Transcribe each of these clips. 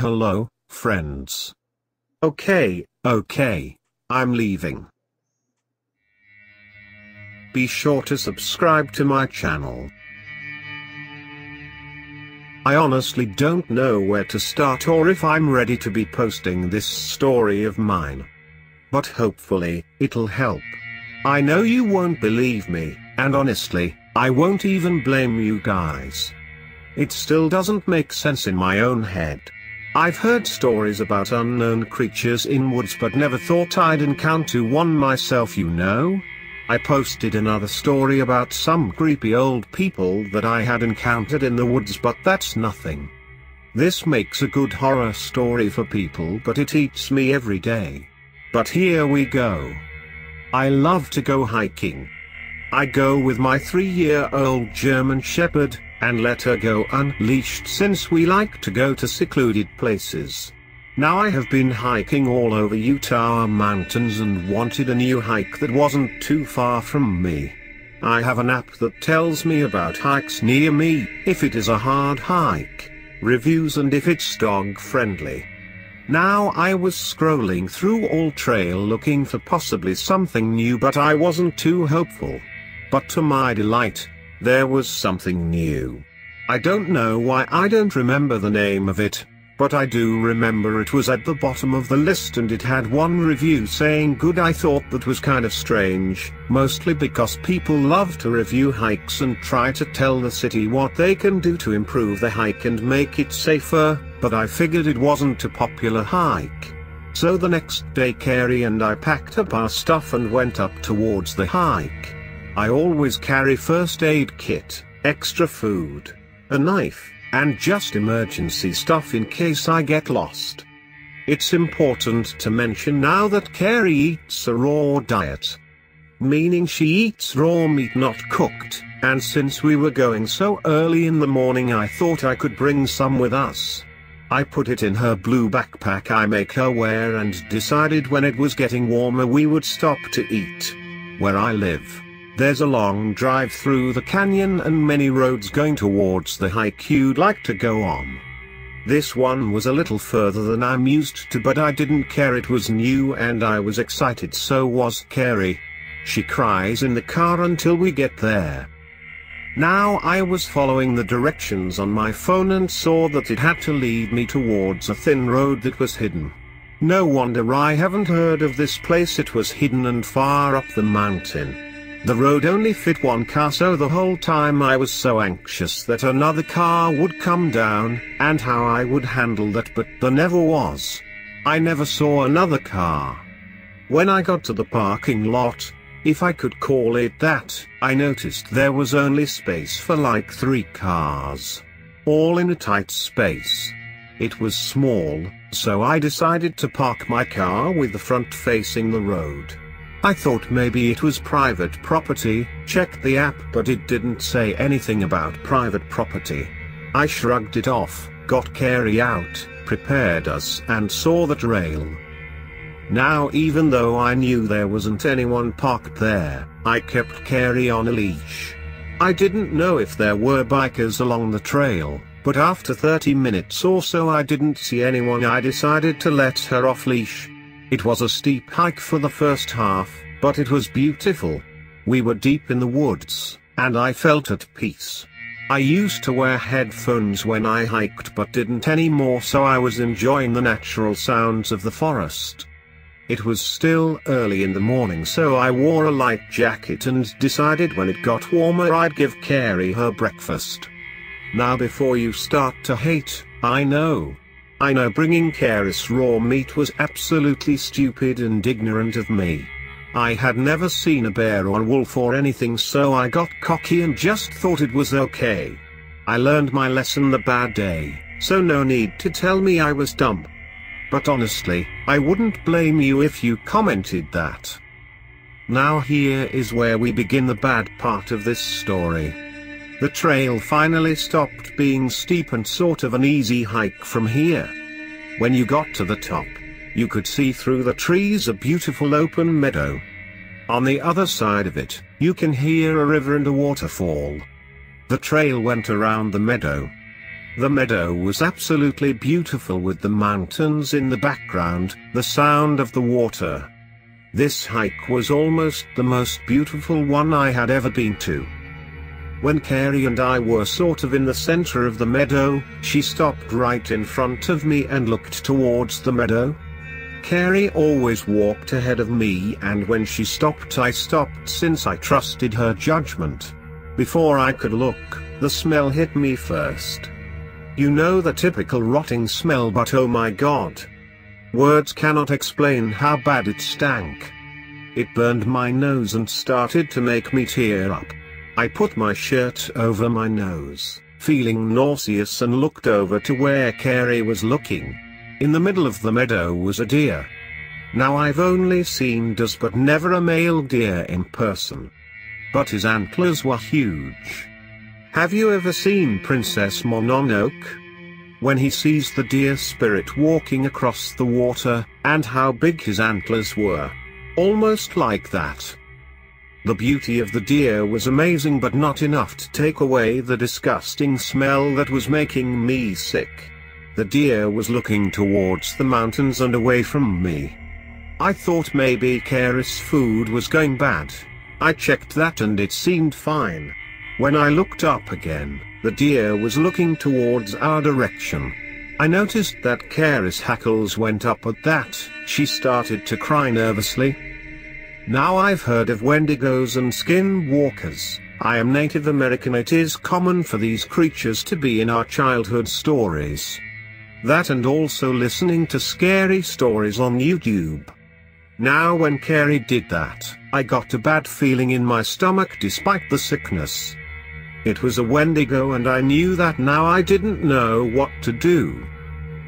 Hello, friends. Okay, I'm leaving. Be sure to subscribe to my channel. I honestly don't know where to start or if I'm ready to be posting this story of mine. But hopefully, it'll help. I know you won't believe me, and honestly, I won't even blame you guys. It still doesn't make sense in my own head. I've heard stories about unknown creatures in woods but never thought I'd encounter one myself, you know? I posted another story about some creepy old people that I had encountered in the woods, but that's nothing. This makes a good horror story for people, but it eats me every day. But here we go. I love to go hiking. I go with my 3-year-old German Shepherd, and let her go unleashed since we like to go to secluded places. Now I have been hiking all over Utah mountains and wanted a new hike that wasn't too far from me. I have an app that tells me about hikes near me, if it is a hard hike, reviews, and if it's dog friendly. Now I was scrolling through All Trail looking for possibly something new, but I wasn't too hopeful. But to my delight, there was something new. I don't know why I don't remember the name of it, but I do remember it was at the bottom of the list and it had one review saying good. I thought that was kind of strange, mostly because people love to review hikes and try to tell the city what they can do to improve the hike and make it safer, but I figured it wasn't a popular hike. So the next day Carrie and I packed up our stuff and went up towards the hike. I always carry first aid kit, extra food, a knife, and just emergency stuff in case I get lost. It's important to mention now that Carrie eats a raw diet. Meaning she eats raw meat, not cooked, and since we were going so early in the morning I thought I could bring some with us. I put it in her blue backpack I make her wear and decided when it was getting warmer we would stop to eat. Where I live, there's a long drive through the canyon and many roads going towards the hike you'd like to go on. This one was a little further than I'm used to, but I didn't care. It was new and I was excited, so was Carrie. She cries in the car until we get there. Now I was following the directions on my phone and saw that it had to lead me towards a thin road that was hidden. No wonder I haven't heard of this place. It was hidden and far up the mountain. The road only fit one car, so the whole time I was so anxious that another car would come down, and how I would handle that, but there never was. I never saw another car. When I got to the parking lot, if I could call it that, I noticed there was only space for like 3 cars. All in a tight space. It was small, so I decided to park my car with the front facing the road. I thought maybe it was private property, checked the app, but it didn't say anything about private property. I shrugged it off, got Carrie out, prepared us, and saw the trail. Now even though I knew there wasn't anyone parked there, I kept Carrie on a leash. I didn't know if there were bikers along the trail, but after 30 minutes or so I didn't see anyone. I decided to let her off leash. It was a steep hike for the first half, but it was beautiful. We were deep in the woods, and I felt at peace. I used to wear headphones when I hiked but didn't anymore, so I was enjoying the natural sounds of the forest. It was still early in the morning, so I wore a light jacket and decided when it got warmer I'd give Carrie her breakfast. Now before you start to hate, I know bringing Carrie's raw meat was absolutely stupid and ignorant of me. I had never seen a bear or wolf or anything, so I got cocky and just thought it was okay. I learned my lesson the bad day, so no need to tell me I was dumb. But honestly, I wouldn't blame you if you commented that. Now here is where we begin the bad part of this story. The trail finally stopped being steep and sort of an easy hike from here. When you got to the top, you could see through the trees a beautiful open meadow. On the other side of it, you can hear a river and a waterfall. The trail went around the meadow. The meadow was absolutely beautiful with the mountains in the background, the sound of the water. This hike was almost the most beautiful one I had ever been to. When Carrie and I were sort of in the center of the meadow, she stopped right in front of me and looked towards the meadow. Carrie always walked ahead of me, and when she stopped I stopped since I trusted her judgment. Before I could look, the smell hit me first. You know, the typical rotting smell, but oh my god. Words cannot explain how bad it stank. It burned my nose and started to make me tear up. I put my shirt over my nose, feeling nauseous, and looked over to where Carrie was looking. In the middle of the meadow was a deer. Now I've only seen deers but never a male deer in person. But his antlers were huge. Have you ever seen Princess Mononoke? When he sees the deer spirit walking across the water, and how big his antlers were. Almost like that. The beauty of the deer was amazing, but not enough to take away the disgusting smell that was making me sick. The deer was looking towards the mountains and away from me. I thought maybe Carrie's food was going bad. I checked that and it seemed fine. When I looked up again, the deer was looking towards our direction. I noticed that Carrie's hackles went up at that. She started to cry nervously. Now I've heard of Wendigos and skinwalkers. I am Native American. It is common for these creatures to be in our childhood stories. That, and also listening to scary stories on YouTube. Now when Carrie did that, I got a bad feeling in my stomach despite the sickness. It was a Wendigo, and I knew that. Now I didn't know what to do.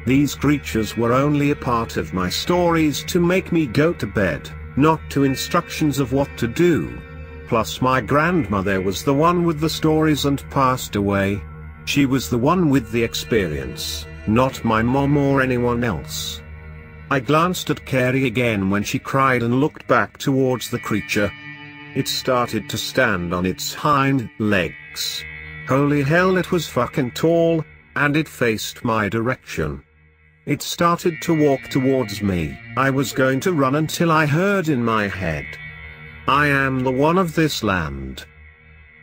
These creatures were only a part of my stories to make me go to bed, not to instructions of what to do. Plus my grandmother was the one with the stories and passed away. She was the one with the experience, not my mom or anyone else. I glanced at Carrie again when she cried and looked back towards the creature. It started to stand on its hind legs. Holy hell, it was fucking tall, and it faced my direction. It started to walk towards me. I was going to run until I heard in my head, I am the one of this land.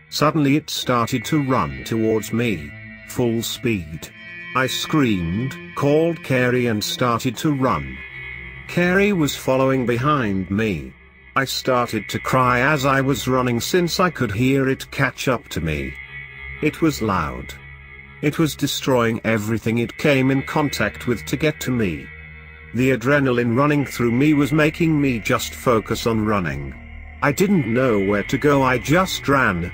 Suddenly it started to run towards me, full speed. I screamed, called Carrie, and started to run. Carrie was following behind me. I started to cry as I was running since I could hear it catch up to me. It was loud. It was destroying everything it came in contact with to get to me. The adrenaline running through me was making me just focus on running. I didn't know where to go, I just ran.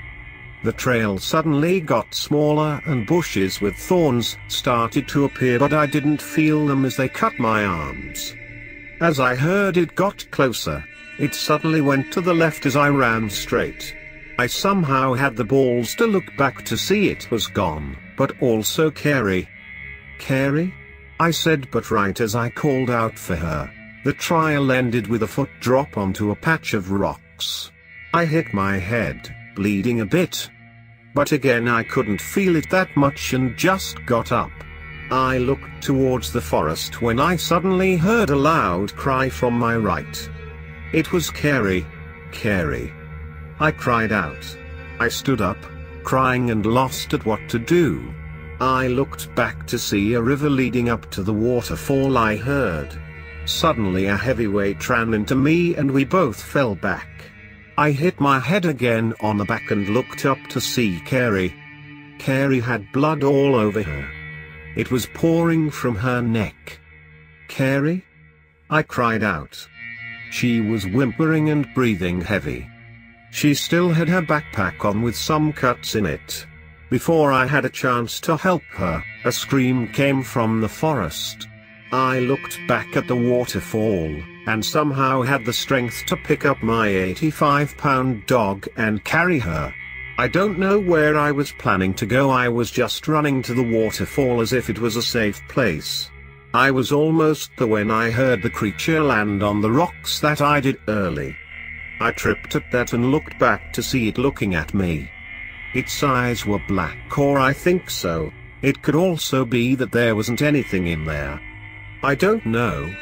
The trail suddenly got smaller and bushes with thorns started to appear, but I didn't feel them as they cut my arms. As I heard it got closer, it suddenly went to the left as I ran straight. I somehow had the balls to look back to see it was gone, but also Carrie. Carrie? I said, but right as I called out for her, the trial ended with a foot drop onto a patch of rocks. I hit my head, bleeding a bit. But again I couldn't feel it that much and just got up. I looked towards the forest when I suddenly heard a loud cry from my right. It was Carrie. Carrie. I cried out. I stood up, crying and lost at what to do. I looked back to see a river leading up to the waterfall I heard. Suddenly a heavy weight ran into me and we both fell back. I hit my head again on the back and looked up to see Carrie. Carrie had blood all over her. It was pouring from her neck. Carrie? I cried out. She was whimpering and breathing heavy. She still had her backpack on with some cuts in it. Before I had a chance to help her, a scream came from the forest. I looked back at the waterfall, and somehow had the strength to pick up my 85-pound dog and carry her. I don't know where I was planning to go, I was just running to the waterfall as if it was a safe place. I was almost there when I heard the creature land on the rocks that I did early. I tripped at that and looked back to see it looking at me. Its eyes were black, or I think so. It could also be that there wasn't anything in there. I don't know.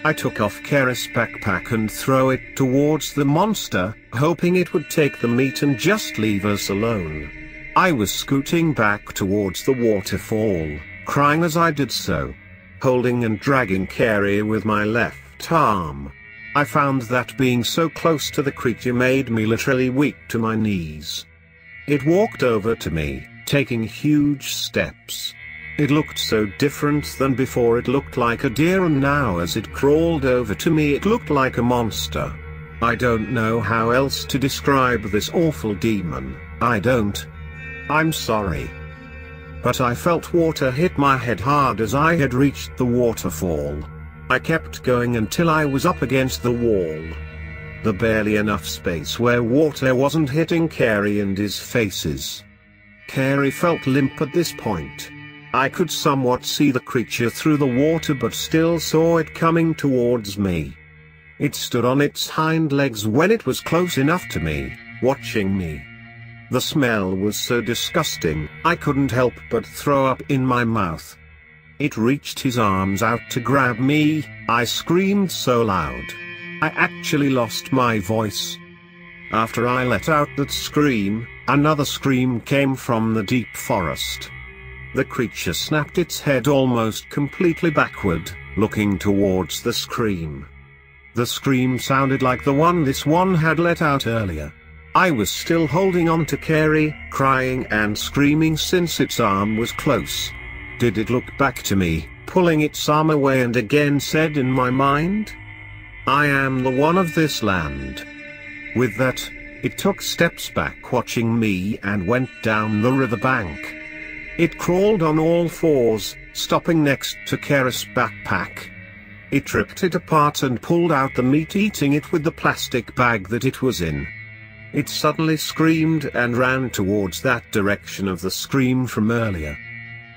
I took off Carrie's backpack and threw it towards the monster, hoping it would take the meat and just leave us alone. I was scooting back towards the waterfall, crying as I did so, holding and dragging Carrie with my left arm. I found that being so close to the creature made me literally weak to my knees. It walked over to me, taking huge steps. It looked so different than before. It looked like a deer, and now as it crawled over to me it looked like a monster. I don't know how else to describe this awful demon. I'm sorry. But I felt water hit my head hard as I had reached the waterfall. I kept going until I was up against the wall. There barely enough space where water wasn't hitting Carrie and his faces. Carrie felt limp at this point. I could somewhat see the creature through the water but still saw it coming towards me. It stood on its hind legs when it was close enough to me, watching me. The smell was so disgusting, I couldn't help but throw up in my mouth. It reached his arms out to grab me. I screamed so loud. I actually lost my voice. After I let out that scream, another scream came from the deep forest. The creature snapped its head almost completely backward, looking towards the scream. The scream sounded like the one this one had let out earlier. I was still holding on to Carrie, crying and screaming since its arm was close. Did it look back to me, pulling its arm away, and again said in my mind, "I am the one of this land." With that, it took steps back watching me and went down the riverbank. It crawled on all fours, stopping next to Carrie's backpack. It ripped it apart and pulled out the meat, eating it with the plastic bag that it was in. It suddenly screamed and ran towards that direction of the scream from earlier.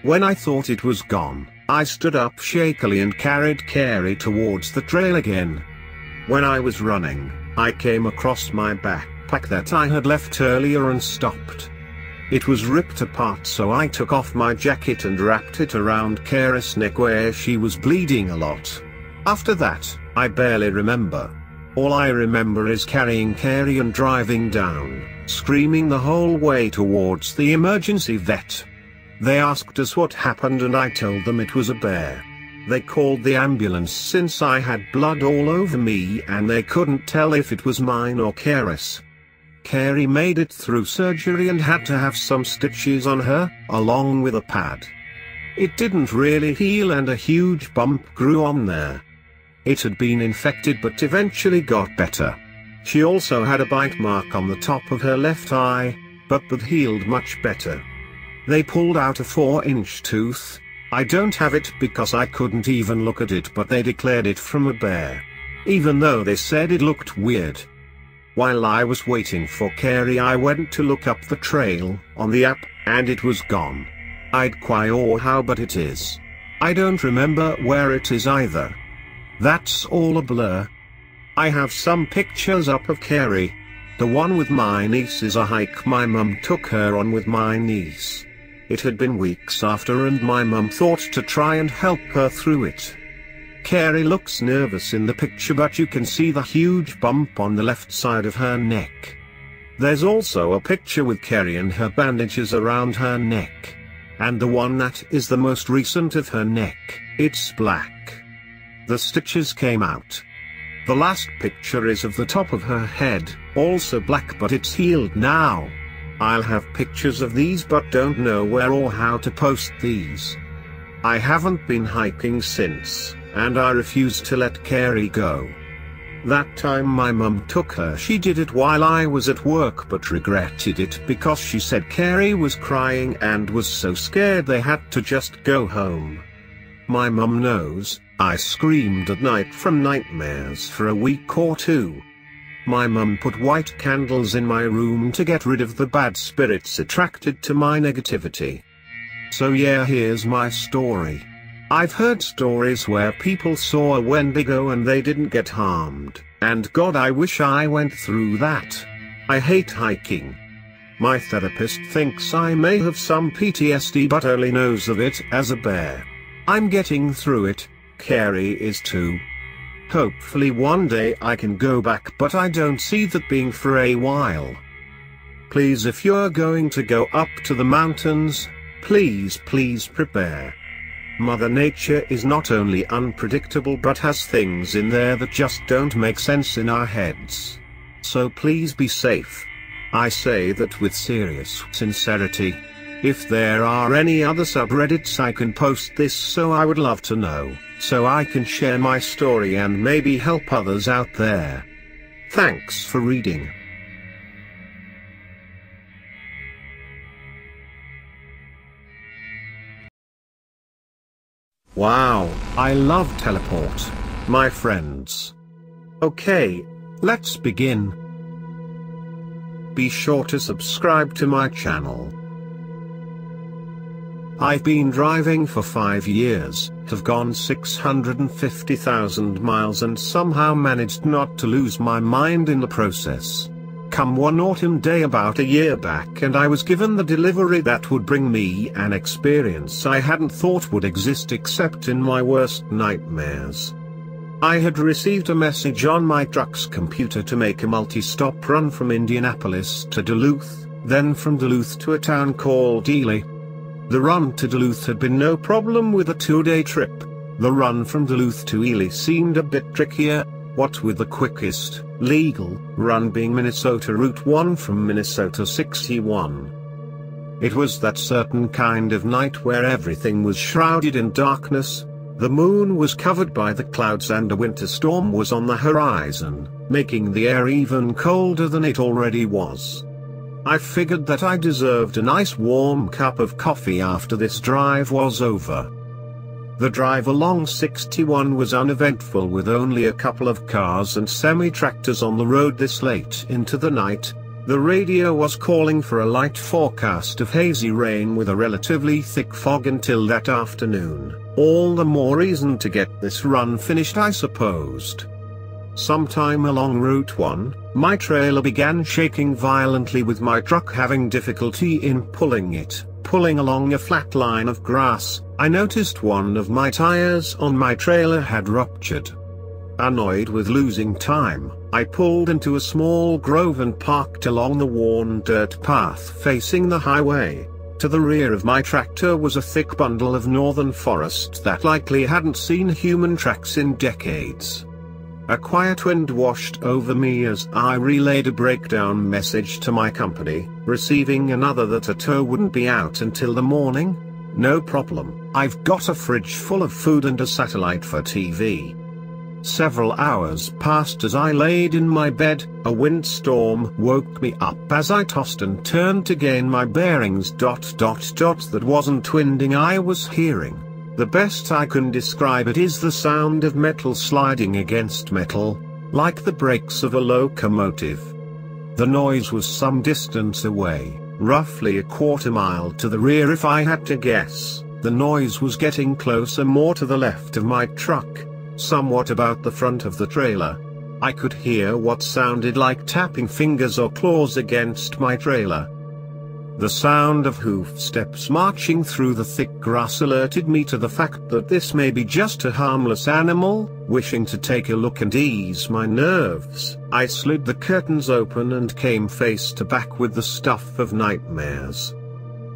When I thought it was gone, I stood up shakily and carried Carrie towards the trail again. When I was running, I came across my backpack that I had left earlier and stopped. It was ripped apart, so I took off my jacket and wrapped it around Carrie's neck where she was bleeding a lot. After that, I barely remember. All I remember is carrying Carrie and driving down, screaming the whole way towards the emergency vet. They asked us what happened and I told them it was a bear. They called the ambulance since I had blood all over me and they couldn't tell if it was mine or Carrie's. Carrie made it through surgery and had to have some stitches on her, along with a pad. It didn't really heal and a huge bump grew on there. It had been infected but eventually got better. She also had a bite mark on the top of her left eye, but that healed much better. They pulled out a 4-inch tooth. I don't have it because I couldn't even look at it, but they declared it from a bear. Even though they said it looked weird. While I was waiting for Carrie, I went to look up the trail on the app, and it was gone. I'd quite or how, but it is. I don't remember where it is either. That's all a blur. I have some pictures up of Carrie. The one with my niece is a hike my mum took her on with my niece. It had been weeks after and my mum thought to try and help her through it. Carrie looks nervous in the picture, but you can see the huge bump on the left side of her neck. There's also a picture with Carrie and her bandages around her neck. And the one that is the most recent of her neck, it's black. The stitches came out. The last picture is of the top of her head, also black, but it's healed now. I'll have pictures of these but don't know where or how to post these. I haven't been hiking since, and I refused to let Carrie go. That time my mum took her, she did it while I was at work but regretted it because she said Carrie was crying and was so scared they had to just go home. My mum knows, I screamed at night from nightmares for a week or two. My mum put white candles in my room to get rid of the bad spirits attracted to my negativity. So yeah, here's my story. I've heard stories where people saw a Wendigo and they didn't get harmed, and God, I wish I went through that. I hate hiking. My therapist thinks I may have some PTSD but only knows of it as a bear. I'm getting through it, Carrie is too. Hopefully one day I can go back, but I don't see that being for a while. Please, if you're going to go up to the mountains, please prepare. Mother Nature is not only unpredictable but has things in there that just don't make sense in our heads. So please be safe. I say that with serious sincerity. If there are any other subreddits I can post this, so I would love to know, so I can share my story and maybe help others out there. Thanks for reading. Wow, I love teleport, my friends. Okay, let's begin. Be sure to subscribe to my channel. I've been driving for 5 years, have gone 650,000 miles and somehow managed not to lose my mind in the process. Come one autumn day about a year back, and I was given the delivery that would bring me an experience I hadn't thought would exist except in my worst nightmares. I had received a message on my truck's computer to make a multi-stop run from Indianapolis to Duluth, then from Duluth to a town called Ely. The run to Duluth had been no problem with a 2-day trip. The run from Duluth to Ely seemed a bit trickier, what with the quickest, legal, run being Minnesota Route 1 from Minnesota 61. It was that certain kind of night where everything was shrouded in darkness, the moon was covered by the clouds and a winter storm was on the horizon, making the air even colder than it already was. I figured that I deserved a nice warm cup of coffee after this drive was over. The drive along 61 was uneventful, with only a couple of cars and semi-tractors on the road this late into the night. The radio was calling for a light forecast of hazy rain with a relatively thick fog until that afternoon. All the more reason to get this run finished, I supposed. Sometime along Route 1, my trailer began shaking violently, with my truck having difficulty in pulling it. Pulling along a flat line of grass, I noticed one of my tires on my trailer had ruptured. Annoyed with losing time, I pulled into a small grove and parked along the worn dirt path facing the highway. To the rear of my tractor was a thick bundle of northern forest that likely hadn't seen human tracks in decades. A quiet wind washed over me as I relayed a breakdown message to my company, receiving another that a tow wouldn't be out until the morning. No problem, I've got a fridge full of food and a satellite for TV. Several hours passed as I laid in my bed. A windstorm woke me up as I tossed and turned to gain my bearings. That wasn't winding I was hearing. The best I can describe it is the sound of metal sliding against metal, like the brakes of a locomotive. The noise was some distance away, roughly a quarter mile to the rear if I had to guess. The noise was getting closer, more to the left of my truck, somewhat about the front of the trailer. I could hear what sounded like tapping fingers or claws against my trailer. The sound of hoof steps marching through the thick grass alerted me to the fact that this may be just a harmless animal, wishing to take a look and ease my nerves. I slid the curtains open and came face to back with the stuff of nightmares.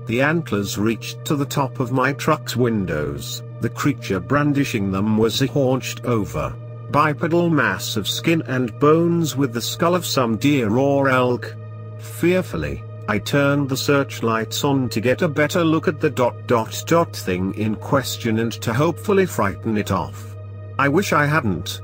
The antlers reached to the top of my truck's windows. The creature brandishing them was a hunched-over, bipedal mass of skin and bones with the skull of some deer or elk. Fearfully, I turned the searchlights on to get a better look at the thing in question and to hopefully frighten it off. I wish I hadn't.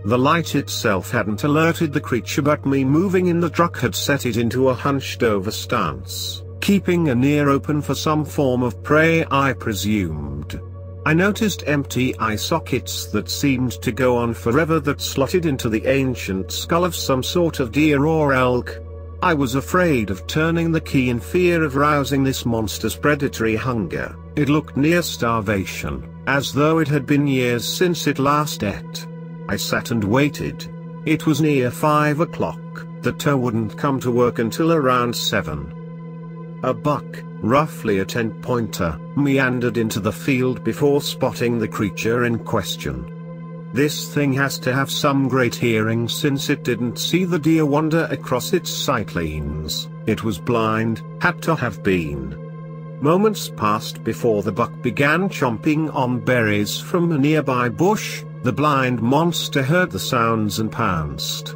The light itself hadn't alerted the creature, but me moving in the truck had set it into a hunched-over stance, keeping an ear open for some form of prey, I presumed. I noticed empty eye sockets that seemed to go on forever that slotted into the ancient skull of some sort of deer or elk. I was afraid of turning the key in fear of rousing this monster's predatory hunger. It looked near starvation, as though it had been years since it last ate. I sat and waited. It was near 5 o'clock, the tow wouldn't come to work until around 7. A buck, roughly a 10-pointer, meandered into the field before spotting the creature in question. This thing has to have some great hearing since it didn't see the deer wander across its sightlines. It was blind, had to have been. Moments passed before the buck began chomping on berries from a nearby bush. The blind monster heard the sounds and pounced.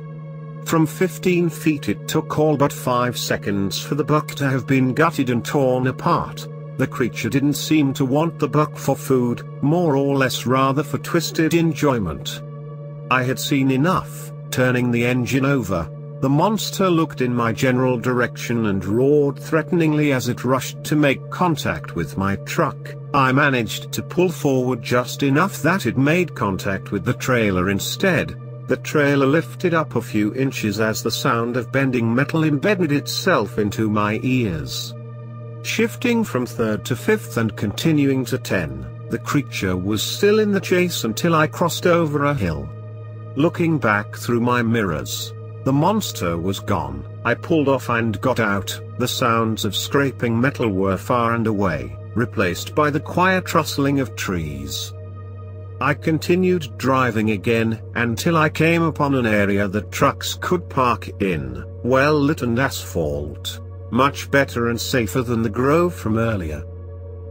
From 15 feet it took all but 5 seconds for the buck to have been gutted and torn apart. The creature didn't seem to want the buck for food, more or less rather for twisted enjoyment. I had seen enough. Turning the engine over, the monster looked in my general direction and roared threateningly as it rushed to make contact with my truck. I managed to pull forward just enough that it made contact with the trailer instead. The trailer lifted up a few inches as the sound of bending metal embedded itself into my ears. Shifting from 3rd to 5th and continuing to 10, the creature was still in the chase until I crossed over a hill. Looking back through my mirrors, the monster was gone. I pulled off and got out. The sounds of scraping metal were far and away, replaced by the quiet rustling of trees. I continued driving again, until I came upon an area that trucks could park in, well lit and asphalt. Much better and safer than the grove from earlier.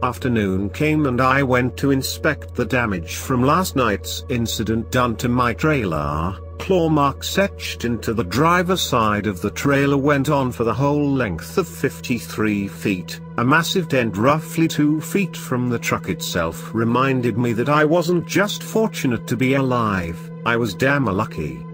Afternoon came and I went to inspect the damage from last night's incident done to my trailer. Claw marks etched into the driver's side of the trailer went on for the whole length of 53 feet. A massive dent roughly 2 feet from the truck itself reminded me that I wasn't just fortunate to be alive, I was damn lucky.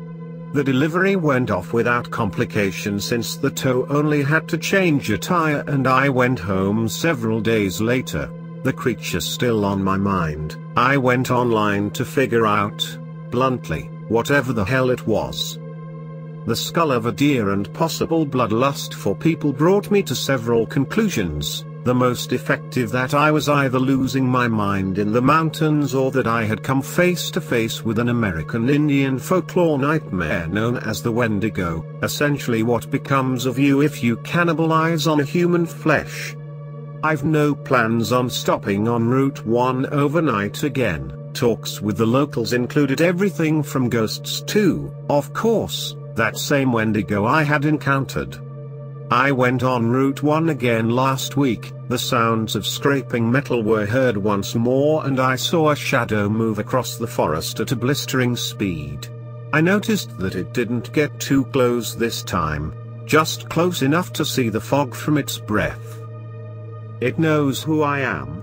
The delivery went off without complication since the tow only had to change a tire and I went home several days later. The creature still on my mind. I went online to figure out, bluntly, whatever the hell it was. The skull of a deer and possible bloodlust for people brought me to several conclusions. The most effective that I was either losing my mind in the mountains or that I had come face to face with an American Indian folklore nightmare known as the Wendigo, essentially what becomes of you if you cannibalize on human flesh. I've no plans on stopping on Route 1 overnight again. Talks with the locals included everything from ghosts to, of course, that same Wendigo I had encountered. I went on Route 1 again last week. The sounds of scraping metal were heard once more and I saw a shadow move across the forest at a blistering speed. I noticed that it didn't get too close this time, just close enough to see the fog from its breath. It knows who I am.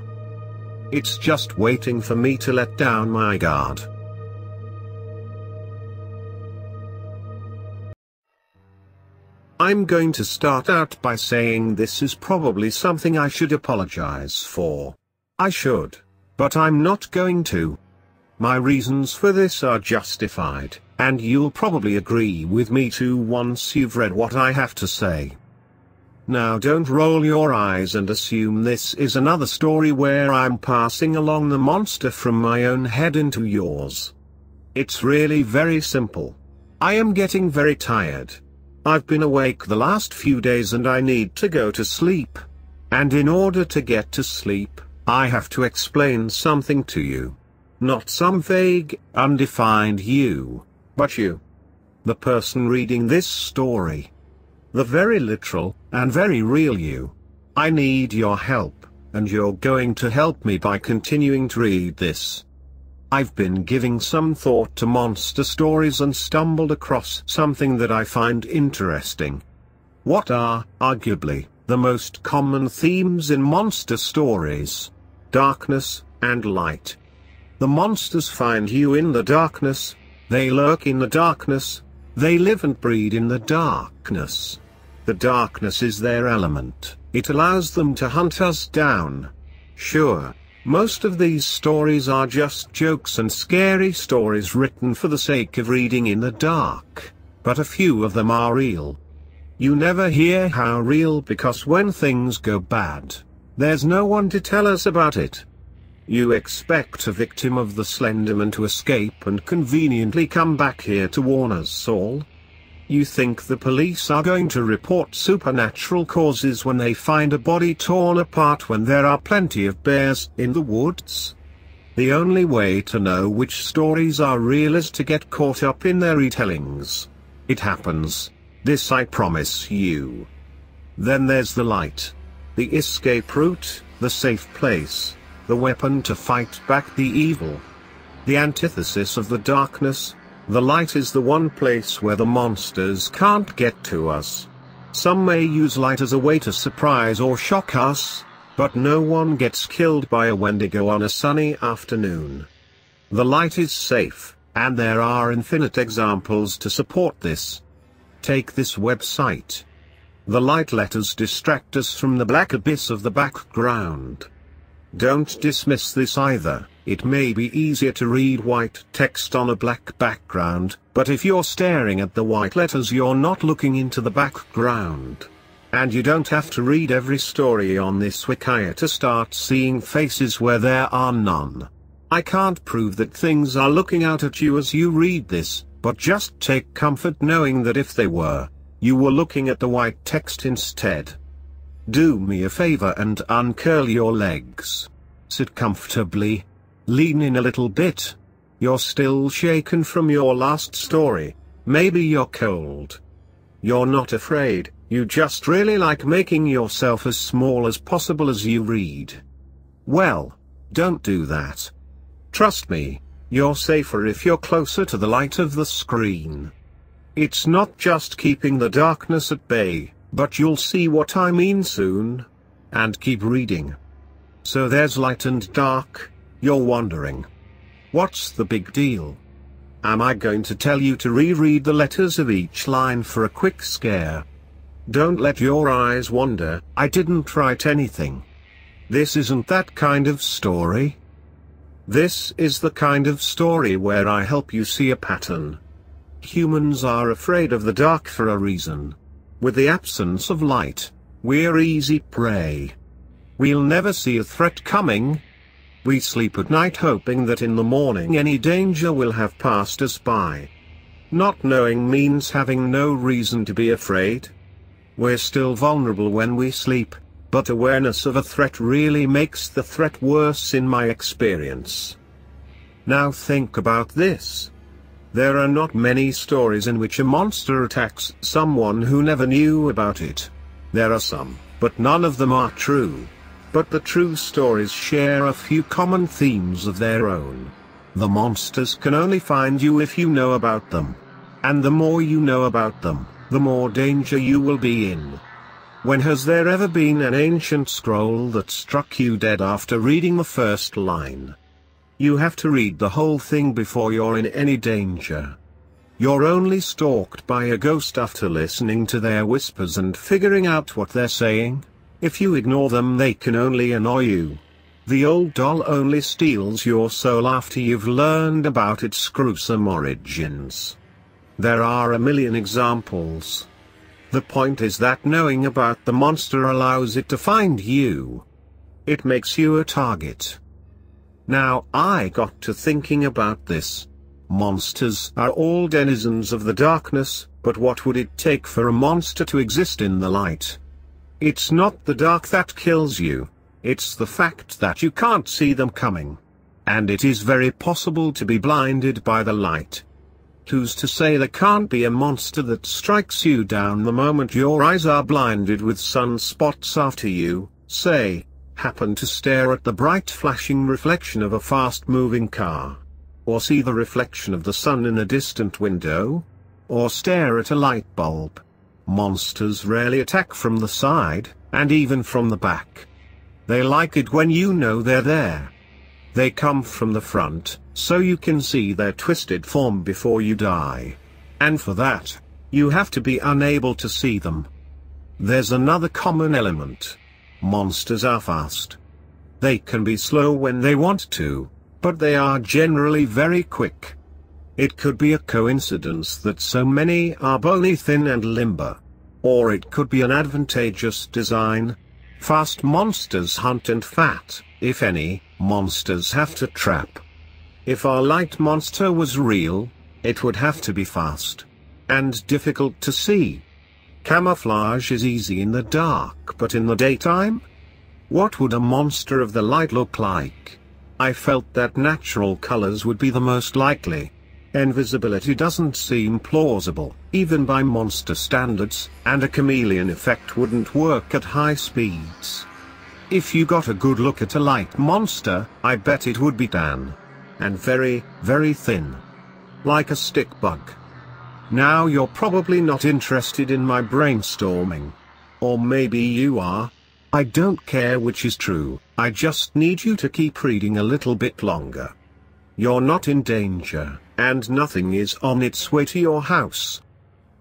It's just waiting for me to let down my guard. I'm going to start out by saying this is probably something I should apologize for. I should, but I'm not going to. My reasons for this are justified, and you'll probably agree with me too once you've read what I have to say. Now don't roll your eyes and assume this is another story where I'm passing along the monster from my own head into yours. It's really very simple. I am getting very tired. I've been awake the last few days and I need to go to sleep. And in order to get to sleep, I have to explain something to you. Not some vague, undefined you, but you. The person reading this story. The very literal, and very real you. I need your help, and you're going to help me by continuing to read this. I've been giving some thought to monster stories and stumbled across something that I find interesting. What are, arguably, the most common themes in monster stories? Darkness, and light. The monsters find you in the darkness, they lurk in the darkness, they live and breed in the darkness. The darkness is their element, it allows them to hunt us down. Sure. Most of these stories are just jokes and scary stories written for the sake of reading in the dark, but a few of them are real. You never hear how real because when things go bad, there's no one to tell us about it. You expect a victim of the Slenderman to escape and conveniently come back here to warn us all. You think the police are going to report supernatural causes when they find a body torn apart when there are plenty of bears in the woods? The only way to know which stories are real is to get caught up in their retellings. It happens. This I promise you. Then there's the light. The escape route, the safe place, the weapon to fight back the evil. The antithesis of the darkness. The light is the one place where the monsters can't get to us. Some may use light as a way to surprise or shock us, but no one gets killed by a Wendigo on a sunny afternoon. The light is safe, and there are infinite examples to support this. Take this website. The light let us distract us from the black abyss of the background. Don't dismiss this either. It may be easier to read white text on a black background, but if you're staring at the white letters you're not looking into the background. And you don't have to read every story on this wiki to start seeing faces where there are none. I can't prove that things are looking out at you as you read this, but just take comfort knowing that if they were, you were looking at the white text instead. Do me a favor and uncurl your legs. Sit comfortably. Lean in a little bit. You're still shaken from your last story. Maybe you're cold. You're not afraid, you just really like making yourself as small as possible as you read. Well, don't do that. Trust me, you're safer if you're closer to the light of the screen. It's not just keeping the darkness at bay, but you'll see what I mean soon. And keep reading. So there's light and dark. You're wondering, what's the big deal? Am I going to tell you to reread the letters of each line for a quick scare? Don't let your eyes wander. I didn't write anything. This isn't that kind of story. This is the kind of story where I help you see a pattern. Humans are afraid of the dark for a reason. With the absence of light, we're easy prey. We'll never see a threat coming. We sleep at night hoping that in the morning any danger will have passed us by. Not knowing means having no reason to be afraid. We're still vulnerable when we sleep, but awareness of a threat really makes the threat worse in my experience. Now think about this. There are not many stories in which a monster attacks someone who never knew about it. There are some, but none of them are true. But the true stories share a few common themes of their own. The monsters can only find you if you know about them. And the more you know about them, the more danger you will be in. When has there ever been an ancient scroll that struck you dead after reading the first line? You have to read the whole thing before you're in any danger. You're only stalked by a ghost after listening to their whispers and figuring out what they're saying. If you ignore them they can only annoy you. The old doll only steals your soul after you've learned about its gruesome origins. There are a million examples. The point is that knowing about the monster allows it to find you. It makes you a target. Now I got to thinking about this. Monsters are all denizens of the darkness, but what would it take for a monster to exist in the light? It's not the dark that kills you, it's the fact that you can't see them coming. And it is very possible to be blinded by the light. Who's to say there can't be a monster that strikes you down the moment your eyes are blinded with sunspots after you, say, happen to stare at the bright flashing reflection of a fast-moving car? Or see the reflection of the sun in a distant window? Or stare at a light bulb? Monsters rarely attack from the side, and even from the back. They like it when you know they're there. They come from the front, so you can see their twisted form before you die. And for that, you have to be unable to see them. There's another common element. Monsters are fast. They can be slow when they want to, but they are generally very quick. It could be a coincidence that so many are bony, thin and limber. Or it could be an advantageous design. Fast monsters hunt and fat, if any, monsters have to trap. If our light monster was real, it would have to be fast. and difficult to see. Camouflage is easy in the dark, but in the daytime? What would a monster of the light look like? I felt that natural colors would be the most likely. Invisibility doesn't seem plausible, even by monster standards, and a chameleon effect wouldn't work at high speeds. If you got a good look at a light monster, I bet it would be tan. And very, very thin. Like a stick bug. Now you're probably not interested in my brainstorming. Or maybe you are. I don't care which is true, I just need you to keep reading a little bit longer. You're not in danger, and nothing is on its way to your house.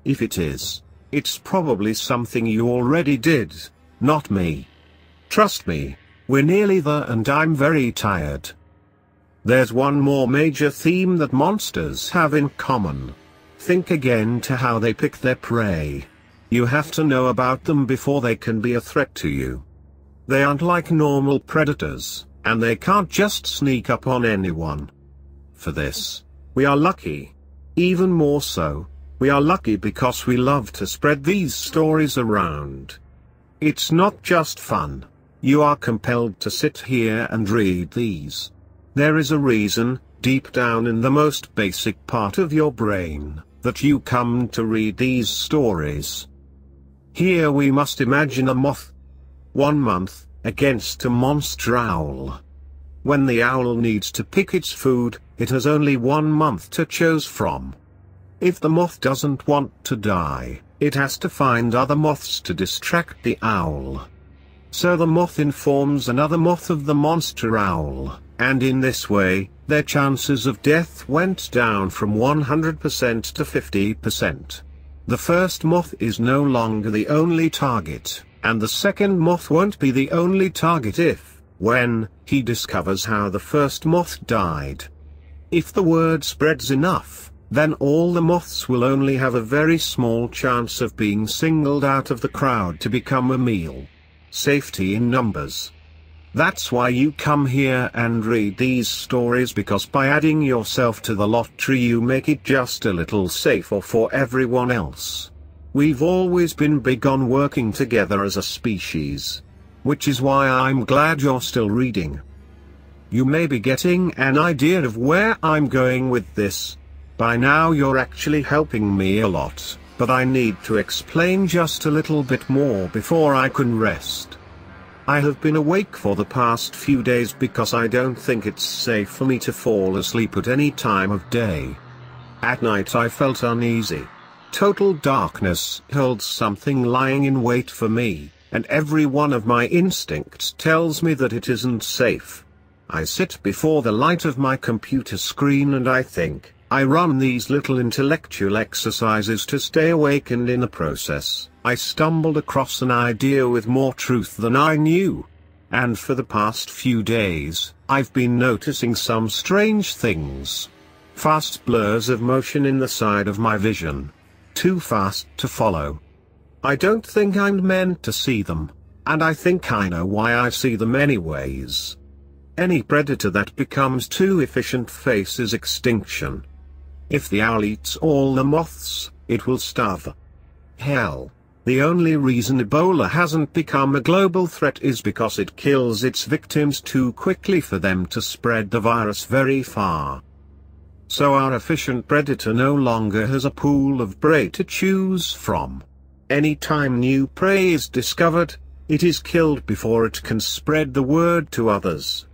If it is, it's probably something you already did, not me. Trust me, we're nearly there and I'm very tired. There's one more major theme that monsters have in common. Think again to how they pick their prey. You have to know about them before they can be a threat to you. They aren't like normal predators, and they can't just sneak up on anyone. For this, we are lucky. Even more so, we are lucky because we love to spread these stories around. It's not just fun. You are compelled to sit here and read these. There is a reason, deep down in the most basic part of your brain, that you come to read these stories. Here we must imagine a moth. 1 month, against a monster owl. When the owl needs to pick its food, it has only 1 month to choose from. If the moth doesn't want to die, it has to find other moths to distract the owl. So the moth informs another moth of the monster owl, and in this way, their chances of death went down from 100% to 50%. The first moth is no longer the only target, and the second moth won't be the only target when he discovers how the first moth died. If the word spreads enough, then all the moths will only have a very small chance of being singled out of the crowd to become a meal. Safety in numbers. That's why you come here and read these stories, because by adding yourself to the lottery you make it just a little safer for everyone else. We've always been big on working together as a species. Which is why I'm glad you're still reading. You may be getting an idea of where I'm going with this. By now you're actually helping me a lot, but I need to explain just a little bit more before I can rest. I have been awake for the past few days because I don't think it's safe for me to fall asleep at any time of day. At night I felt uneasy. Total darkness holds something lying in wait for me, and every one of my instincts tells me that it isn't safe. I sit before the light of my computer screen and I think. I run these little intellectual exercises to stay awake, and in the process, I stumbled across an idea with more truth than I knew. And for the past few days, I've been noticing some strange things. Fast blurs of motion in the side of my vision. Too fast to follow. I don't think I'm meant to see them, and I think I know why I see them anyways. Any predator that becomes too efficient faces extinction. If the owl eats all the moths, it will starve. Hell, the only reason Ebola hasn't become a global threat is because it kills its victims too quickly for them to spread the virus very far. So our efficient predator no longer has a pool of prey to choose from. Anytime new prey is discovered, it is killed before it can spread the word to others.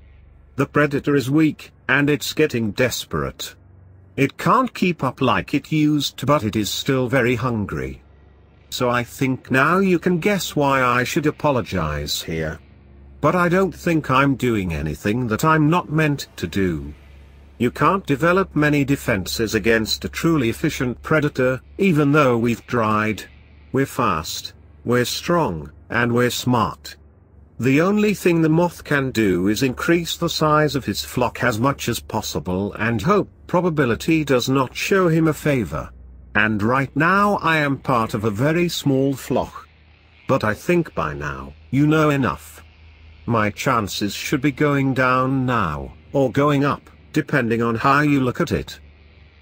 The predator is weak, and it's getting desperate. It can't keep up like it used to, but it is still very hungry. So I think now you can guess why I should apologize here. But I don't think I'm doing anything that I'm not meant to do. You can't develop many defenses against a truly efficient predator, even though we've tried. We're fast, we're strong, and we're smart. The only thing the moth can do is increase the size of his flock as much as possible and hope probability does not show him a favor. And right now I am part of a very small flock. But I think by now, you know enough. My chances should be going down now, or going up, depending on how you look at it.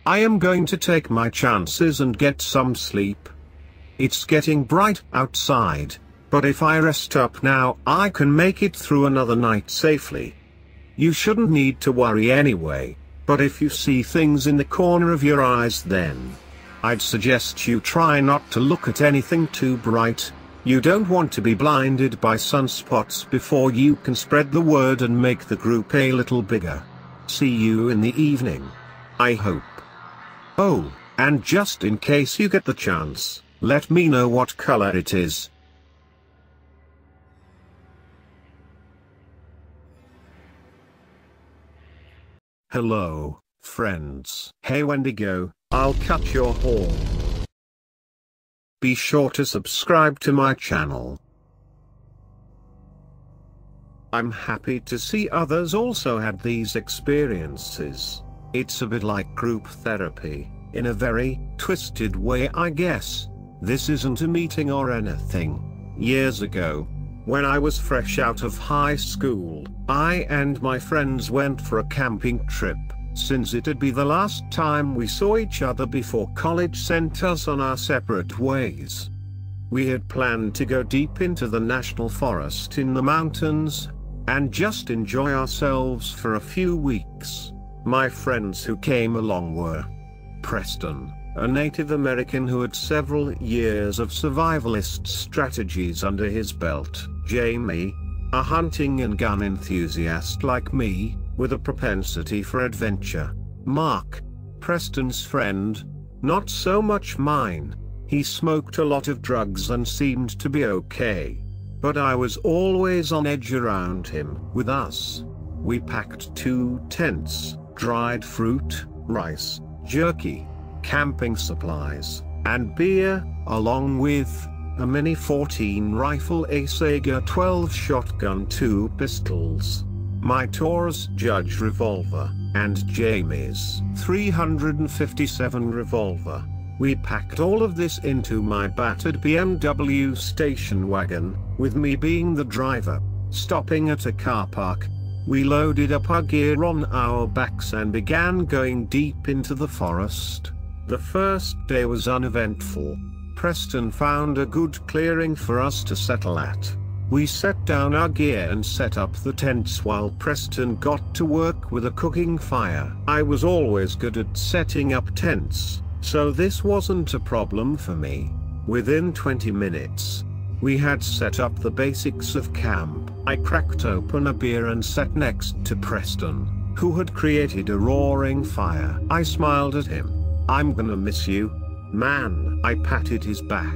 I am going to take my chances and get some sleep. It's getting bright outside, but if I rest up now I can make it through another night safely. You shouldn't need to worry anyway, but if you see things in the corner of your eyes then I'd suggest you try not to look at anything too bright. You don't want to be blinded by sunspots before you can spread the word and make the group a little bigger. See you in the evening, I hope. Oh, and just in case you get the chance, let me know what color it is. Hello, friends. Hey Wendigo, I'll cut your horn. Be sure to subscribe to my channel. I'm happy to see others also had these experiences. It's a bit like group therapy, in a very twisted way I guess. This isn't a meeting or anything. Years ago, when I was fresh out of high school, I and my friends went for a camping trip, since it'd be the last time we saw each other before college sent us on our separate ways. We had planned to go deep into the national forest in the mountains, and just enjoy ourselves for a few weeks. My friends who came along were Preston, a Native American who had several years of survivalist strategies under his belt, Jamie, a hunting and gun enthusiast like me, with a propensity for adventure, Mark, Preston's friend, not so much mine. He smoked a lot of drugs and seemed to be okay, but I was always on edge around him. With us, we packed 2 tents, dried fruit, rice, jerky, camping supplies, and beer, along with a Mini 14 rifle, a Saiga 12 shotgun, 2 pistols, my Taurus Judge revolver, and Jamie's 357 revolver. We packed all of this into my battered BMW station wagon, with me being the driver. Stopping at a car park, we loaded up our gear on our backs and began going deep into the forest. The first day was uneventful. Preston found a good clearing for us to settle at. We set down our gear and set up the tents while Preston got to work with a cooking fire. I was always good at setting up tents, so this wasn't a problem for me. Within 20 minutes, we had set up the basics of camp. I cracked open a beer and sat next to Preston, who had created a roaring fire. I smiled at him. "I'm gonna miss you, man." I patted his back.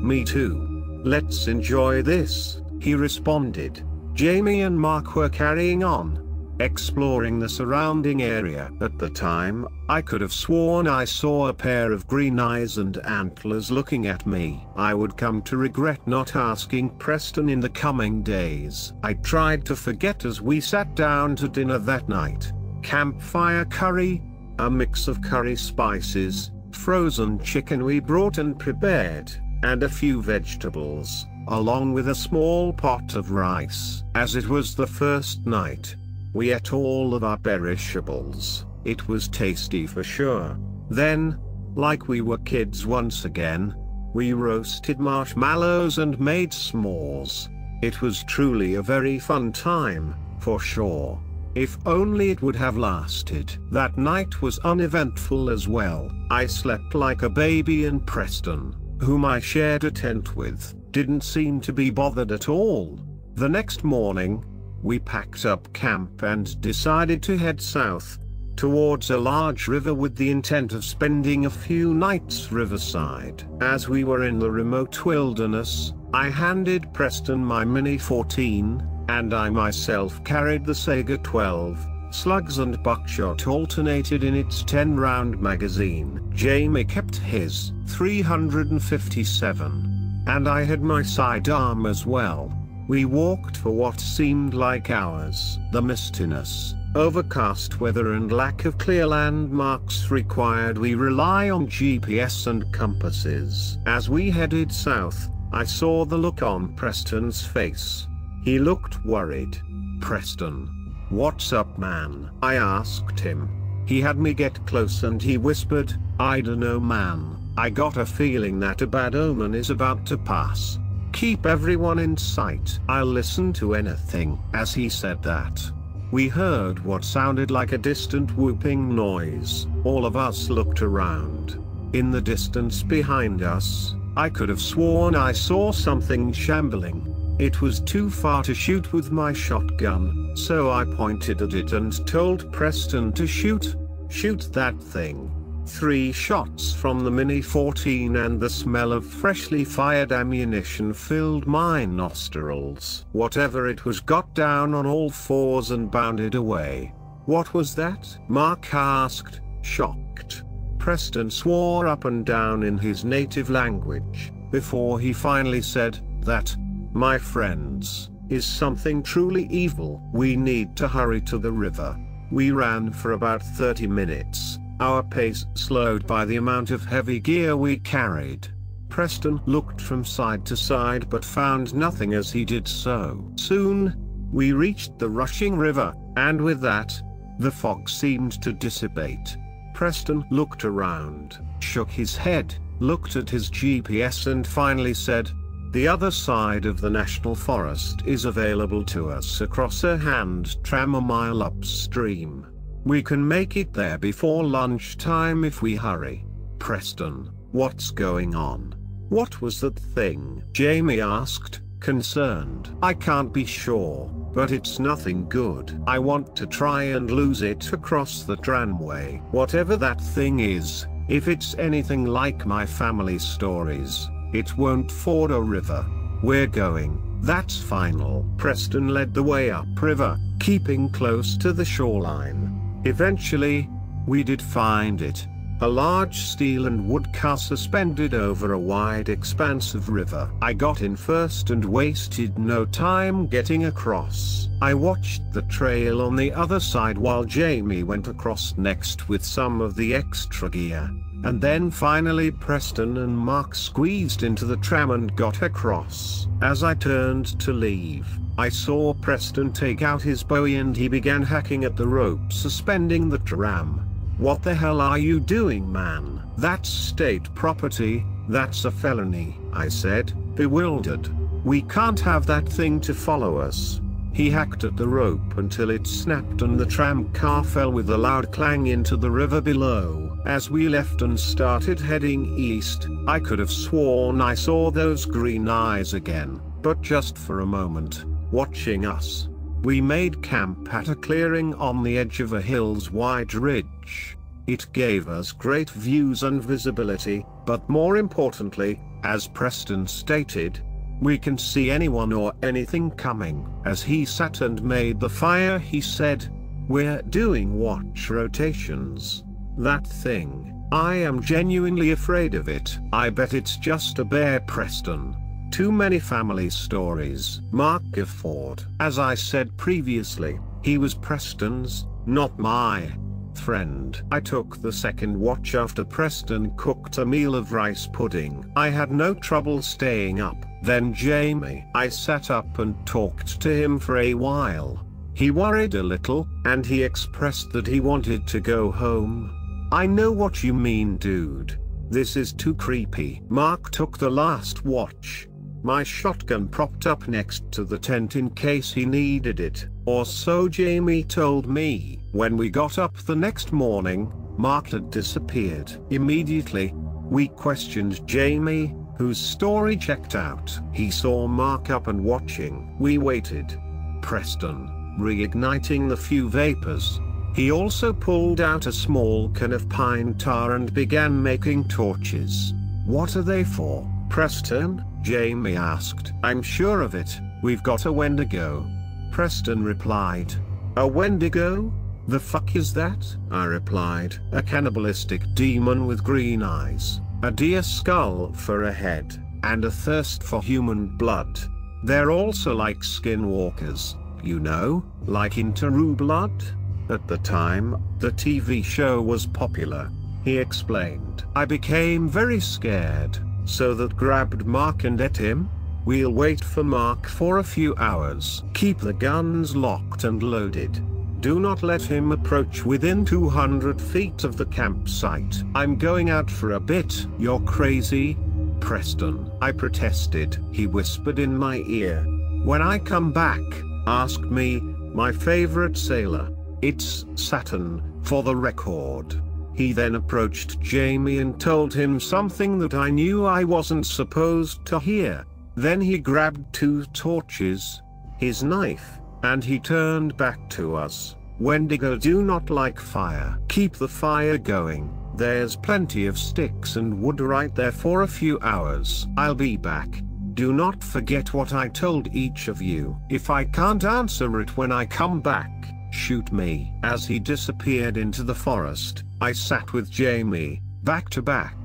"Me too. Let's enjoy this," he responded. Jamie and Mark were carrying on, exploring the surrounding area. At the time, I could have sworn I saw a pair of green eyes and antlers looking at me. I would come to regret not asking Preston in the coming days. I tried to forget as we sat down to dinner that night. Campfire curry, a mix of curry spices, frozen chicken we brought and prepared, and a few vegetables, along with a small pot of rice. As it was the first night, we ate all of our perishables. It was tasty for sure. Then, like we were kids once again, we roasted marshmallows and made s'mores. It was truly a very fun time, for sure. If only it would have lasted. That night was uneventful as well. I slept like a baby, and Preston, whom I shared a tent with, didn't seem to be bothered at all. The next morning, we packed up camp and decided to head south, towards a large river with the intent of spending a few nights riverside. As we were in the remote wilderness, I handed Preston my Mini 14, and I myself carried the Saiga 12. Slugs and buckshot alternated in its 10-round magazine. Jamie kept his 357, and I had my sidearm as well. We walked for what seemed like hours. The mistiness, overcast weather and lack of clear landmarks required we rely on GPS and compasses. As we headed south, I saw the look on Preston's face. He looked worried. "Preston, what's up, man?" I asked him. He had me get close and he whispered, "I dunno man, I got a feeling that a bad omen is about to pass. Keep everyone in sight. I'll listen to anything." As he said that, we heard what sounded like a distant whooping noise. All of us looked around. In the distance behind us, I could have sworn I saw something shambling. It was too far to shoot with my shotgun, so I pointed at it and told Preston to shoot. Shoot that thing. 3 shots from the Mini 14 and the smell of freshly fired ammunition filled my nostrils. Whatever it was got down on all fours and bounded away. "What was that?" Mark asked, shocked. Preston swore up and down in his native language, before he finally said, "That, my friends, is something truly evil. We need to hurry to the river." We ran for about 30 minutes, our pace slowed by the amount of heavy gear we carried. Preston looked from side to side but found nothing as he did so. Soon, we reached the rushing river, and with that, the fog seemed to dissipate. Preston looked around, shook his head, looked at his GPS and finally said, "The other side of the national forest is available to us across a hand tram a mile upstream. We can make it there before lunchtime if we hurry." "Preston, what's going on? What was that thing?" Jamie asked, concerned. "I can't be sure, but it's nothing good. I want to try and lose it across the tramway. Whatever that thing is, if it's anything like my family stories, it won't ford a river. We're going, that's final." Preston led the way upriver, keeping close to the shoreline. Eventually, we did find it. A large steel and wood car suspended over a wide expanse of river. I got in first and wasted no time getting across. I watched the trail on the other side while Jamie went across next with some of the extra gear. And then finally Preston and Mark squeezed into the tram and got across. As I turned to leave, I saw Preston take out his bowie and he began hacking at the rope suspending the tram. "What the hell are you doing, man? That's state property, that's a felony," I said, bewildered. "We can't have that thing to follow us." He hacked at the rope until it snapped and the tram car fell with a loud clang into the river below. As we left and started heading east, I could have sworn I saw those green eyes again, but just for a moment, watching us. We made camp at a clearing on the edge of a hill's wide ridge. It gave us great views and visibility, but more importantly, as Preston stated, we can see anyone or anything coming. As he sat and made the fire he said, "We're doing watch rotations. That thing, I am genuinely afraid of it. I bet it's just a bear." Preston. "Too many family stories." Mark guffawed. As I said previously, he was Preston's, not my friend. I took the second watch after Preston cooked a meal of rice pudding. I had no trouble staying up. Then Jamie. I sat up and talked to him for a while. He worried a little, and he expressed that he wanted to go home. "I know what you mean, dude. This is too creepy." Mark took the last watch. My shotgun propped up next to the tent in case he needed it, or so Jamie told me. When we got up the next morning, Mark had disappeared. Immediately, we questioned Jamie, whose story checked out. He saw Mark up and watching. We waited. Preston, reigniting the few vapors. He also pulled out a small can of pine tar and began making torches. "What are they for, Preston?" Jamie asked. "I'm sure of it, we've got a Wendigo." Preston replied. "A Wendigo? The fuck is that?" I replied. "A cannibalistic demon with green eyes, a deer skull for a head, and a thirst for human blood. They're also like skinwalkers, you know, like in True Blood." At the time, the TV show was popular, he explained. I became very scared, so that grabbed Mark and ate him. "We'll wait for Mark for a few hours. Keep the guns locked and loaded. Do not let him approach within 200 feet of the campsite. I'm going out for a bit. You're crazy, Preston, I protested. He whispered in my ear. When I come back, ask me, my favorite sailor. It's Saturn, for the record. He then approached Jamie and told him something that I knew I wasn't supposed to hear. Then he grabbed 2 torches, his knife, and he turned back to us. Wendigo do not like fire. Keep the fire going. There's plenty of sticks and wood right there for a few hours. I'll be back. Do not forget what I told each of you. If I can't answer it when I come back, shoot me. As he disappeared into the forest, I sat with Jamie, back to back.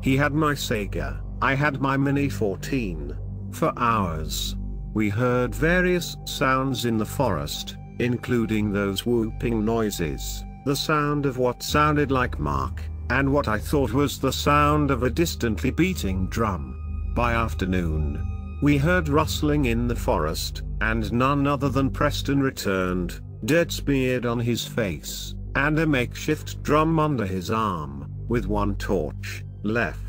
He had my Sega, I had my Mini 14. For hours, we heard various sounds in the forest, including those whooping noises, the sound of what sounded like Mark, and what I thought was the sound of a distantly beating drum. By afternoon, we heard rustling in the forest, and none other than Preston returned, dirt smeared on his face, and a makeshift drum under his arm, with 1 torch left.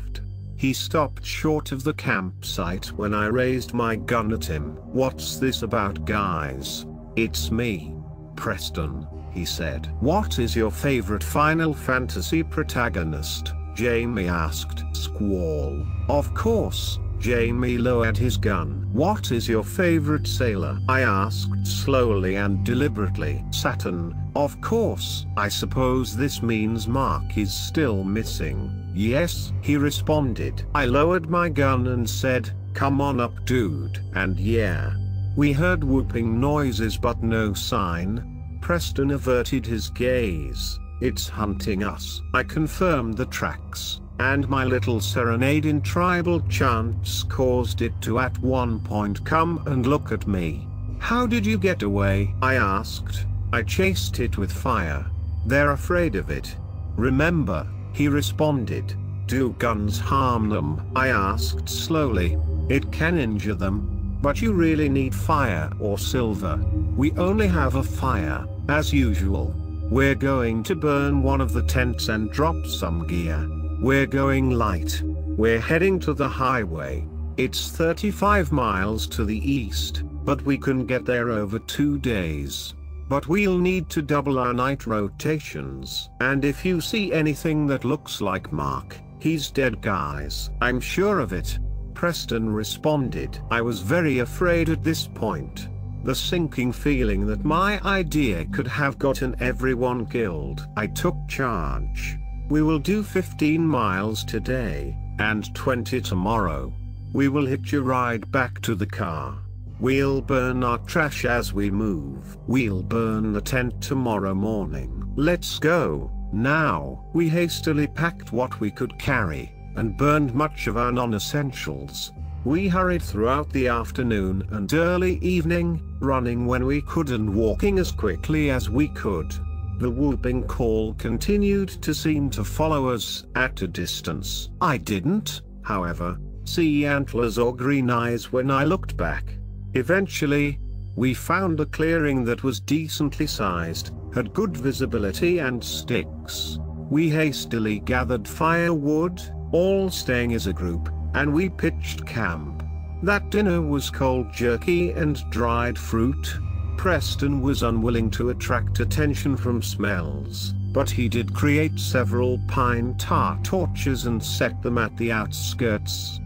He stopped short of the campsite when I raised my gun at him. What's this about, guys? It's me, Preston, he said. What is your favorite Final Fantasy protagonist? Jamie asked. Squall. Of course. Jamie lowered his gun. What is your favorite sailor? I asked slowly and deliberately. Saturn, of course. I suppose this means Mark is still missing. Yes, he responded. I lowered my gun and said, come on up, dude. And yeah, we heard whooping noises but no sign. Preston averted his gaze. It's hunting us. I confirmed the tracks, and my little serenade in tribal chants caused it to at one point come and look at me. How did you get away? I asked. I chased it with fire. They're afraid of it. Remember, he responded. Do guns harm them? I asked slowly. It can injure them, but you really need fire or silver. We only have a fire, as usual. We're going to burn one of the tents and drop some gear. We're going light. We're heading to the highway. It's 35 miles to the east, but we can get there over 2 days. But we'll need to double our night rotations. And if you see anything that looks like Mark, he's dead, guys. I'm sure of it, Preston responded. I was very afraid at this point. The sinking feeling that my idea could have gotten everyone killed. I took charge. We will do 15 miles today, and 20 tomorrow. We will hitch a ride back to the car. We'll burn our trash as we move. We'll burn the tent tomorrow morning. Let's go, now. We hastily packed what we could carry, and burned much of our non-essentials. We hurried throughout the afternoon and early evening, running when we could and walking as quickly as we could. The whooping call continued to seem to follow us at a distance. I didn't, however, see antlers or green eyes when I looked back. Eventually, we found a clearing that was decently sized, had good visibility and sticks. We hastily gathered firewood, all staying as a group, and we pitched camp. That dinner was cold jerky and dried fruit. Preston was unwilling to attract attention from smells, but he did create several pine tar torches and set them at the outskirts.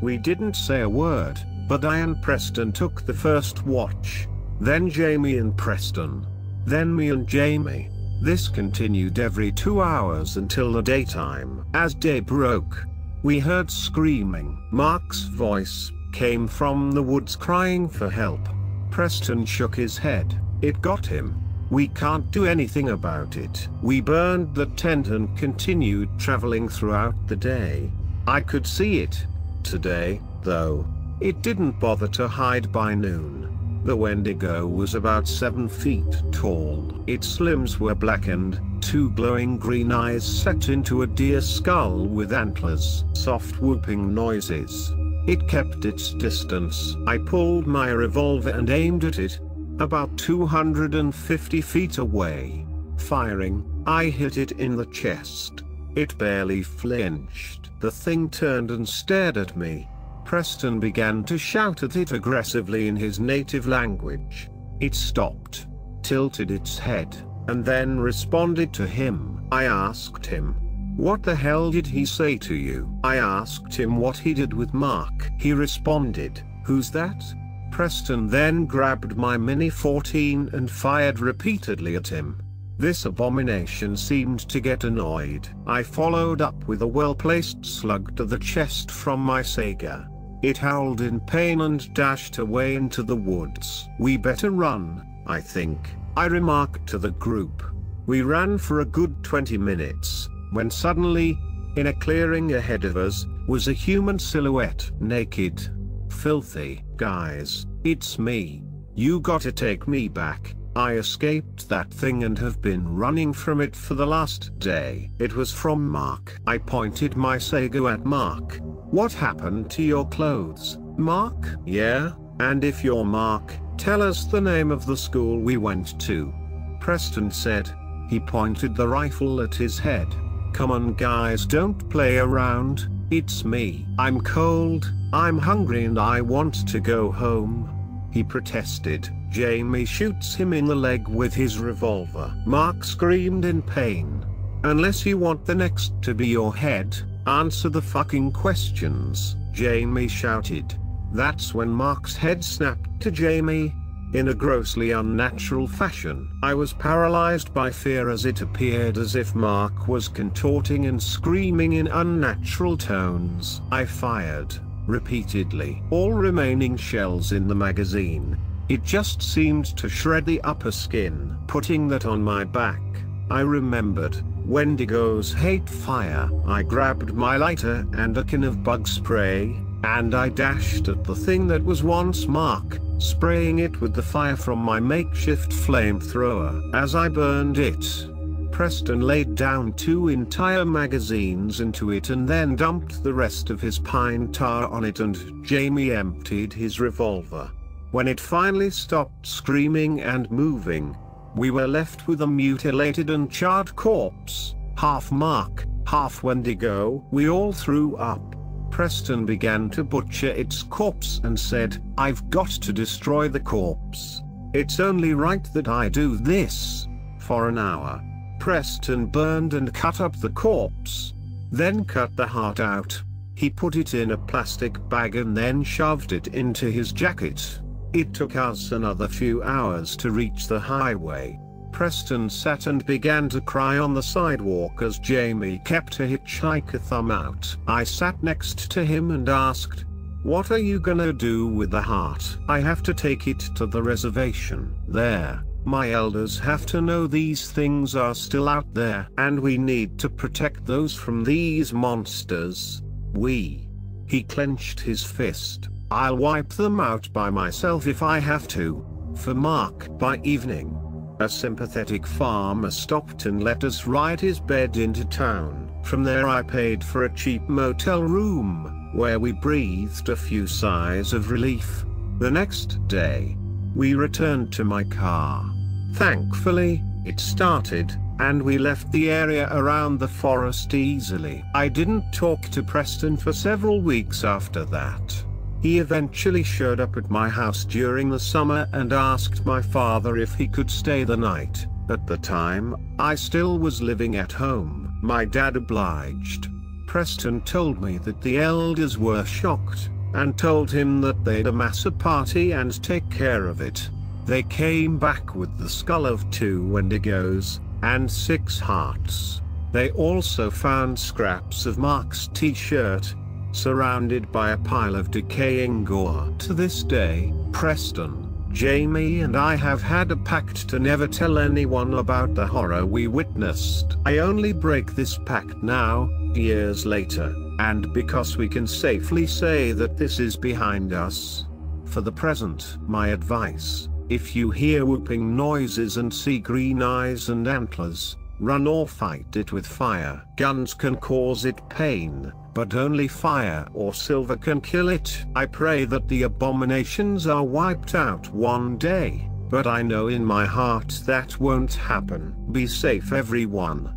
We didn't say a word, but I and Preston took the first watch, then Jamie and Preston, then me and Jamie. This continued every 2 hours until the daytime. As day broke, we heard screaming. Mark's voice came from the woods crying for help. Preston shook his head. It got him. We can't do anything about it. We burned the tent and continued traveling throughout the day. I could see it today, though. It didn't bother to hide by noon. The Wendigo was about 7 feet tall. Its limbs were blackened, 2 glowing green eyes set into a deer skull with antlers. Soft whooping noises. It kept its distance. I pulled my revolver and aimed at it, about 250 feet away. Firing, I hit it in the chest. It barely flinched. The thing turned and stared at me. Preston began to shout at it aggressively in his native language. It stopped, tilted its head, and then responded to him. I asked him, "What the hell did he say to you?" I asked him what he did with Mark. He responded, "Who's that?" Preston then grabbed my Mini 14 and fired repeatedly at him. This abomination seemed to get annoyed. I followed up with a well-placed slug to the chest from my Sega. It howled in pain and dashed away into the woods. "We better run, I think," I remarked to the group. We ran for a good 20 minutes, when suddenly, in a clearing ahead of us, was a human silhouette. Naked. Filthy. "Guys, it's me. You gotta take me back. I escaped that thing and have been running from it for the last day." It was from Mark. I pointed my Sega at Mark. "What happened to your clothes, Mark?" "Yeah, and if you're Mark, tell us the name of the school we went to," Preston said. He pointed the rifle at his head. "Come on guys, don't play around. It's me. I'm cold, I'm hungry and I want to go home," he protested. Jamie shoots him in the leg with his revolver. Mark screamed in pain. "Unless you want the next to be your head, answer the fucking questions," Jamie shouted. That's when Mark's head snapped to Jamie, in a grossly unnatural fashion. I was paralyzed by fear as it appeared as if Mark was contorting and screaming in unnatural tones. I fired, repeatedly. All remaining shells in the magazine. It just seemed to shred the upper skin. Putting that on my back, I remembered, Wendigos hate fire. I grabbed my lighter and a can of bug spray, and I dashed at the thing that was once Mark, spraying it with the fire from my makeshift flamethrower. As I burned it, Preston laid down 2 entire magazines into it and then dumped the rest of his pine tar on it, and Jamie emptied his revolver. When it finally stopped screaming and moving, we were left with a mutilated and charred corpse, half Mark, half Wendigo. We all threw up. Preston began to butcher its corpse and said, "I've got to destroy the corpse. It's only right that I do this." For an hour, Preston burned and cut up the corpse, then cut the heart out. He put it in a plastic bag and then shoved it into his jacket. It took us another few hours to reach the highway. Preston sat and began to cry on the sidewalk as Jamie kept a hitchhiker thumb out. I sat next to him and asked, "What are you gonna do with the heart?" "I have to take it to the reservation. There, my elders have to know these things are still out there, and we need to protect those from these monsters. He clenched his fist. "I'll wipe them out by myself if I have to." For Mark, by evening, a sympathetic farmer stopped and let us ride his bed into town. From there I paid for a cheap motel room, where we breathed a few sighs of relief. The next day, we returned to my car. Thankfully, it started, and we left the area around the forest easily. I didn't talk to Preston for several weeks after that. He eventually showed up at my house during the summer and asked my father if he could stay the night. At the time, I still was living at home. My dad obliged. Preston told me that the elders were shocked, and told him that they'd amass a party and take care of it. They came back with the skull of 2 Wendigos, and 6 hearts. They also found scraps of Mark's t-shirt, surrounded by a pile of decaying gore. To this day, Preston, Jamie and I have had a pact to never tell anyone about the horror we witnessed. I only break this pact now, years later, and because we can safely say that this is behind us. For the present, my advice, if you hear whooping noises and see green eyes and antlers, run or fight it with fire. Guns can cause it pain, but only fire or silver can kill it. I pray that the abominations are wiped out one day. But I know in my heart that won't happen. Be safe, everyone.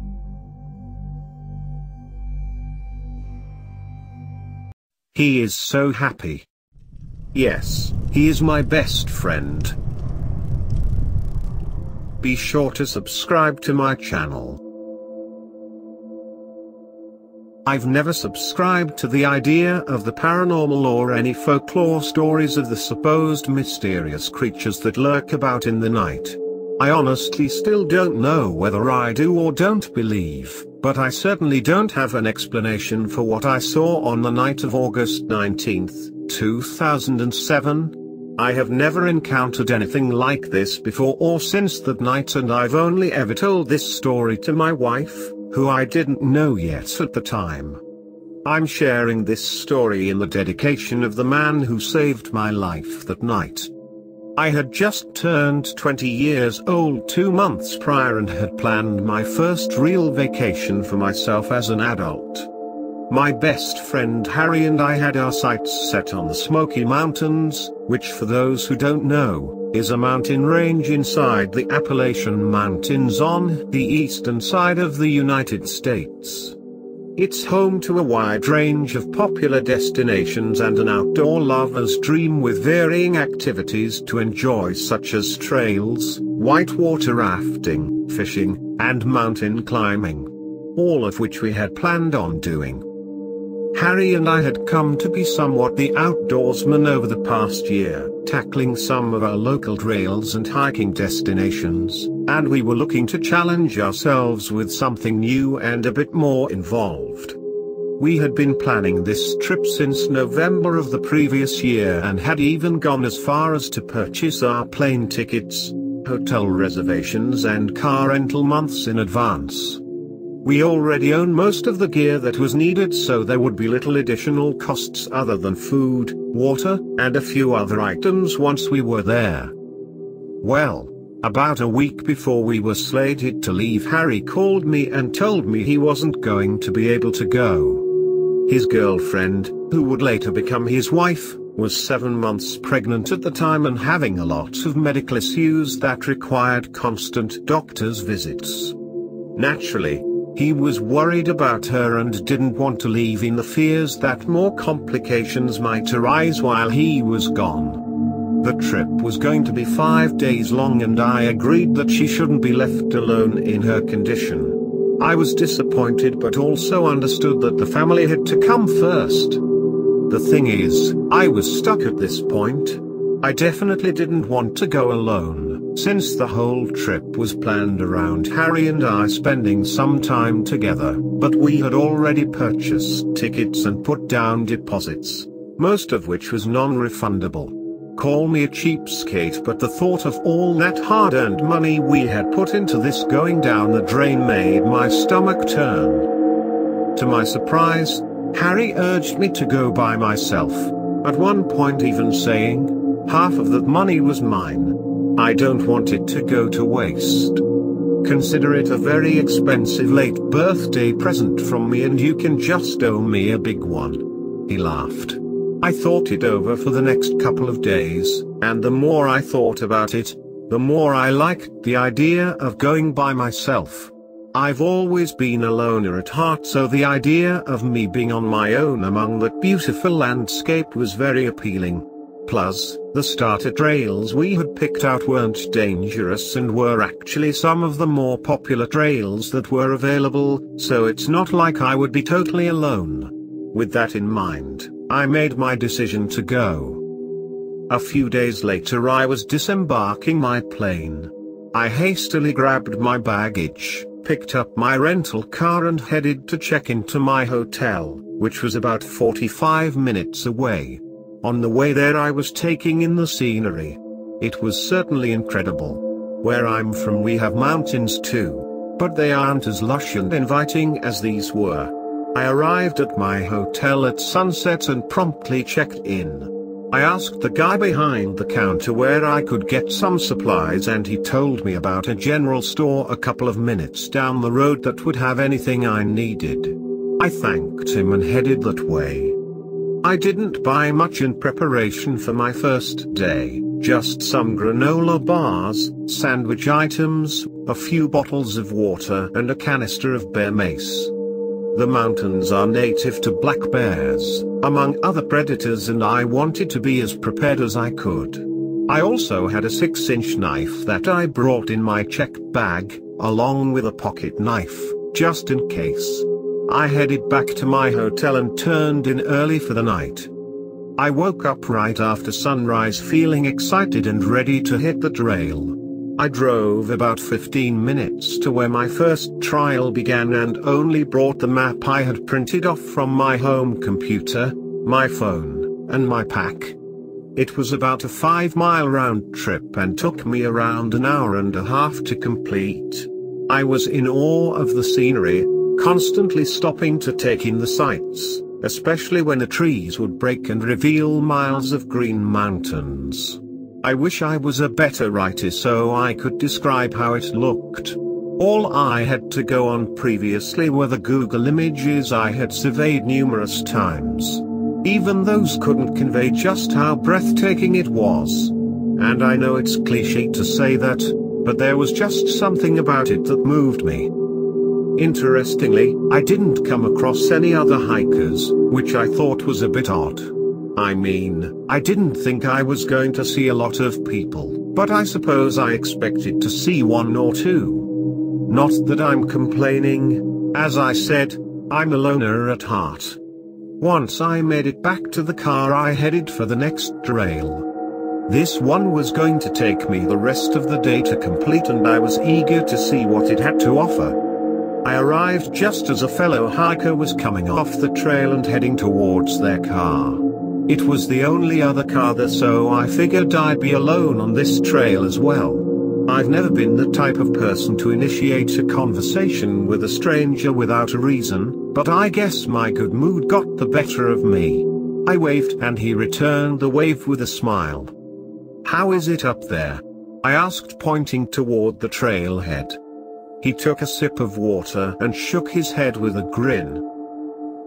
He is so happy. Yes, he is my best friend. Be sure to subscribe to my channel. I've never subscribed to the idea of the paranormal or any folklore stories of the supposed mysterious creatures that lurk about in the night. I honestly still don't know whether I do or don't believe, but I certainly don't have an explanation for what I saw on the night of August 19, 2007. I have never encountered anything like this before or since that night, and I've only ever told this story to my wife, who I didn't know yet at the time. I'm sharing this story in the dedication of the man who saved my life that night. I had just turned 20 years old 2 months prior and had planned my first real vacation for myself as an adult. My best friend Harry and I had our sights set on the Smoky Mountains, which, for those who don't know, is a mountain range inside the Appalachian Mountains on the eastern side of the United States. It's home to a wide range of popular destinations and an outdoor lover's dream with varying activities to enjoy, such as trails, whitewater rafting, fishing, and mountain climbing. All of which we had planned on doing. Harry and I had come to be somewhat the outdoorsmen over the past year, tackling some of our local trails and hiking destinations, and we were looking to challenge ourselves with something new and a bit more involved. We had been planning this trip since November of the previous year and had even gone as far as to purchase our plane tickets, hotel reservations and car rental months in advance. We already own most of the gear that was needed, so there would be little additional costs other than food, water, and a few other items once we were there. Well, about a week before we were slated to leave, Harry called me and told me he wasn't going to be able to go. His girlfriend, who would later become his wife, was 7 months pregnant at the time and having a lot of medical issues that required constant doctor's visits. Naturally, he was worried about her and didn't want to leave in the fears that more complications might arise while he was gone. The trip was going to be 5 days long and I agreed that she shouldn't be left alone in her condition. I was disappointed but also understood that the family had to come first. The thing is, I was stuck at this point. I definitely didn't want to go alone, since the whole trip was planned around Harry and I spending some time together, but we had already purchased tickets and put down deposits, most of which was non-refundable. Call me a cheapskate, but the thought of all that hard-earned money we had put into this going down the drain made my stomach turn. To my surprise, Harry urged me to go by myself, at one point even saying, "Half of that money was mine. I don't want it to go to waste. Consider it a very expensive late birthday present from me and you can just owe me a big one." He laughed. I thought it over for the next couple of days, and the more I thought about it, the more I liked the idea of going by myself. I've always been a loner at heart, so the idea of me being on my own among that beautiful landscape was very appealing. Plus, the starter trails we had picked out weren't dangerous and were actually some of the more popular trails that were available, so it's not like I would be totally alone. With that in mind, I made my decision to go. A few days later I was disembarking my plane. I hastily grabbed my baggage, picked up my rental car and headed to check into my hotel, which was about 45 minutes away. On the way there I was taking in the scenery. It was certainly incredible. Where I'm from we have mountains too, but they aren't as lush and inviting as these were. I arrived at my hotel at sunset and promptly checked in. I asked the guy behind the counter where I could get some supplies and he told me about a general store a couple of minutes down the road that would have anything I needed. I thanked him and headed that way. I didn't buy much in preparation for my first day, just some granola bars, sandwich items, a few bottles of water and a canister of bear mace. The mountains are native to black bears, among other predators, and I wanted to be as prepared as I could. I also had a 6-inch knife that I brought in my check bag, along with a pocket knife, just in case. I headed back to my hotel and turned in early for the night. I woke up right after sunrise feeling excited and ready to hit the trail. I drove about 15 minutes to where my first trail began and only brought the map I had printed off from my home computer, my phone, and my pack. It was about a 5-mile round trip and took me around an hour and a half to complete. I was in awe of the scenery, constantly stopping to take in the sights, especially when the trees would break and reveal miles of green mountains. I wish I was a better writer so I could describe how it looked. All I had to go on previously were the Google images I had surveyed numerous times. Even those couldn't convey just how breathtaking it was. And I know it's cliché to say that, but there was just something about it that moved me. Interestingly, I didn't come across any other hikers, which I thought was a bit odd. I mean, I didn't think I was going to see a lot of people, but I suppose I expected to see one or two. Not that I'm complaining. As I said, I'm a loner at heart. Once I made it back to the car, I headed for the next trail. This one was going to take me the rest of the day to complete, and I was eager to see what it had to offer. I arrived just as a fellow hiker was coming off the trail and heading towards their car. It was the only other car there, so I figured I'd be alone on this trail as well. I've never been the type of person to initiate a conversation with a stranger without a reason, but I guess my good mood got the better of me. I waved and he returned the wave with a smile. "How is it up there?" I asked, pointing toward the trailhead. He took a sip of water and shook his head with a grin.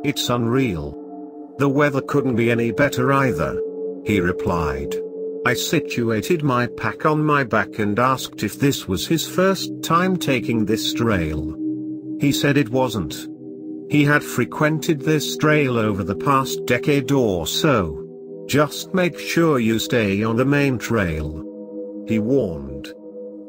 "It's unreal. The weather couldn't be any better either," he replied. I situated my pack on my back and asked if this was his first time taking this trail. He said it wasn't. He had frequented this trail over the past decade or so. "Just make sure you stay on the main trail," he warned.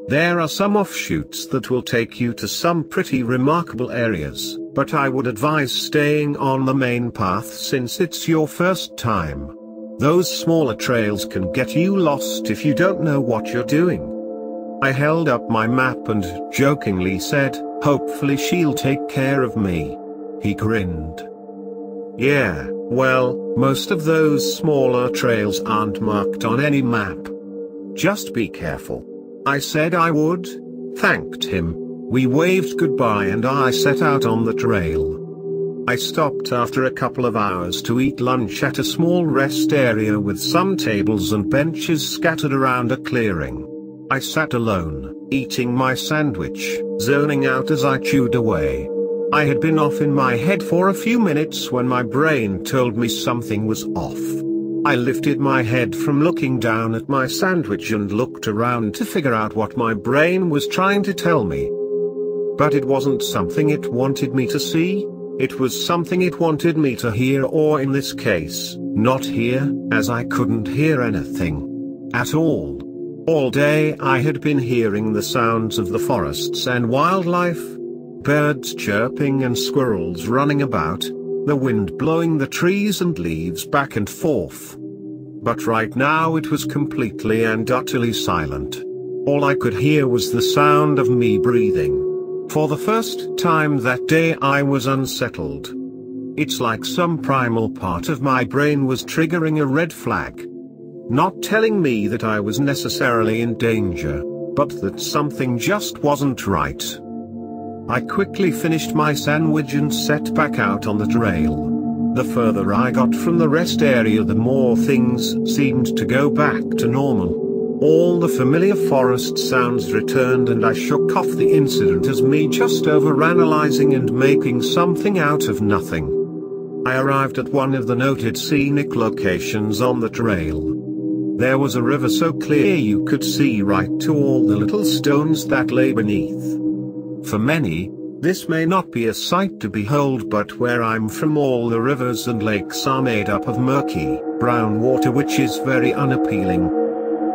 "There are some offshoots that will take you to some pretty remarkable areas, but I would advise staying on the main path since it's your first time. Those smaller trails can get you lost if you don't know what you're doing." I held up my map and jokingly said, "Hopefully she'll take care of me." He grinned. "Yeah, well, most of those smaller trails aren't marked on any map. Just be careful." I said I would, thanked him, we waved goodbye and I set out on the trail. I stopped after a couple of hours to eat lunch at a small rest area with some tables and benches scattered around a clearing. I sat alone, eating my sandwich, zoning out as I chewed away. I had been off in my head for a few minutes when my brain told me something was off. I lifted my head from looking down at my sandwich and looked around to figure out what my brain was trying to tell me. But it wasn't something it wanted me to see, it was something it wanted me to hear, or in this case, not hear, as I couldn't hear anything at all. All day I had been hearing the sounds of the forests and wildlife, birds chirping and squirrels running about, the wind blowing the trees and leaves back and forth. But right now it was completely and utterly silent. All I could hear was the sound of me breathing. For the first time that day I was unsettled. It's like some primal part of my brain was triggering a red flag. Not telling me that I was necessarily in danger, but that something just wasn't right. I quickly finished my sandwich and set back out on the trail. The further I got from the rest area, the more things seemed to go back to normal. All the familiar forest sounds returned and I shook off the incident as me just overanalyzing and making something out of nothing. I arrived at one of the noted scenic locations on the trail. There was a river so clear you could see right to all the little stones that lay beneath. For many, this may not be a sight to behold, but where I'm from all the rivers and lakes are made up of murky, brown water which is very unappealing.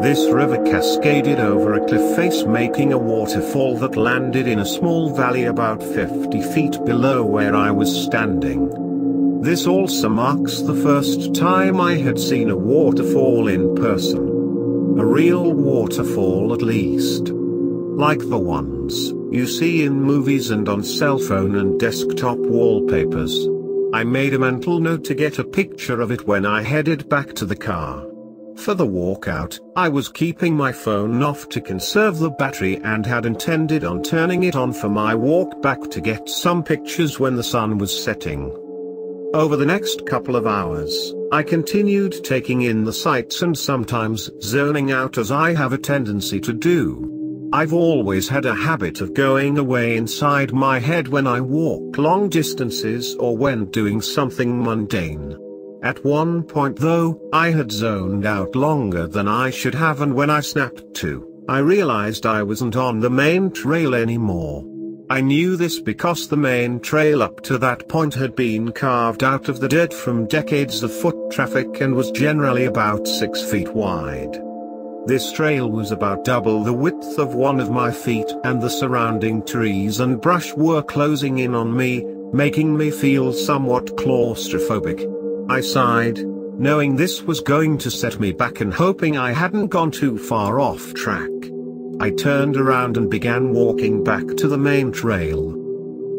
This river cascaded over a cliff face, making a waterfall that landed in a small valley about 50 feet below where I was standing. This also marks the first time I had seen a waterfall in person. A real waterfall at least. Like the ones you see in movies and on cell phone and desktop wallpapers. I made a mental note to get a picture of it when I headed back to the car. For the walkout, I was keeping my phone off to conserve the battery and had intended on turning it on for my walk back to get some pictures when the sun was setting. Over the next couple of hours, I continued taking in the sights and sometimes zoning out, as I have a tendency to do. I've always had a habit of going away inside my head when I walk long distances or when doing something mundane. At one point though, I had zoned out longer than I should have, and when I snapped to, I realized I wasn't on the main trail anymore. I knew this because the main trail up to that point had been carved out of the dirt from decades of foot traffic and was generally about 6 feet wide. This trail was about double the width of one of my feet, and the surrounding trees and brush were closing in on me, making me feel somewhat claustrophobic. I sighed, knowing this was going to set me back and hoping I hadn't gone too far off track. I turned around and began walking back to the main trail.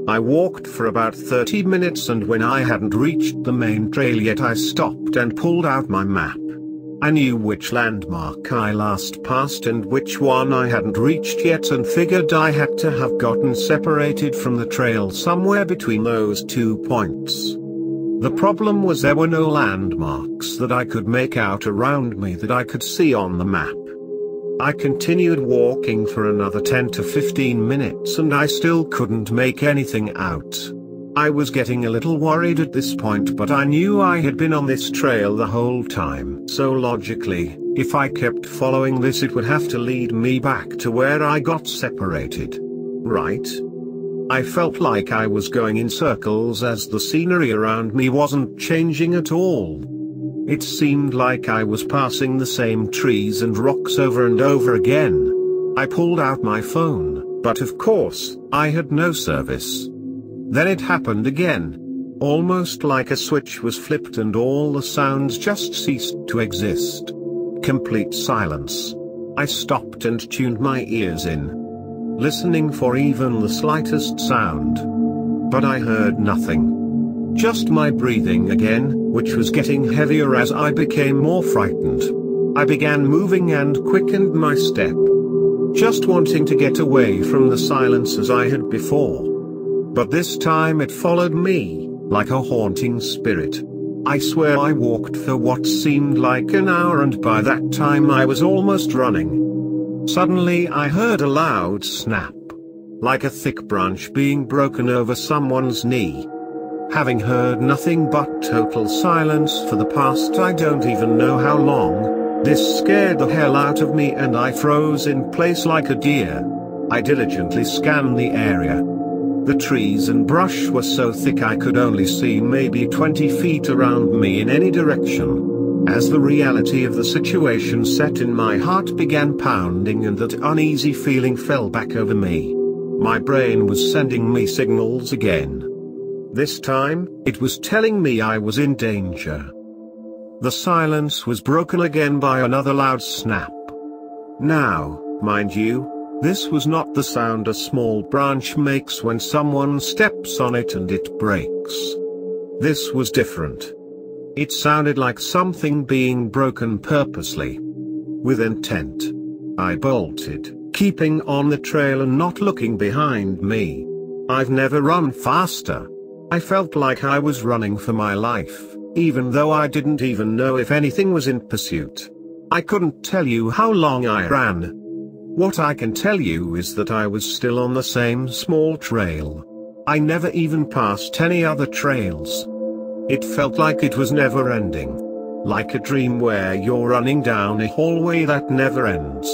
I walked for about 30 minutes, and when I hadn't reached the main trail yet, I stopped and pulled out my map. I knew which landmark I last passed and which one I hadn't reached yet, and figured I had to have gotten separated from the trail somewhere between those 2 points. The problem was there were no landmarks that I could make out around me that I could see on the map. I continued walking for another 10 to 15 minutes and I still couldn't make anything out. I was getting a little worried at this point, but I knew I had been on this trail the whole time, so logically, if I kept following this it would have to lead me back to where I got separated. Right? I felt like I was going in circles as the scenery around me wasn't changing at all. It seemed like I was passing the same trees and rocks over and over again. I pulled out my phone, but of course, I had no service. Then it happened again. Almost like a switch was flipped and all the sounds just ceased to exist. Complete silence. I stopped and tuned my ears in, listening for even the slightest sound. But I heard nothing. Just my breathing again, which was getting heavier as I became more frightened. I began moving and quickened my step, just wanting to get away from the silence as I had before. But this time it followed me, like a haunting spirit. I swear I walked for what seemed like an hour, and by that time I was almost running. Suddenly I heard a loud snap, like a thick branch being broken over someone's knee. Having heard nothing but total silence for the past I don't even know how long, this scared the hell out of me and I froze in place like a deer. I diligently scanned the area. The trees and brush were so thick I could only see maybe 20 feet around me in any direction. As the reality of the situation set in, my heart began pounding and that uneasy feeling fell back over me. My brain was sending me signals again. This time, it was telling me I was in danger. The silence was broken again by another loud snap. Now, mind you, this was not the sound a small branch makes when someone steps on it and it breaks. This was different. It sounded like something being broken purposely, with intent. I bolted, keeping on the trail and not looking behind me. I've never run faster. I felt like I was running for my life, even though I didn't even know if anything was in pursuit. I couldn't tell you how long I ran. What I can tell you is that I was still on the same small trail. I never even passed any other trails. It felt like it was never ending. like a dream where you're running down a hallway that never ends.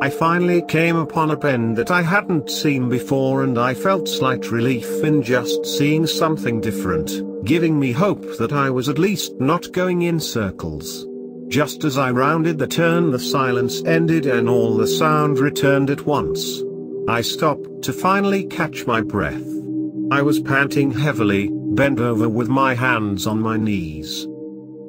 I finally came upon a bend that I hadn't seen before, and I felt slight relief in just seeing something different, giving me hope that I was at least not going in circles. Just as I rounded the turn, the silence ended and all the sound returned at once. I stopped to finally catch my breath. I was panting heavily, bent over with my hands on my knees.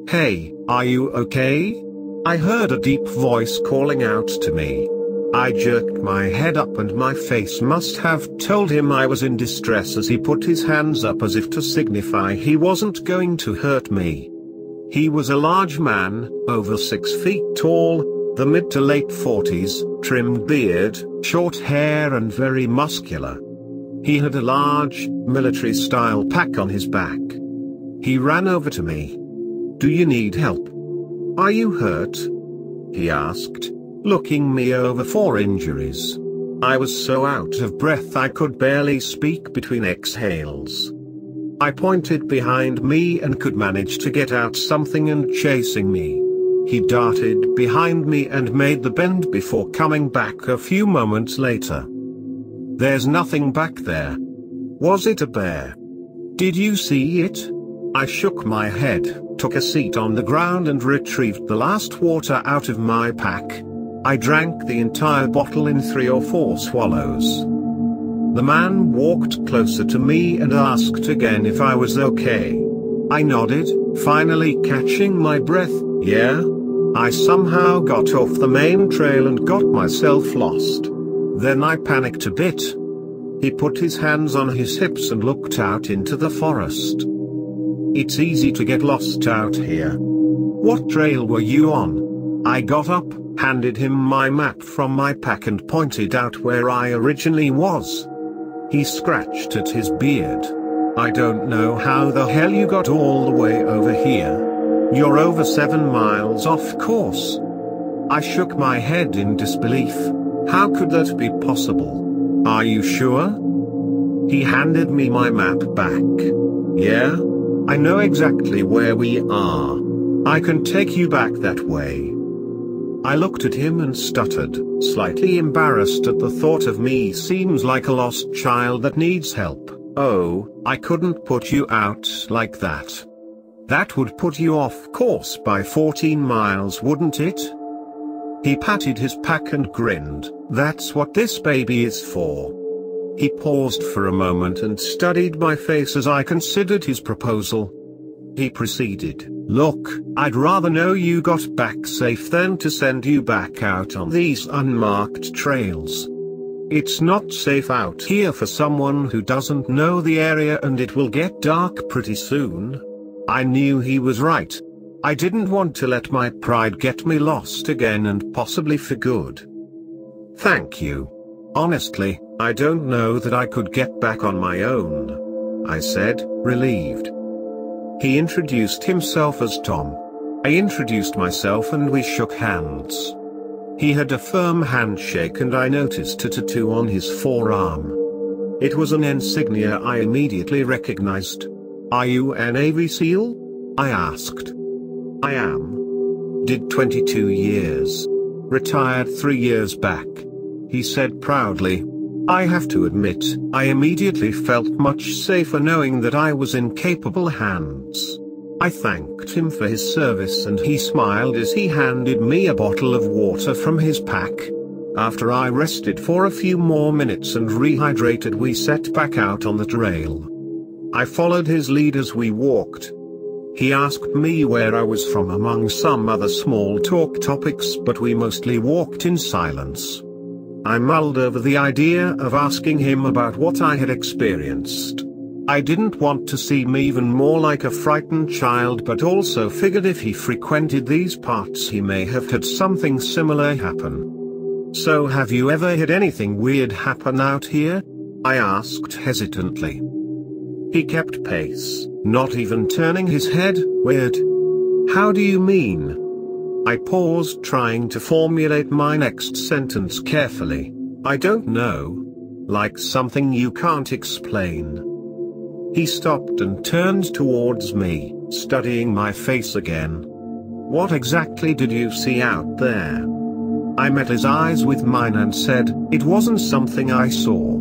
"Hey, are you okay?" I heard a deep voice calling out to me. I jerked my head up and my face must have told him I was in distress as he put his hands up as if to signify he wasn't going to hurt me. He was a large man, over 6 feet tall, the mid to late 40s, trimmed beard, short hair and very muscular. He had a large, military-style pack on his back. He ran over to me. "Do you need help? Are you hurt?" he asked, looking me over for injuries. I was so out of breath I could barely speak between exhales. I pointed behind me and could manage to get out something and chasing me. He darted behind me and made the bend before coming back a few moments later. "There's nothing back there. Was it a bear? Did you see it?" I shook my head, took a seat on the ground and retrieved the last water out of my pack. I drank the entire bottle in 3 or 4 swallows. The man walked closer to me and asked again if I was okay. I nodded, finally catching my breath. "Yeah. I somehow got off the main trail and got myself lost. Then I panicked a bit." He put his hands on his hips and looked out into the forest. "It's easy to get lost out here. What trail were you on?" I got up, handed him my map from my pack and pointed out where I originally was. He scratched at his beard. "I don't know how the hell you got all the way over here. You're over 7 miles off course." I shook my head in disbelief. How could that be possible? "Are you sure?" He handed me my map back. "Yeah. I know exactly where we are. I can take you back that way." I looked at him and stuttered, slightly embarrassed at the thought of me seems like a lost child that needs help. "Oh, I couldn't put you out like that. That would put you off course by 14 miles, wouldn't it?" He patted his pack and grinned. "That's what this baby is for." He paused for a moment and studied my face as I considered his proposal. He proceeded, "Look, I'd rather know you got back safe than to send you back out on these unmarked trails. It's not safe out here for someone who doesn't know the area, and it will get dark pretty soon." I knew he was right. I didn't want to let my pride get me lost again, and possibly for good. "Thank you. Honestly, I don't know that I could get back on my own," I said, relieved. He introduced himself as Tom. I introduced myself and we shook hands. He had a firm handshake and I noticed a tattoo on his forearm. It was an insignia I immediately recognized. "Are you a Navy SEAL?" I asked. "I am. Did 22 years. Retired 3 years back," he said proudly. I have to admit, I immediately felt much safer knowing that I was in capable hands. I thanked him for his service and he smiled as he handed me a bottle of water from his pack. After I rested for a few more minutes and rehydrated, we set back out on the trail. I followed his lead as we walked. He asked me where I was from among some other small talk topics, but we mostly walked in silence. I mulled over the idea of asking him about what I had experienced. I didn't want to seem even more like a frightened child, but also figured if he frequented these parts he may have had something similar happen. "So have you ever had anything weird happen out here?" I asked hesitantly. He kept pace, not even turning his head. "Weird? How do you mean?" I paused, trying to formulate my next sentence carefully. "I don't know. Like something you can't explain." He stopped and turned towards me, studying my face again. What exactly did you see out there? I met his eyes with mine and said, it wasn't something I saw.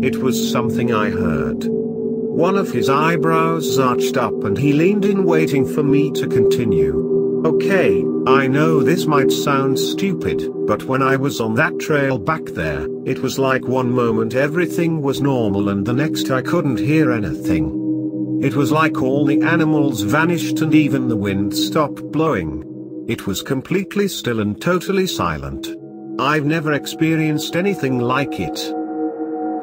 It was something I heard. One of his eyebrows arched up and he leaned in waiting for me to continue. Okay, I know this might sound stupid, but when I was on that trail back there, it was like one moment everything was normal and the next I couldn't hear anything. It was like all the animals vanished and even the wind stopped blowing. It was completely still and totally silent. I've never experienced anything like it.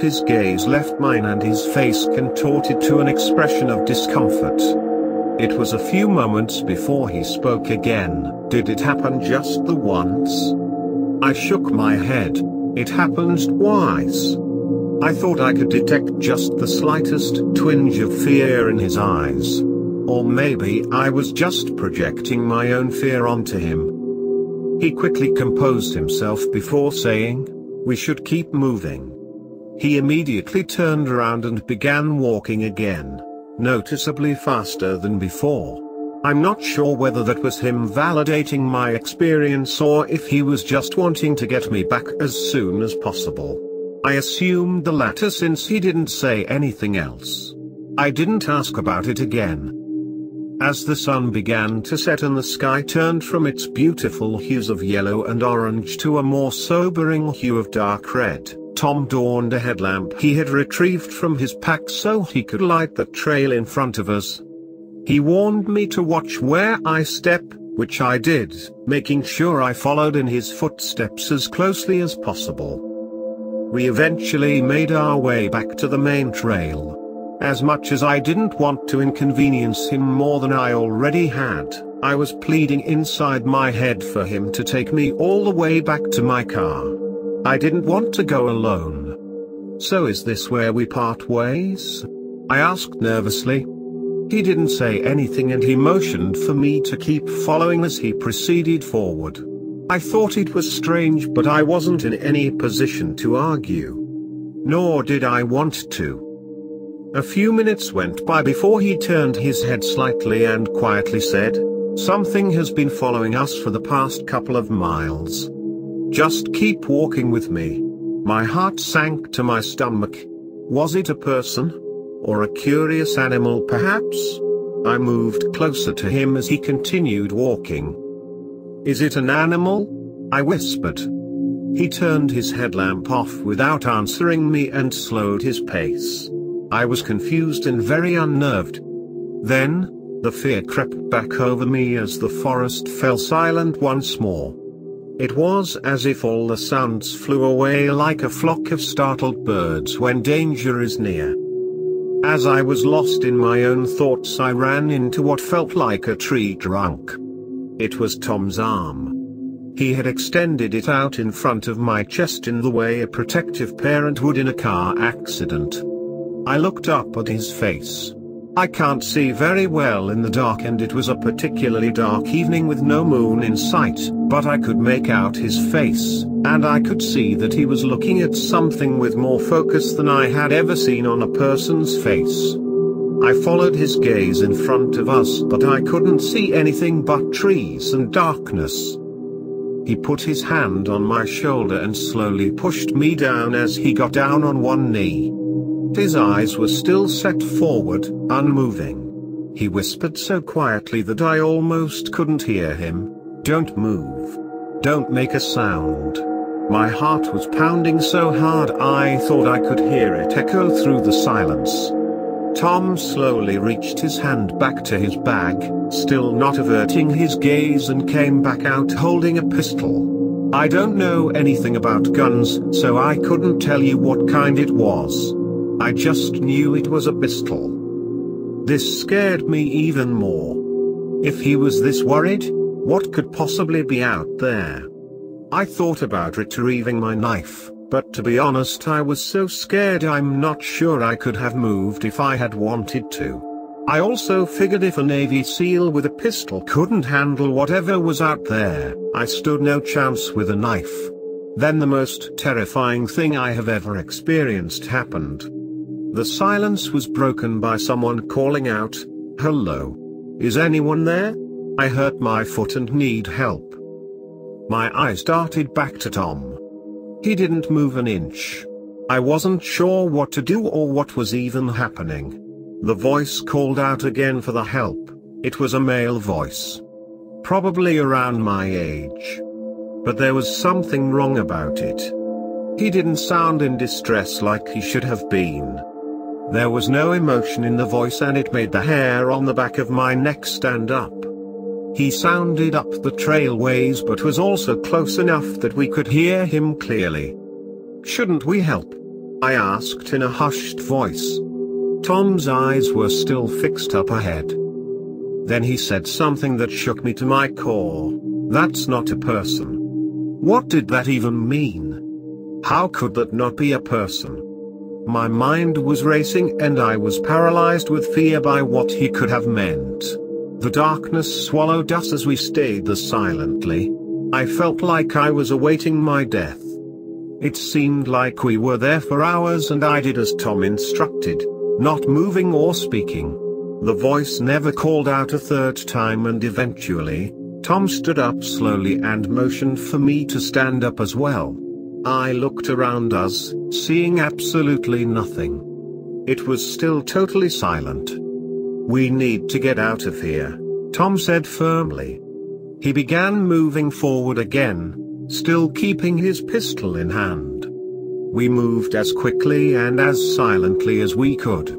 His gaze left mine and his face contorted to an expression of discomfort. It was a few moments before he spoke again. Did it happen just the once? I shook my head. It happened twice. I thought I could detect just the slightest twinge of fear in his eyes. Or maybe I was just projecting my own fear onto him. He quickly composed himself before saying, "We should keep moving." He immediately turned around and began walking again, noticeably faster than before. I'm not sure whether that was him validating my experience or if he was just wanting to get me back as soon as possible. I assumed the latter since he didn't say anything else. I didn't ask about it again. As the sun began to set and the sky turned from its beautiful hues of yellow and orange to a more sobering hue of dark red, Tom donned a headlamp he had retrieved from his pack so he could light the trail in front of us. He warned me to watch where I step, which I did, making sure I followed in his footsteps as closely as possible. We eventually made our way back to the main trail. As much as I didn't want to inconvenience him more than I already had, I was pleading inside my head for him to take me all the way back to my car. I didn't want to go alone. "So is this where we part ways?" I asked nervously. He didn't say anything and he motioned for me to keep following as he proceeded forward. I thought it was strange, but I wasn't in any position to argue. Nor did I want to. A few minutes went by before he turned his head slightly and quietly said, "Something has been following us for the past couple of miles. Just keep walking with me." My heart sank to my stomach. Was it a person? Or a curious animal perhaps? I moved closer to him as he continued walking. "Is it an animal?" I whispered. He turned his headlamp off without answering me and slowed his pace. I was confused and very unnerved. Then, the fear crept back over me as the forest fell silent once more. It was as if all the sounds flew away like a flock of startled birds when danger is near. As I was lost in my own thoughts, I ran into what felt like a tree trunk. It was Tom's arm. He had extended it out in front of my chest in the way a protective parent would in a car accident. I looked up at his face. I can't see very well in the dark and it was a particularly dark evening with no moon in sight, but I could make out his face, and I could see that he was looking at something with more focus than I had ever seen on a person's face. I followed his gaze in front of us, but I couldn't see anything but trees and darkness. He put his hand on my shoulder and slowly pushed me down as he got down on one knee. His eyes were still set forward, unmoving. He whispered so quietly that I almost couldn't hear him, "Don't move. Don't make a sound." My heart was pounding so hard I thought I could hear it echo through the silence. Tom slowly reached his hand back to his bag, still not averting his gaze, and came back out holding a pistol. I don't know anything about guns, so I couldn't tell you what kind it was. I just knew it was a pistol. This scared me even more. If he was this worried, what could possibly be out there? I thought about retrieving my knife, but to be honest I was so scared I'm not sure I could have moved if I had wanted to. I also figured if a Navy SEAL with a pistol couldn't handle whatever was out there, I stood no chance with a knife. Then the most terrifying thing I have ever experienced happened. The silence was broken by someone calling out, "Hello? Is anyone there?" I hurt my foot and need help. My eyes darted back to Tom. He didn't move an inch. I wasn't sure what to do or what was even happening. The voice called out again for the help. It was a male voice. Probably around my age. But there was something wrong about it. He didn't sound in distress like he should have been. There was no emotion in the voice and it made the hair on the back of my neck stand up. He sounded up the trailways but was also close enough that we could hear him clearly. "Shouldn't we help?" I asked in a hushed voice. Tom's eyes were still fixed up ahead. Then he said something that shook me to my core. "That's not a person." What did that even mean? How could that not be a person? My mind was racing and I was paralyzed with fear by what he could have meant. The darkness swallowed us as we stayed there silently. I felt like I was awaiting my death. It seemed like we were there for hours and I did as Tom instructed, not moving or speaking. The voice never called out a third time and eventually, Tom stood up slowly and motioned for me to stand up as well. I looked around us, seeing absolutely nothing. It was still totally silent. "We need to get out of here," Tom said firmly. He began moving forward again, still keeping his pistol in hand. We moved as quickly and as silently as we could.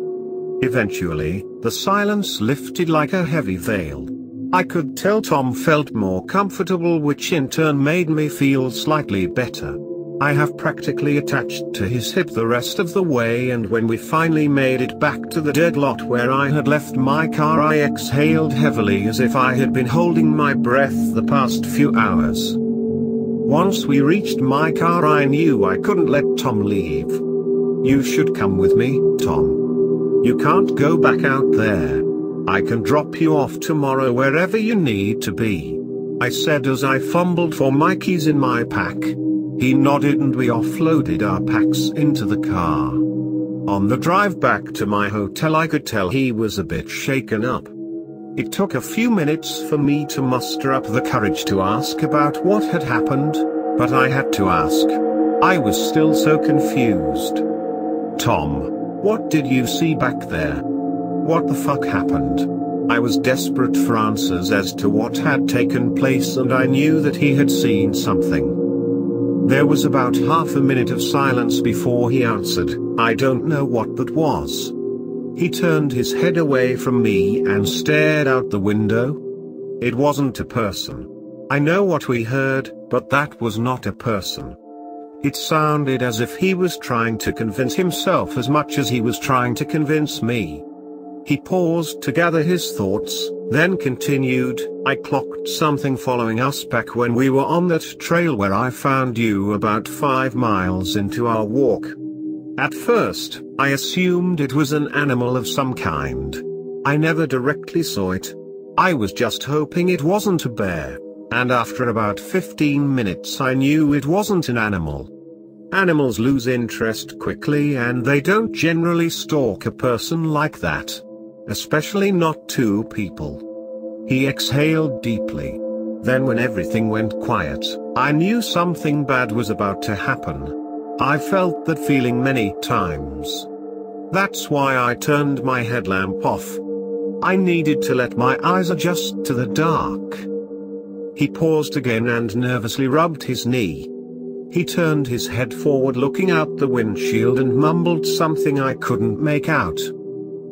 Eventually, the silence lifted like a heavy veil. I could tell Tom felt more comfortable, which in turn made me feel slightly better. I have practically attached to his hip the rest of the way, and when we finally made it back to the dead lot where I had left my car, I exhaled heavily as if I had been holding my breath the past few hours. Once we reached my car, I knew I couldn't let Tom leave. "You should come with me, Tom. You can't go back out there. I can drop you off tomorrow wherever you need to be," I said as I fumbled for my keys in my pack. He nodded and we offloaded our packs into the car. On the drive back to my hotel, I could tell he was a bit shaken up. It took a few minutes for me to muster up the courage to ask about what had happened, but I had to ask. I was still so confused. "Tom, what did you see back there? What the fuck happened?" I was desperate for answers as to what had taken place, and I knew that he had seen something. There was about half a minute of silence before he answered, "I don't know what that was." He turned his head away from me and stared out the window. It wasn't a person. I know what we heard, but that was not a person. It sounded as if he was trying to convince himself as much as he was trying to convince me. He paused to gather his thoughts, then continued, "I clocked something following us back when we were on that trail where I found you about 5 miles into our walk. At first, I assumed it was an animal of some kind. I never directly saw it. I was just hoping it wasn't a bear, and after about 15 minutes I knew it wasn't an animal. Animals lose interest quickly and they don't generally stalk a person like that. Especially not 2 people." He exhaled deeply. Then when everything went quiet, I knew something bad was about to happen. I felt that feeling many times. That's why I turned my headlamp off. I needed to let my eyes adjust to the dark. He paused again and nervously rubbed his knee. He turned his head forward, looking out the windshield, and mumbled something I couldn't make out.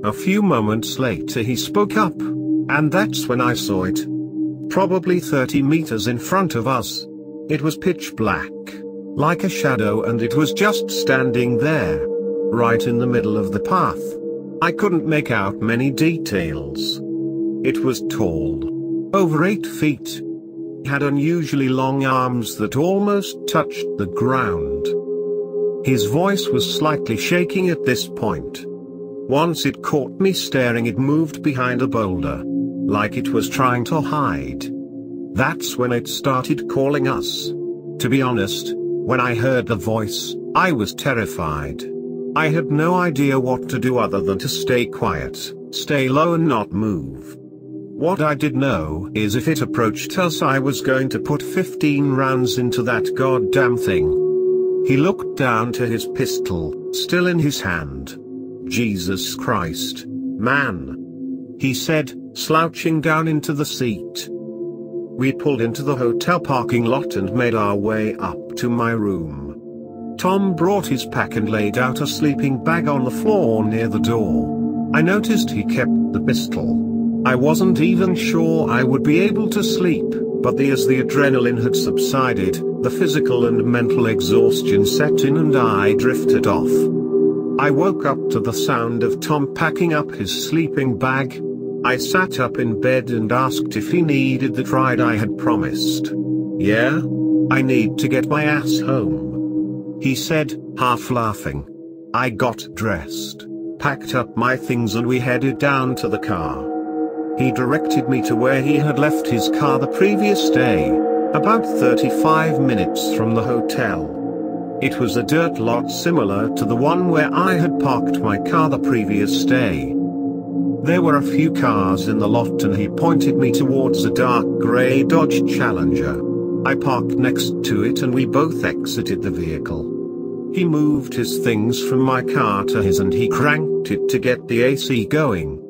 A few moments later he spoke up, and that's when I saw it. Probably 30 meters in front of us. It was pitch black, like a shadow, and it was just standing there, right in the middle of the path. I couldn't make out many details. It was tall, over 8 feet. It had unusually long arms that almost touched the ground. His voice was slightly shaking at this point. Once it caught me staring, it moved behind a boulder, like it was trying to hide. That's when it started calling us. To be honest, when I heard the voice, I was terrified. I had no idea what to do other than to stay quiet, stay low and not move. What I did know is if it approached us I was going to put 15 rounds into that goddamn thing. He looked down to his pistol, still in his hand. Jesus Christ, man, he said, slouching down into the seat. We pulled into the hotel parking lot and made our way up to my room. Tom brought his pack and laid out a sleeping bag on the floor near the door. I noticed he kept the pistol. I wasn't even sure I would be able to sleep, but as the adrenaline had subsided, the physical and mental exhaustion set in and I drifted off. I woke up to the sound of Tom packing up his sleeping bag. I sat up in bed and asked if he needed the ride I had promised. Yeah? I need to get my ass home, he said, half laughing. I got dressed, packed up my things and we headed down to the car. He directed me to where he had left his car the previous day, about 35 minutes from the hotel. It was a dirt lot similar to the one where I had parked my car the previous day. There were a few cars in the lot and he pointed me towards a dark grey Dodge Challenger. I parked next to it and we both exited the vehicle. He moved his things from my car to his and he cranked it to get the AC going.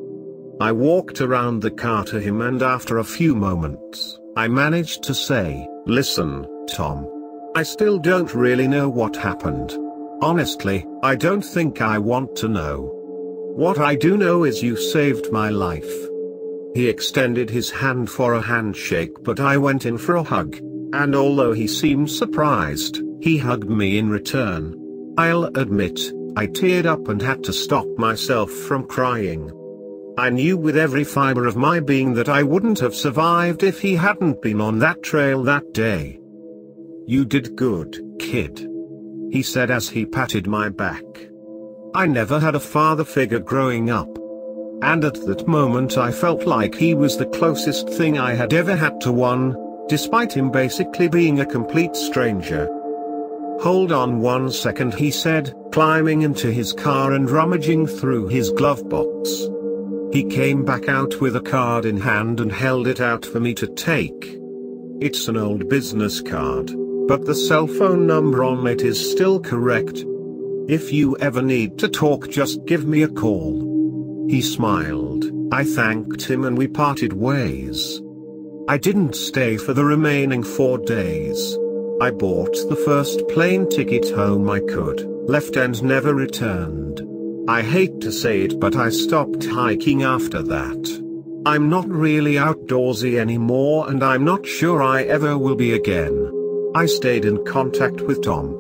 I walked around the car to him and after a few moments, I managed to say, "Listen, Tom. I still don't really know what happened. Honestly, I don't think I want to know. What I do know is you saved my life." He extended his hand for a handshake but I went in for a hug, and although he seemed surprised, he hugged me in return. I'll admit, I teared up and had to stop myself from crying. I knew with every fiber of my being that I wouldn't have survived if he hadn't been on that trail that day. "You did good, kid," he said as he patted my back. I never had a father figure growing up. And at that moment I felt like he was the closest thing I had ever had to one, despite him basically being a complete stranger. "Hold on one second," he said, climbing into his car and rummaging through his glove box. He came back out with a card in hand and held it out for me to take. It's an old business card, but the cell phone number on it is still correct. If you ever need to talk, just give me a call. He smiled, I thanked him and we parted ways. I didn't stay for the remaining 4 days. I bought the first plane ticket home I could, left and never returned. I hate to say it but I stopped hiking after that. I'm not really outdoorsy anymore and I'm not sure I ever will be again. I stayed in contact with Tom.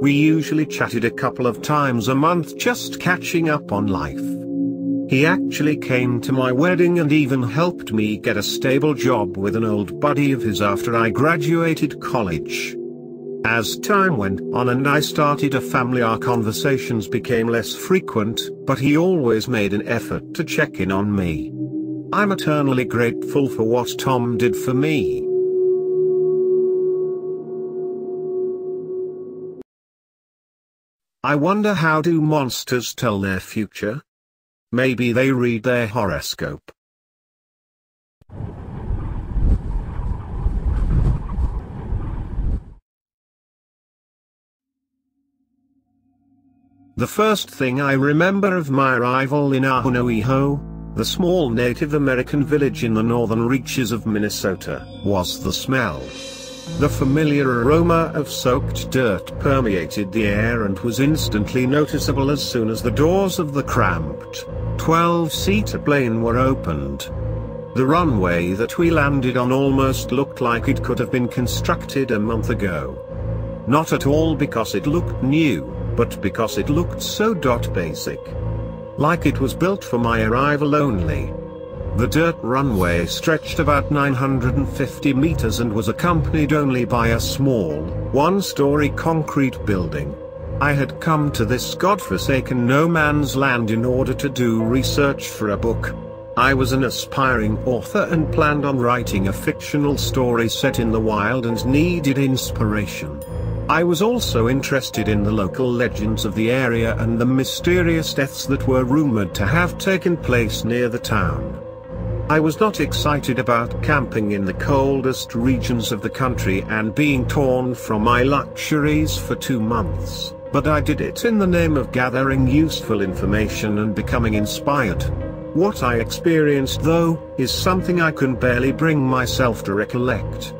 We usually chatted a couple of times a month just catching up on life. He actually came to my wedding and even helped me get a stable job with an old buddy of his after I graduated college. As time went on and I started a family, our conversations became less frequent, but he always made an effort to check in on me. I'm eternally grateful for what Tom did for me. I wonder, how do monsters tell their future? Maybe they read their horoscope. The first thing I remember of my arrival in Ahunoiho, the small Native American village in the northern reaches of Minnesota, was the smell. The familiar aroma of soaked dirt permeated the air and was instantly noticeable as soon as the doors of the cramped, 12-seater plane were opened. The runway that we landed on almost looked like it could have been constructed a month ago. Not at all because it looked new, but because it looked so basic. Like it was built for my arrival only. The dirt runway stretched about 950 meters and was accompanied only by a small, one-story concrete building. I had come to this godforsaken no-man's land in order to do research for a book. I was an aspiring author and planned on writing a fictional story set in the wild and needed inspiration. I was also interested in the local legends of the area and the mysterious deaths that were rumored to have taken place near the town. I was not excited about camping in the coldest regions of the country and being torn from my luxuries for 2 months, but I did it in the name of gathering useful information and becoming inspired. What I experienced though, is something I can barely bring myself to recollect.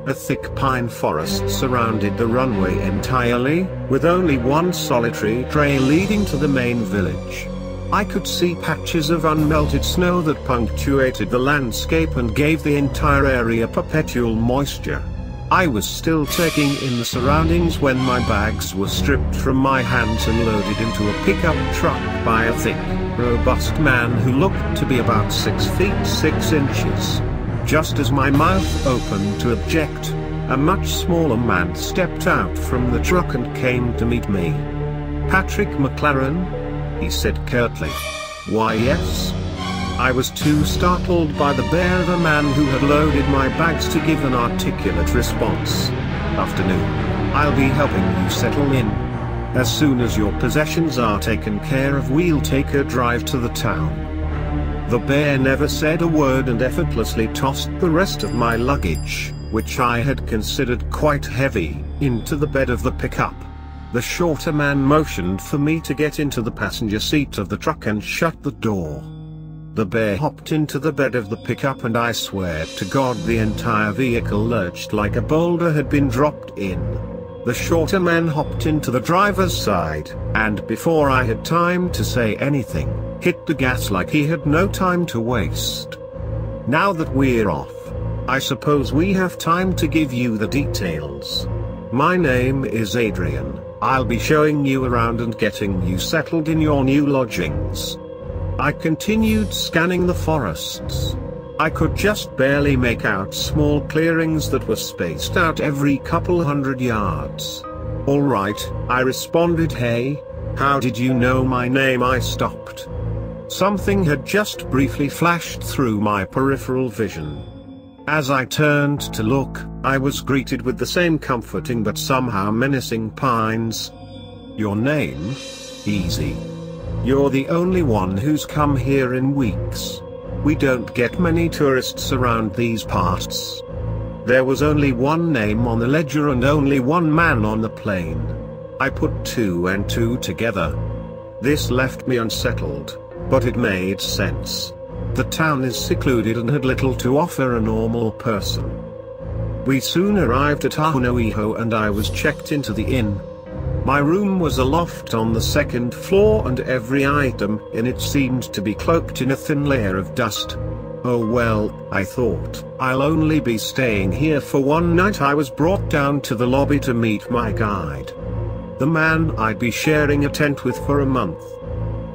A thick pine forest surrounded the runway entirely, with only one solitary trail leading to the main village. I could see patches of unmelted snow that punctuated the landscape and gave the entire area perpetual moisture. I was still taking in the surroundings when my bags were stripped from my hands and loaded into a pickup truck by a thick, robust man who looked to be about 6 feet 6 inches. Just as my mouth opened to object, a much smaller man stepped out from the truck and came to meet me. "Patrick McLaren?" he said curtly. "Why, yes." I was too startled by the bear of a man who had loaded my bags to give an articulate response. "Afternoon. I'll be helping you settle in. As soon as your possessions are taken care of, we'll take a drive to the town." The bear never said a word and effortlessly tossed the rest of my luggage, which I had considered quite heavy, into the bed of the pickup. The shorter man motioned for me to get into the passenger seat of the truck and shut the door. The bear hopped into the bed of the pickup and I swear to God the entire vehicle lurched like a boulder had been dropped in. The shorter man hopped into the driver's side, and before I had time to say anything, hit the gas like he had no time to waste. "Now that we're off, I suppose we have time to give you the details. My name is Adrian. I'll be showing you around and getting you settled in your new lodgings." I continued scanning the forests. I could just barely make out small clearings that were spaced out every couple hundred yards. "All right," I responded. "Hey, how did you know my name?" I stopped. Something had just briefly flashed through my peripheral vision. As I turned to look, I was greeted with the same comforting but somehow menacing pines. "Your name? Easy. You're the only one who's come here in weeks. We don't get many tourists around these parts." There was only one name on the ledger and only one man on the plane. I put 2 and 2 together. This left me unsettled, but it made sense. The town is secluded and had little to offer a normal person. We soon arrived at Ahunoiho and I was checked into the inn. My room was a loft on the 2nd floor and every item in it seemed to be cloaked in a thin layer of dust. Oh well, I thought, I'll only be staying here for one night. I was brought down to the lobby to meet my guide, the man I'd be sharing a tent with for a month.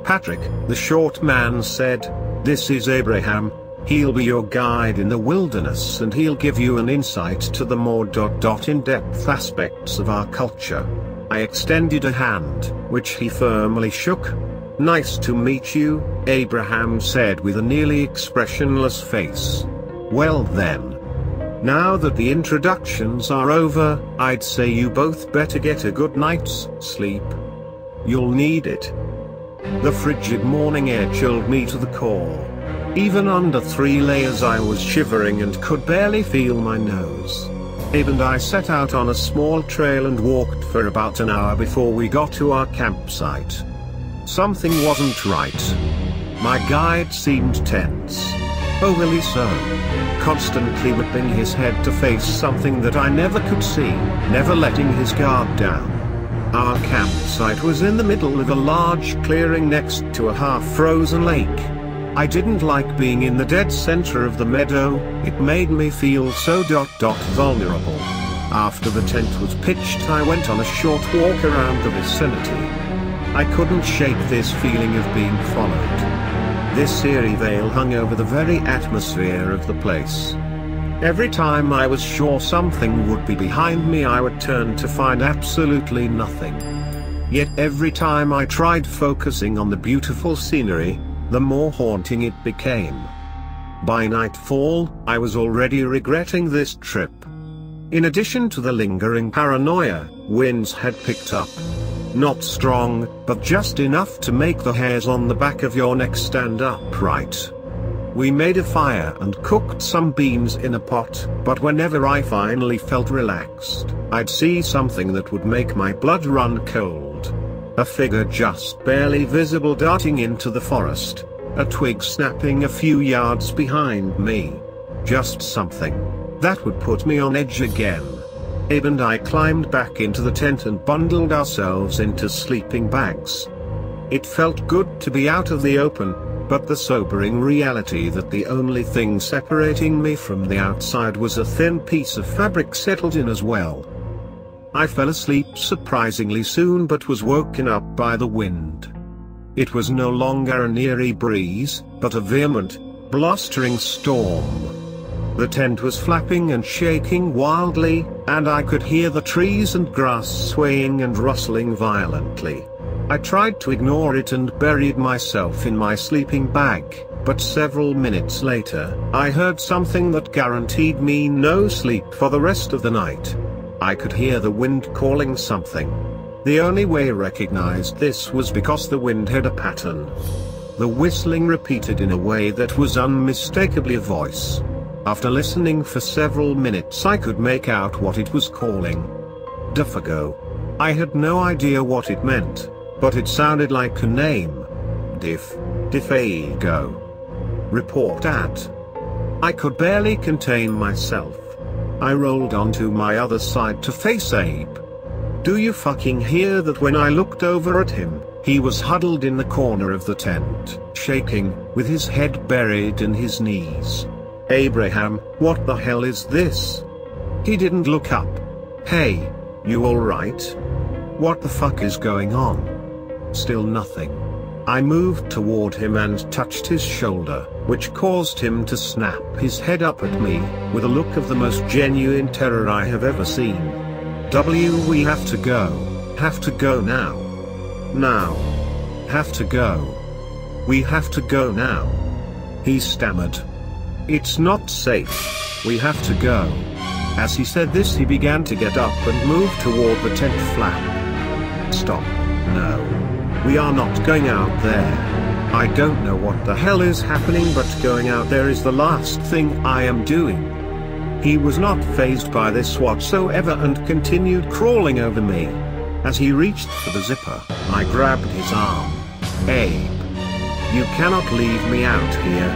"Patrick," the short man said, "this is Abraham. He'll be your guide in the wilderness and he'll give you an insight to the more in-depth aspects of our culture." I extended a hand, which he firmly shook. "Nice to meet you," Abraham said with a nearly expressionless face. "Well then. Now that the introductions are over, I'd say you both better get a good night's sleep. You'll need it." The frigid morning air chilled me to the core. Even under 3 layers I was shivering and could barely feel my nose. Abe and I set out on a small trail and walked for about an hour before we got to our campsite. Something wasn't right. My guide seemed tense. Overly so. Constantly whipping his head to face something that I never could see, never letting his guard down. Our campsite was in the middle of a large clearing next to a half-frozen lake. I didn't like being in the dead center of the meadow. It made me feel so vulnerable. After the tent was pitched, I went on a short walk around the vicinity. I couldn't shake this feeling of being followed. This eerie veil hung over the very atmosphere of the place. Every time I was sure something would be behind me, I would turn to find absolutely nothing. Yet every time I tried focusing on the beautiful scenery, the more haunting it became. By nightfall, I was already regretting this trip. In addition to the lingering paranoia, winds had picked up. Not strong, but just enough to make the hairs on the back of your neck stand upright. We made a fire and cooked some beans in a pot, but whenever I finally felt relaxed, I'd see something that would make my blood run cold. A figure just barely visible darting into the forest, a twig snapping a few yards behind me. Just something that would put me on edge again. Abe and I climbed back into the tent and bundled ourselves into sleeping bags. It felt good to be out of the open, but the sobering reality that the only thing separating me from the outside was a thin piece of fabric settled in as well. I fell asleep surprisingly soon but was woken up by the wind. It was no longer an eerie breeze, but a vehement, blustering storm. The tent was flapping and shaking wildly, and I could hear the trees and grass swaying and rustling violently. I tried to ignore it and buried myself in my sleeping bag, but several minutes later, I heard something that guaranteed me no sleep for the rest of the night. I could hear the wind calling something. The only way I recognized this was because the wind had a pattern. The whistling repeated in a way that was unmistakably a voice. After listening for several minutes I could make out what it was calling. Defago. I had no idea what it meant, but it sounded like a name. Defago. Report at. I could barely contain myself. I rolled onto my other side to face Abe. Do you fucking hear that? When I looked over at him, he was huddled in the corner of the tent, shaking, with his head buried in his knees. Abraham, what the hell is this? He didn't look up. Hey, you alright? What the fuck is going on? Still nothing. I moved toward him and touched his shoulder, which caused him to snap his head up at me, with a look of the most genuine terror I have ever seen. We have to go. Have to go now. Now. Have to go. We have to go now. He stammered. It's not safe. We have to go. As he said this he began to get up and move toward the tent flap. Stop. No. We are not going out there. I don't know what the hell is happening, but going out there is the last thing I am doing. He was not fazed by this whatsoever and continued crawling over me. As he reached for the zipper, I grabbed his arm. Abe. You cannot leave me out here.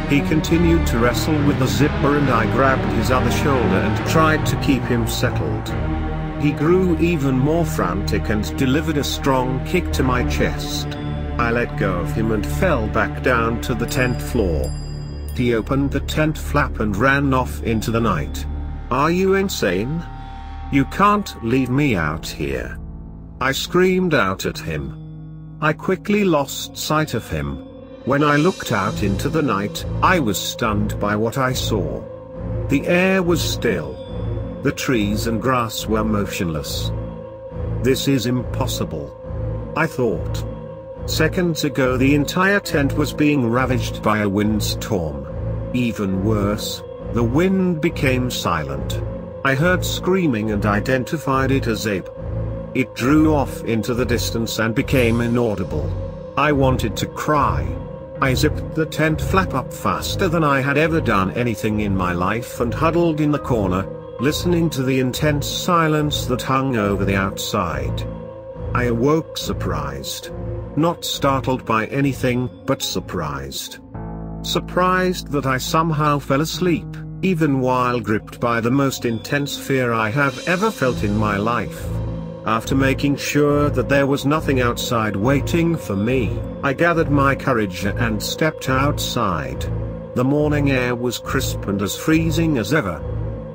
He continued to wrestle with the zipper and I grabbed his other shoulder and tried to keep him settled. He grew even more frantic and delivered a strong kick to my chest. I let go of him and fell back down to the tent floor. He opened the tent flap and ran off into the night. Are you insane? You can't leave me out here. I screamed out at him. I quickly lost sight of him. When I looked out into the night, I was stunned by what I saw. The air was still. The trees and grass were motionless. This is impossible, I thought. Seconds ago the entire tent was being ravaged by a windstorm. Even worse, the wind became silent. I heard screaming and identified it as Abe. It drew off into the distance and became inaudible. I wanted to cry. I zipped the tent flap up faster than I had ever done anything in my life and huddled in the corner, listening to the intense silence that hung over the outside. I awoke surprised. Not startled by anything, but surprised. Surprised that I somehow fell asleep, even while gripped by the most intense fear I have ever felt in my life. After making sure that there was nothing outside waiting for me, I gathered my courage and stepped outside. The morning air was crisp and as freezing as ever.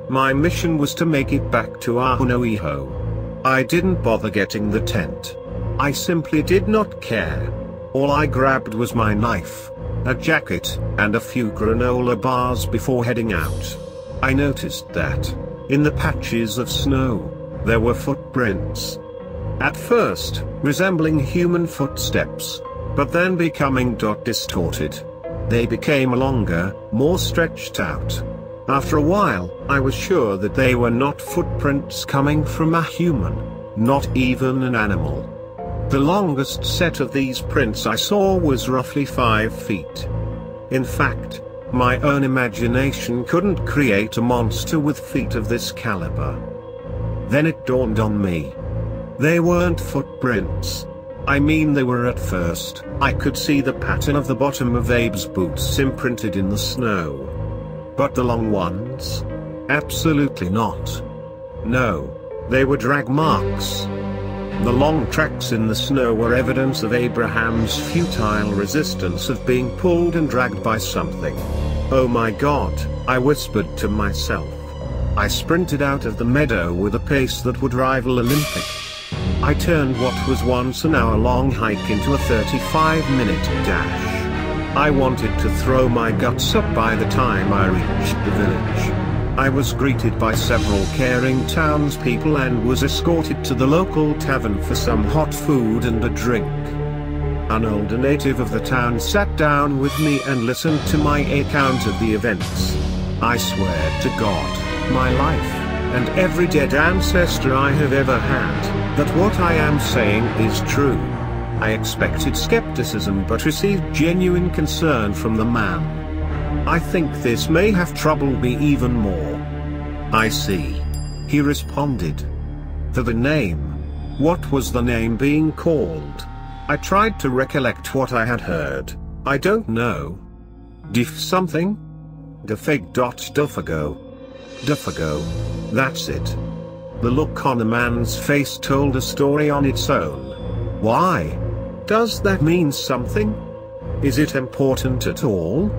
My mission was to make it back to Ahunoiho. I didn't bother getting the tent. I simply did not care. All I grabbed was my knife, a jacket, and a few granola bars before heading out. I noticed that, in the patches of snow, there were footprints. At first, resembling human footsteps, but then becoming distorted. They became longer, more stretched out. After a while, I was sure that they were not footprints coming from a human, not even an animal. The longest set of these prints I saw was roughly 5 feet. In fact, my own imagination couldn't create a monster with feet of this caliber. Then it dawned on me. They weren't footprints. I mean, they were at first. I could see the pattern of the bottom of Abe's boots imprinted in the snow. But the long ones? Absolutely not. No, they were drag marks. The long tracks in the snow were evidence of Abraham's futile resistance of being pulled and dragged by something. Oh my God, I whispered to myself. I sprinted out of the meadow with a pace that would rival Olympic. I turned what was once an hour-long hike into a 35-minute dash. I wanted to throw my guts up by the time I reached the village. I was greeted by several caring townspeople and was escorted to the local tavern for some hot food and a drink. An older native of the town sat down with me and listened to my account of the events. I swear to God, my life, and every dead ancestor I have ever had, that what I am saying is true. I expected skepticism but received genuine concern from the man. I think this may have troubled me even more. I see. He responded. To the name. What was the name being called? I tried to recollect what I had heard. I don't know. Diff something? Duffago. Duffago. That's it. The look on the man's face told a story on its own. Why? Does that mean something? Is it important at all?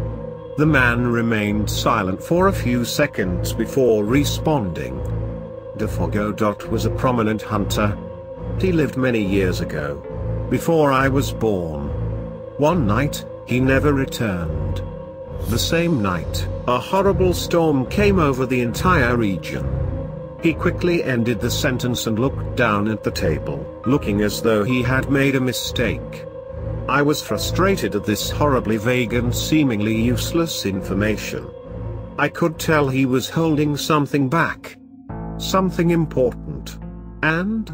The man remained silent for a few seconds before responding. Duffago. Was a prominent hunter. He lived many years ago. Before I was born. One night, he never returned. The same night, a horrible storm came over the entire region. He quickly ended the sentence and looked down at the table, looking as though he had made a mistake. I was frustrated at this horribly vague and seemingly useless information. I could tell he was holding something back. Something important. And?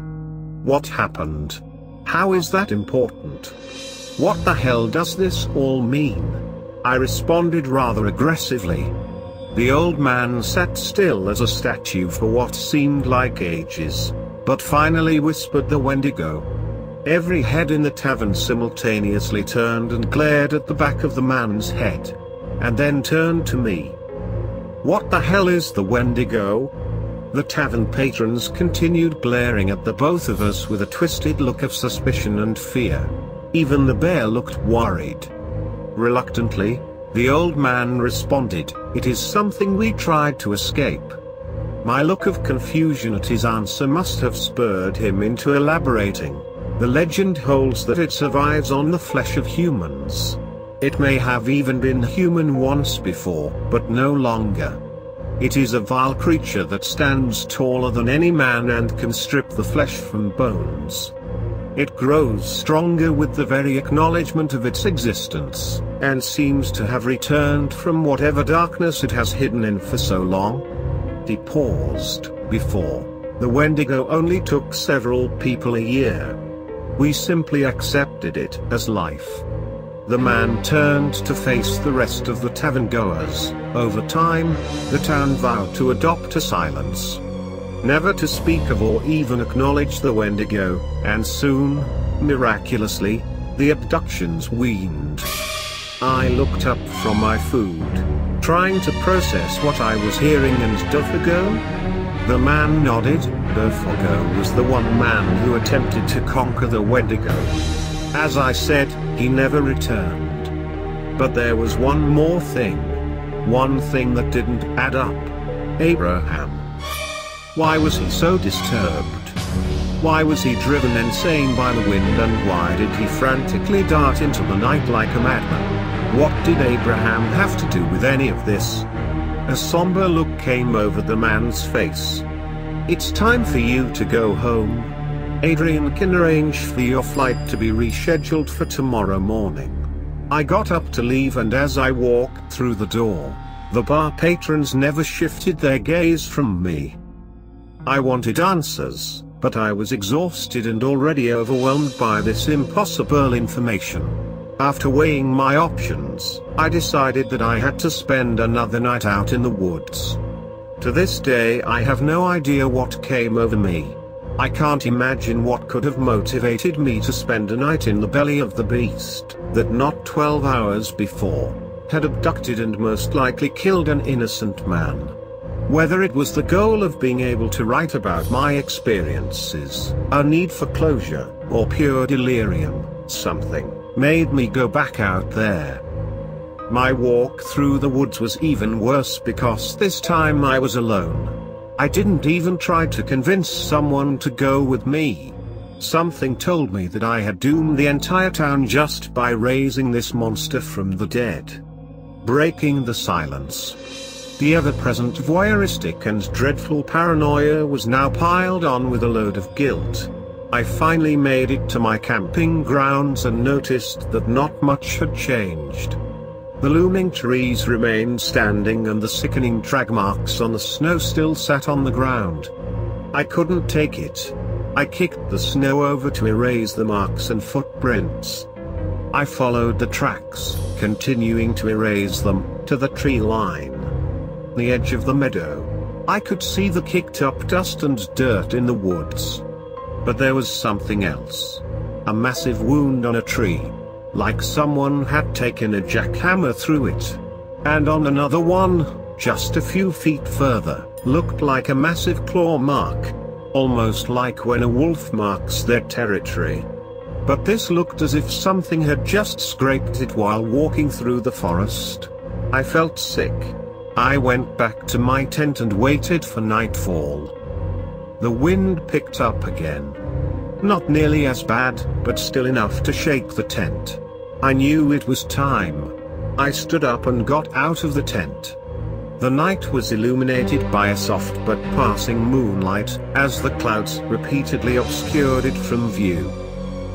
What happened? How is that important? What the hell does this all mean? I responded rather aggressively. The old man sat still as a statue for what seemed like ages, but finally whispered the Wendigo. Every head in the tavern simultaneously turned and glared at the back of the man's head. And then turned to me. What the hell is the Wendigo? The tavern patrons continued glaring at the both of us with a twisted look of suspicion and fear. Even the bear looked worried. Reluctantly, the old man responded, "It is something we tried to escape." My look of confusion at his answer must have spurred him into elaborating. The legend holds that it survives on the flesh of humans. It may have even been human once before, but no longer. It is a vile creature that stands taller than any man and can strip the flesh from bones. It grows stronger with the very acknowledgement of its existence, and seems to have returned from whatever darkness it has hidden in for so long. He paused. Before, the Wendigo only took several people a year. We simply accepted it as life. The man turned to face the rest of the tavern goers. Over time, the town vowed to adopt a silence. Never to speak of or even acknowledge the Wendigo, and soon, miraculously, the abductions waned. I looked up from my food, trying to process what I was hearing, and Duffago? The man nodded. Duffago was the one man who attempted to conquer the Wendigo. As I said, he never returned. But there was one more thing. One thing that didn't add up. Abraham. Why was he so disturbed? Why was he driven insane by the wind, and why did he frantically dart into the night like a madman? What did Abraham have to do with any of this? A somber look came over the man's face. It's time for you to go home. Adrian can arrange for your flight to be rescheduled for tomorrow morning. I got up to leave, and as I walked through the door, the bar patrons never shifted their gaze from me. I wanted answers, but I was exhausted and already overwhelmed by this impossible information. After weighing my options, I decided that I had to spend another night out in the woods. To this day I have no idea what came over me. I can't imagine what could have motivated me to spend a night in the belly of the beast that not 12 hours before had abducted and most likely killed an innocent man. Whether it was the goal of being able to write about my experiences, a need for closure, or pure delirium, something made me go back out there. My walk through the woods was even worse because this time I was alone. I didn't even try to convince someone to go with me. Something told me that I had doomed the entire town just by raising this monster from the dead. Breaking the silence. The ever-present voyeuristic and dreadful paranoia was now piled on with a load of guilt. I finally made it to my camping grounds and noticed that not much had changed. The looming trees remained standing and the sickening drag marks on the snow still sat on the ground. I couldn't take it. I kicked the snow over to erase the marks and footprints. I followed the tracks, continuing to erase them, to the tree line. The edge of the meadow. I could see the kicked up dust and dirt in the woods. But there was something else. A massive wound on a tree. Like someone had taken a jackhammer through it. And on another one, just a few feet further, looked like a massive claw mark. Almost like when a wolf marks their territory. But this looked as if something had just scraped it while walking through the forest. I felt sick. I went back to my tent and waited for nightfall. The wind picked up again. Not nearly as bad, but still enough to shake the tent. I knew it was time. I stood up and got out of the tent. The night was illuminated by a soft but passing moonlight, as the clouds repeatedly obscured it from view.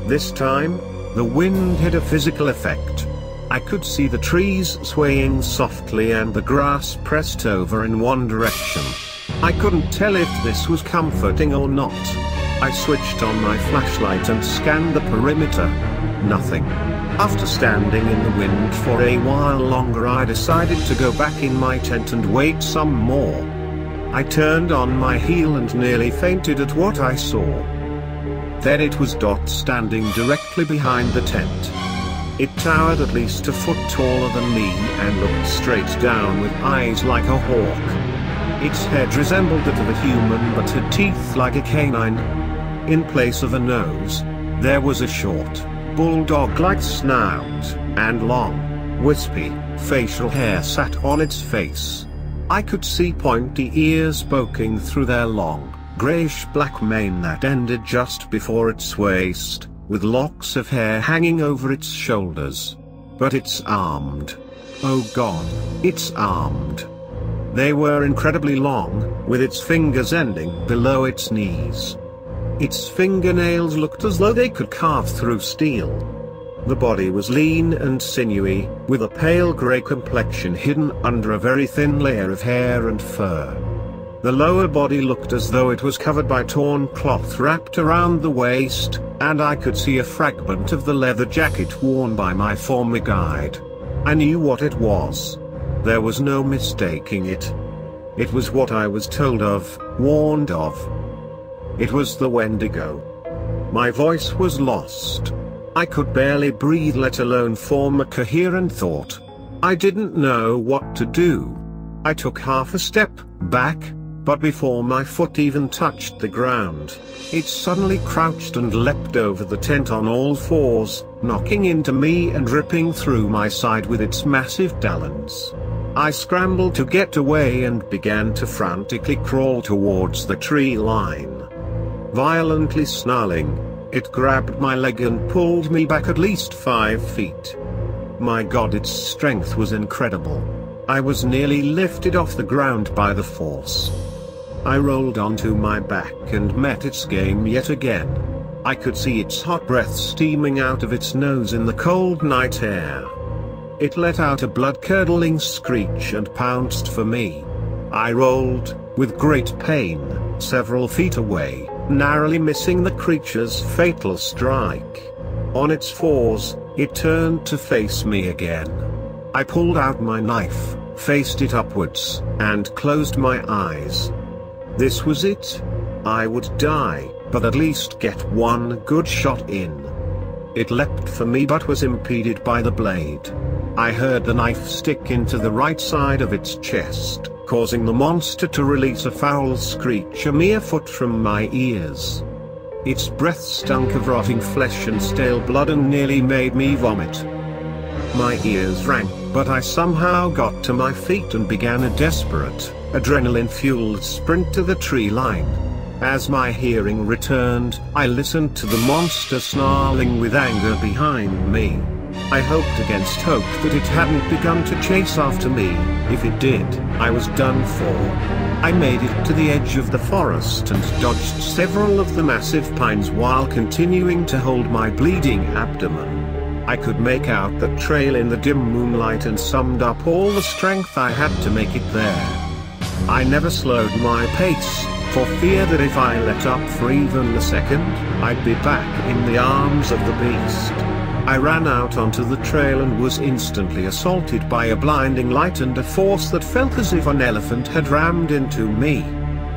This time, the wind had a physical effect. I could see the trees swaying softly and the grass pressed over in one direction. I couldn't tell if this was comforting or not. I switched on my flashlight and scanned the perimeter. Nothing. After standing in the wind for a while longer, I decided to go back in my tent and wait some more. I turned on my heel and nearly fainted at what I saw. Then it was Dot standing directly behind the tent. It towered at least a foot taller than me and looked straight down with eyes like a hawk. Its head resembled that of a human but had teeth like a canine. In place of a nose, there was a short, bulldog-like snout, and long, wispy, facial hair sat on its face. I could see pointy ears poking through their long, greyish-black mane that ended just before its waist, with locks of hair hanging over its shoulders. But it's armed. Oh God, it's armed. They were incredibly long, with its fingers ending below its knees. Its fingernails looked as though they could carve through steel. The body was lean and sinewy, with a pale grey complexion hidden under a very thin layer of hair and fur. The lower body looked as though it was covered by torn cloth wrapped around the waist, and I could see a fragment of the leather jacket worn by my former guide. I knew what it was. There was no mistaking it. It was what I was told of, warned of. It was the Wendigo. My voice was lost. I could barely breathe, let alone form a coherent thought. I didn't know what to do. I took half a step back, but before my foot even touched the ground, it suddenly crouched and leapt over the tent on all fours, knocking into me and ripping through my side with its massive talons. I scrambled to get away and began to frantically crawl towards the tree line. Violently snarling, it grabbed my leg and pulled me back at least 5 feet. My God, its strength was incredible. I was nearly lifted off the ground by the force. I rolled onto my back and met its game yet again. I could see its hot breath steaming out of its nose in the cold night air. It let out a blood-curdling screech and pounced for me. I rolled, with great pain, several feet away, narrowly missing the creature's fatal strike. On its fours, It turned to face me again. I pulled out my knife, faced it upwards, and closed my eyes. This was it. I would die, but at least get one good shot in. It leapt for me but was impeded by the blade. I heard the knife stick into the right side of its chest, causing the monster to release a foul screech a mere foot from my ears. Its breath stunk of rotting flesh and stale blood and nearly made me vomit. My ears rang, but I somehow got to my feet and began a desperate, adrenaline-fueled sprint to the tree line. As my hearing returned, I listened to the monster snarling with anger behind me. I hoped against hope that it hadn't begun to chase after me. If it did, I was done for. I made it to the edge of the forest and dodged several of the massive pines while continuing to hold my bleeding abdomen. I could make out the trail in the dim moonlight and summed up all the strength I had to make it there. I never slowed my pace, for fear that if I let up for even a second, I'd be back in the arms of the beast. I ran out onto the trail and was instantly assaulted by a blinding light and a force that felt as if an elephant had rammed into me.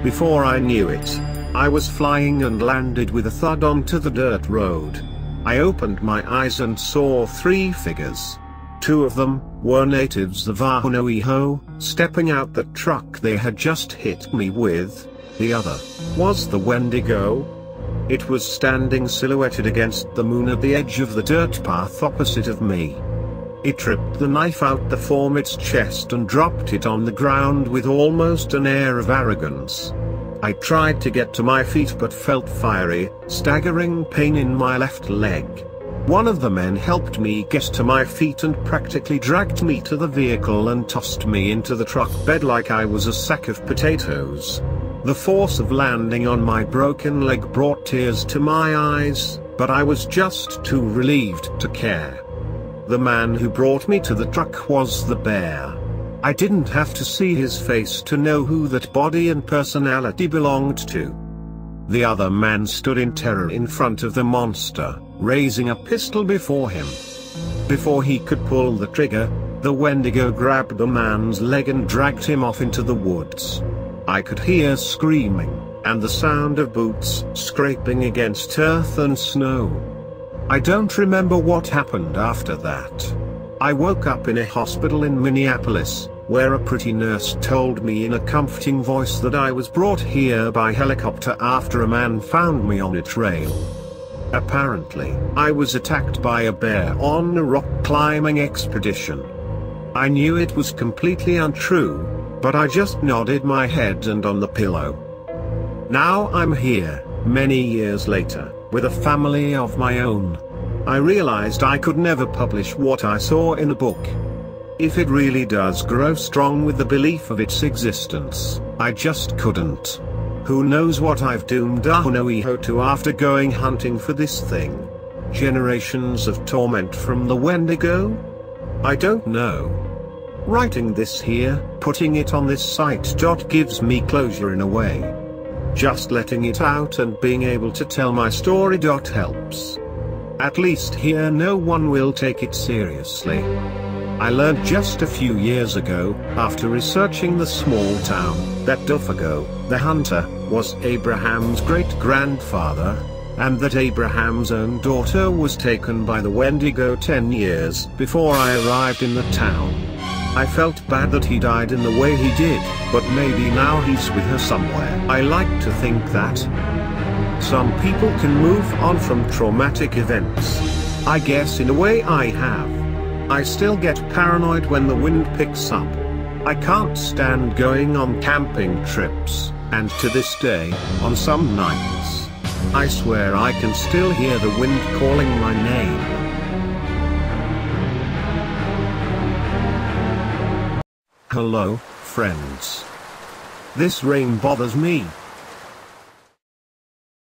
Before I knew it, I was flying and landed with a thud onto the dirt road. I opened my eyes and saw 3 figures. 2 of them were natives of Ahonoiho, stepping out the truck they had just hit me with. The other was the Wendigo. It was standing silhouetted against the moon at the edge of the dirt path opposite of me. It ripped the knife out from its chest and dropped it on the ground with almost an air of arrogance. I tried to get to my feet but felt fiery, staggering pain in my left leg. One of the men helped me get to my feet and practically dragged me to the vehicle and tossed me into the truck bed like I was a sack of potatoes. The force of landing on my broken leg brought tears to my eyes, but I was just too relieved to care. The man who brought me to the truck was the bear. I didn't have to see his face to know who that body and personality belonged to. The other man stood in terror in front of the monster, raising a pistol before him. Before he could pull the trigger, the Wendigo grabbed the man's leg and dragged him off into the woods. I could hear screaming, and the sound of boots scraping against earth and snow. I don't remember what happened after that. I woke up in a hospital in Minneapolis, where a pretty nurse told me in a comforting voice that I was brought here by helicopter after a man found me on a trail. Apparently, I was attacked by a bear on a rock climbing expedition. I knew it was completely untrue, but I just nodded my head and on the pillow. Now I'm here, many years later, with a family of my own. I realized I could never publish what I saw in a book. If it really does grow strong with the belief of its existence, I just couldn't. Who knows what I've doomed Ahonoiho to after going hunting for this thing? Generations of torment from the Wendigo? I don't know. Writing this here, putting it on this site gives me closure in a way. Just letting it out and being able to tell my story helps. At least here no one will take it seriously. I learned just a few years ago, after researching the small town, that Dufago, the hunter, was Abraham's great-grandfather, and that Abraham's own daughter was taken by the Wendigo 10 years before I arrived in the town. I felt bad that he died in the way he did, but maybe now he's with her somewhere. I like to think that some people can move on from traumatic events. I guess in a way I have. I still get paranoid when the wind picks up. I can't stand going on camping trips, and to this day, on some nights, I swear I can still hear the wind calling my name. Hello, friends. This rain bothers me.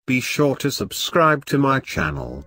Be sure to subscribe to my channel.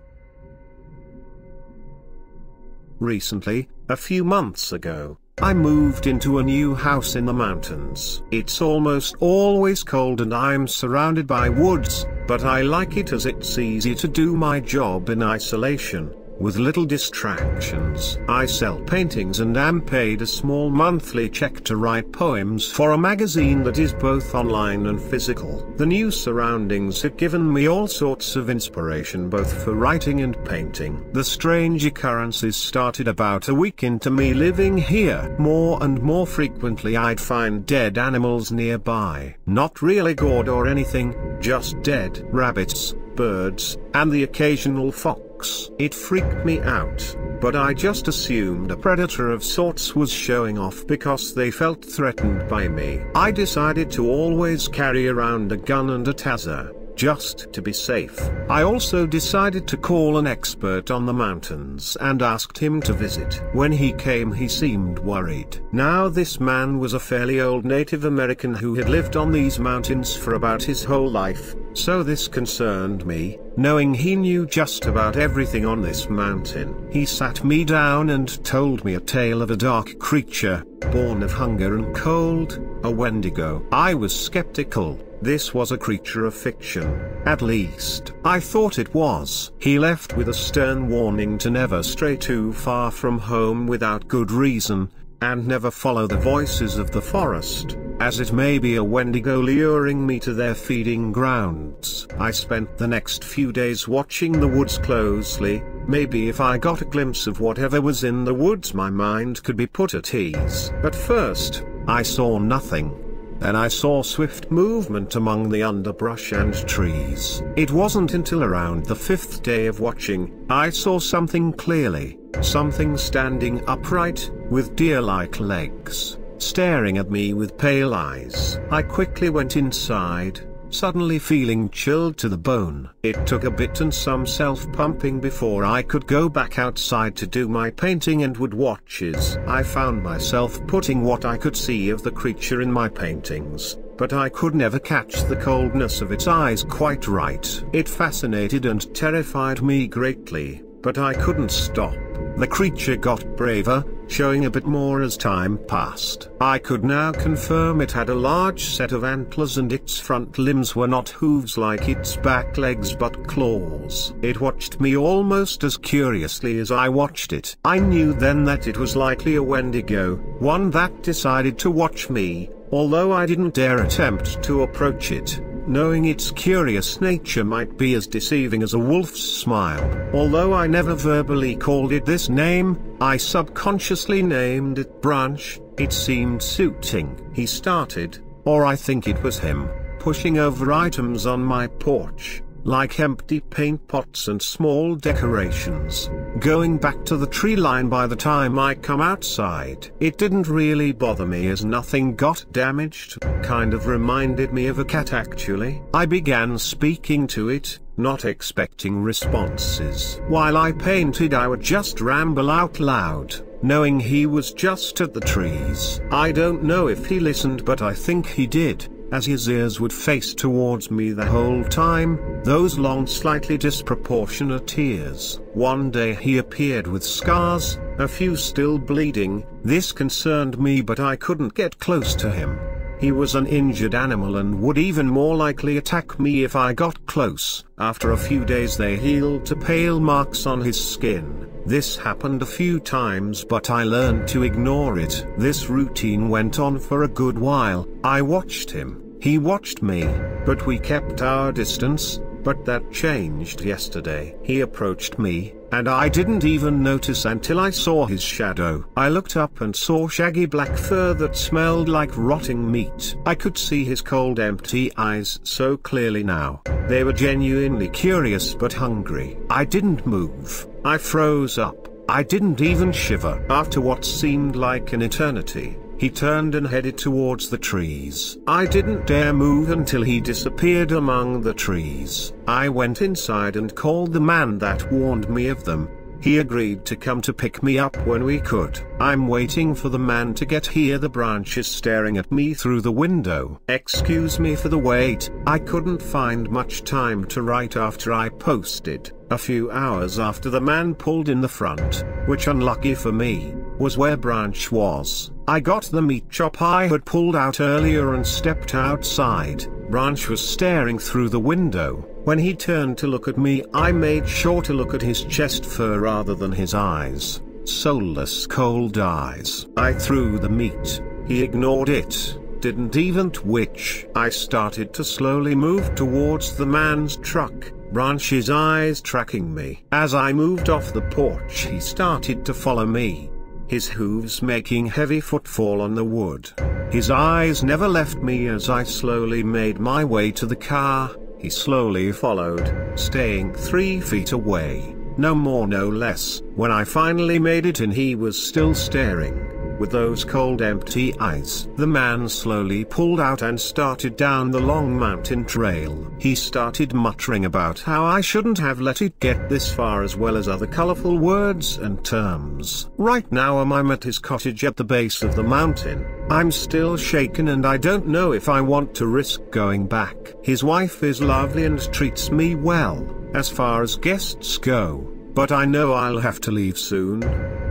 Recently, a few months ago, I moved into a new house in the mountains. It's almost always cold and I'm surrounded by woods, but I like it as it's easy to do my job in isolation, with little distractions. I sell paintings and am paid a small monthly check to write poems for a magazine that is both online and physical. The new surroundings have given me all sorts of inspiration both for writing and painting. The strange occurrences started about a week into me living here. More and more frequently I'd find dead animals nearby. Not really gored or anything, just dead rabbits, birds, and the occasional fox. It freaked me out, but I just assumed a predator of sorts was showing off because they felt threatened by me. I decided to always carry around a gun and a taser, just to be safe. I also decided to call an expert on the mountains and asked him to visit. When he came he seemed worried. Now this man was a fairly old Native American who had lived on these mountains for about his whole life, so this concerned me, knowing he knew just about everything on this mountain. He sat me down and told me a tale of a dark creature, born of hunger and cold, a Wendigo. I was skeptical. This was a creature of fiction. At least, I thought it was. He left with a stern warning to never stray too far from home without good reason, and never follow the voices of the forest, as it may be a Wendigo luring me to their feeding grounds. I spent the next few days watching the woods closely. Maybe if I got a glimpse of whatever was in the woods my mind could be put at ease. At first, I saw nothing. Then I saw swift movement among the underbrush and trees. It wasn't until around the 5th day of watching, I saw something clearly, something standing upright, with deer-like legs, staring at me with pale eyes. I quickly went inside, suddenly feeling chilled to the bone. It took a bit and some self-pumping before I could go back outside to do my painting and wood watches. I found myself putting what I could see of the creature in my paintings, but I could never catch the coldness of its eyes quite right. It fascinated and terrified me greatly, but I couldn't stop. The creature got braver, showing a bit more as time passed. I could now confirm it had a large set of antlers and its front limbs were not hooves like its back legs but claws. It watched me almost as curiously as I watched it. I knew then that it was likely a Wendigo, one that decided to watch me, although I didn't dare attempt to approach it, knowing its curious nature might be as deceiving as a wolf's smile. Although I never verbally called it this name, I subconsciously named it Branch. It seemed suiting. He started, or I think it was him, pushing over items on my porch, like empty paint pots and small decorations, going back to the tree line by the time I come outside. It didn't really bother me as nothing got damaged, kind of reminded me of a cat actually. I began speaking to it, not expecting responses. While I painted I would just ramble out loud, knowing he was just at the trees. I don't know if he listened but I think he did, as his ears would face towards me the whole time, those long slightly disproportionate ears. One day he appeared with scars, a few still bleeding. This concerned me but I couldn't get close to him. He was an injured animal and would even more likely attack me if I got close. After a few days they healed to pale marks on his skin. This happened a few times but I learned to ignore it. This routine went on for a good while. I watched him. He watched me, but we kept our distance, but that changed yesterday. He approached me, and I didn't even notice until I saw his shadow. I looked up and saw shaggy black fur that smelled like rotting meat. I could see his cold empty eyes so clearly now. They were genuinely curious but hungry. I didn't move. I froze up. I didn't even shiver. After what seemed like an eternity, he turned and headed towards the trees. I didn't dare move until he disappeared among the trees. I went inside and called the man that warned me of them. He agreed to come to pick me up when we could. I'm waiting for the man to get here. The branch is staring at me through the window. Excuse me for the wait. I couldn't find much time to write after I posted. A few hours after the man pulled in the front, which unlucky for me, was where Branch was. I got the meat chop I had pulled out earlier and stepped outside. branch was staring through the window. When he turned to look at me, I made sure to look at his chest fur rather than his eyes. Soulless cold eyes. I threw the meat. He ignored it. Didn't even twitch. I started to slowly move towards the man's truck, Branch's eyes tracking me. As I moved off the porch, he started to follow me, his hooves making heavy footfall on the wood. His eyes never left me as I slowly made my way to the car. He slowly followed, staying 3 feet away, no more no less. When I finally made it in, he was still staring, with those cold empty eyes. The man slowly pulled out and started down the long mountain trail. He started muttering about how I shouldn't have let it get this far, as well as other colorful words and terms. Right now I'm at his cottage at the base of the mountain. I'm still shaken and I don't know if I want to risk going back. His wife is lovely and treats me well, as far as guests go, but I know I'll have to leave soon.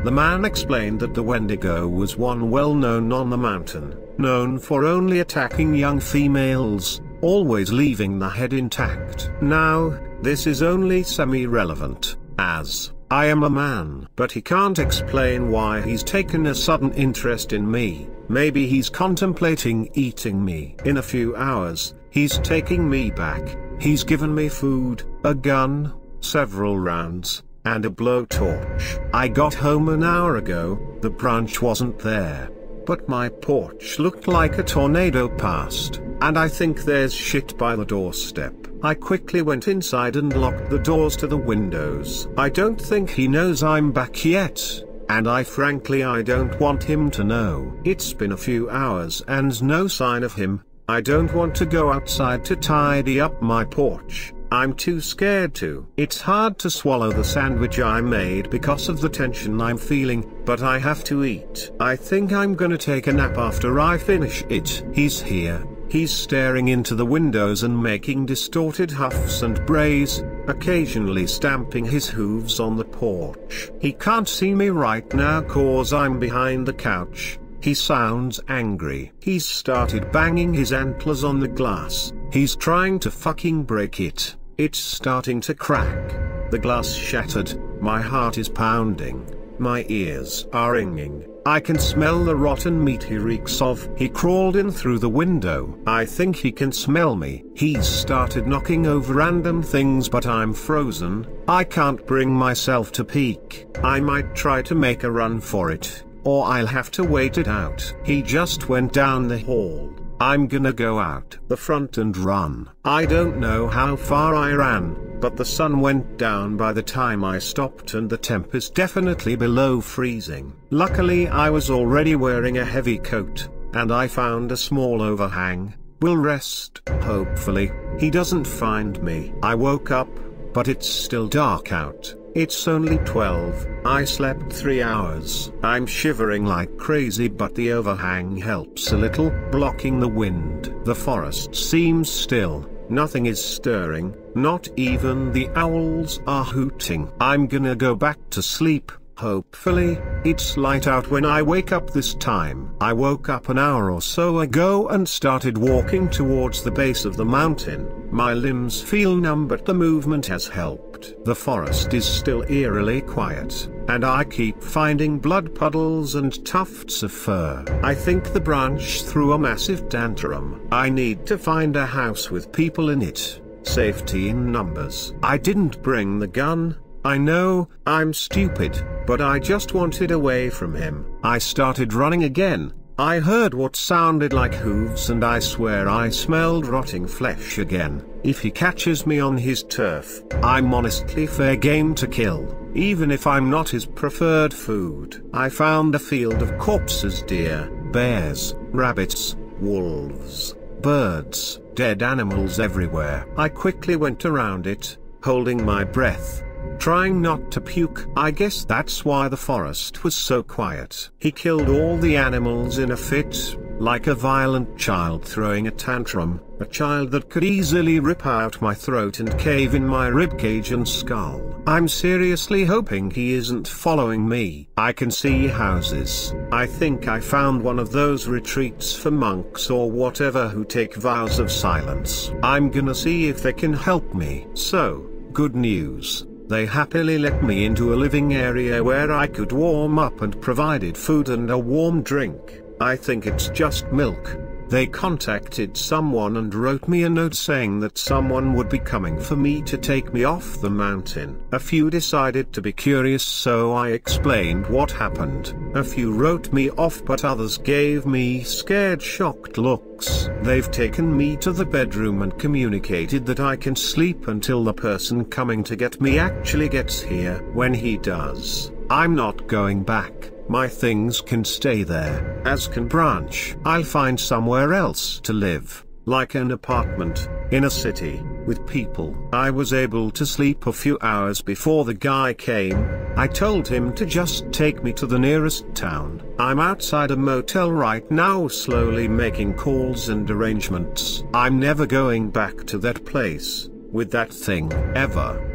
The man explained that the Wendigo was one well known on the mountain, known for only attacking young females, always leaving the head intact. Now, this is only semi-relevant, as I am a man. But he can't explain why he's taken a sudden interest in me. Maybe he's contemplating eating me. In a few hours, he's taking me back. He's given me food, a gun, several rounds, and a blowtorch. I got home an hour ago. The branch wasn't there, but my porch looked like a tornado passed, and I think there's shit by the doorstep. I quickly went inside and locked the doors to the windows. I don't think he knows I'm back yet, and I don't want him to know. It's been a few hours and no sign of him. I don't want to go outside to tidy up my porch. I'm too scared to. It's hard to swallow the sandwich I made because of the tension I'm feeling, but I have to eat. I think I'm gonna take a nap after I finish it. He's here. He's staring into the windows and making distorted huffs and brays, occasionally stamping his hooves on the porch. He can't see me right now cause I'm behind the couch. He sounds angry. He's started banging his antlers on the glass. He's trying to fucking break it. It's starting to crack. The glass shattered. My heart is pounding. My ears are ringing. I can smell the rotten meat he reeks of. He crawled in through the window. I think he can smell me. He's started knocking over random things, but I'm frozen. I can't bring myself to peek. I might try to make a run for it, or I'll have to wait it out. He just went down the hall. I'm gonna go out the front and run. I don't know how far I ran, but the sun went down by the time I stopped and the temp is definitely below freezing. Luckily I was already wearing a heavy coat, and I found a small overhang. Will rest, hopefully. He doesn't find me. I woke up, but it's still dark out. It's only 12. I slept 3 hours. I'm shivering like crazy, but the overhang helps a little, blocking the wind. The forest seems still. Nothing is stirring, not even the owls are hooting. I'm gonna go back to sleep. Hopefully, it's light out when I wake up this time. I woke up an hour or so ago and started walking towards the base of the mountain. My limbs feel numb, but the movement has helped. The forest is still eerily quiet, and I keep finding blood puddles and tufts of fur. I think the branch threw a massive tantrum. I need to find a house with people in it. Safety in numbers. I didn't bring the gun. I know, I'm stupid, but I just wanted away from him. I started running again. I heard what sounded like hooves and I swear I smelled rotting flesh again. If he catches me on his turf, I'm honestly fair game to kill, even if I'm not his preferred food. I found a field of corpses, deer, bears, rabbits, wolves, birds, dead animals everywhere. I quickly went around it, holding my breath, trying not to puke. I guess that's why the forest was so quiet. He killed all the animals in a fit, like a violent child throwing a tantrum, a child that could easily rip out my throat and cave in my ribcage and skull. I'm seriously hoping he isn't following me. I can see houses. I think I found one of those retreats for monks or whatever who take vows of silence. I'm gonna see if they can help me. So, good news. They happily let me into a living area where I could warm up and provided food and a warm drink. I think it's just milk. They contacted someone and wrote me a note saying that someone would be coming for me to take me off the mountain. A few decided to be curious, so I explained what happened. A few wrote me off, but others gave me scared, shocked looks. They've taken me to the bedroom and communicated that I can sleep until the person coming to get me actually gets here. When he does, I'm not going back. My things can stay there, as can Branch. I'll find somewhere else to live, like an apartment, in a city, with people. I was able to sleep a few hours before the guy came. I told him to just take me to the nearest town. I'm outside a motel right now, slowly making calls and arrangements. I'm never going back to that place, with that thing, ever.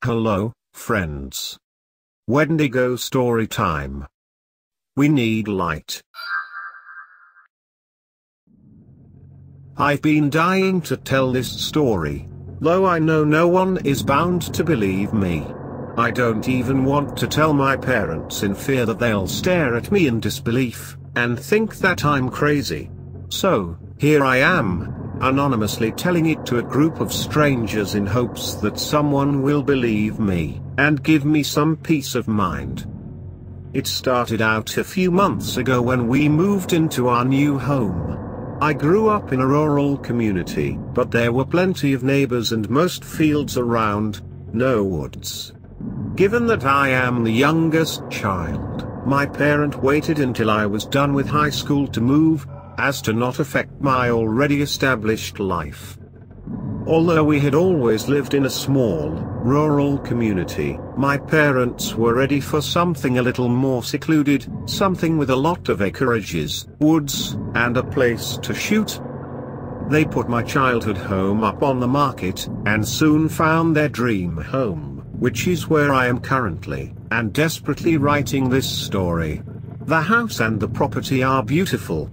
Hello, friends. Wendigo story time. We need light. I've been dying to tell this story, though I know no one is bound to believe me. I don't even want to tell my parents in fear that they'll stare at me in disbelief, and think that I'm crazy. So, here I am, anonymously telling it to a group of strangers in hopes that someone will believe me, and give me some peace of mind. It started out a few months ago when we moved into our new home. I grew up in a rural community, but there were plenty of neighbors and most fields around, no woods. Given that I am the youngest child, my parent waited until I was done with high school to move, as to not affect my already established life. Although we had always lived in a small, rural community, my parents were ready for something a little more secluded, something with a lot of acreages, woods, and a place to shoot. They put my childhood home up on the market, and soon found their dream home, which is where I am currently, and desperately writing this story. The house and the property are beautiful.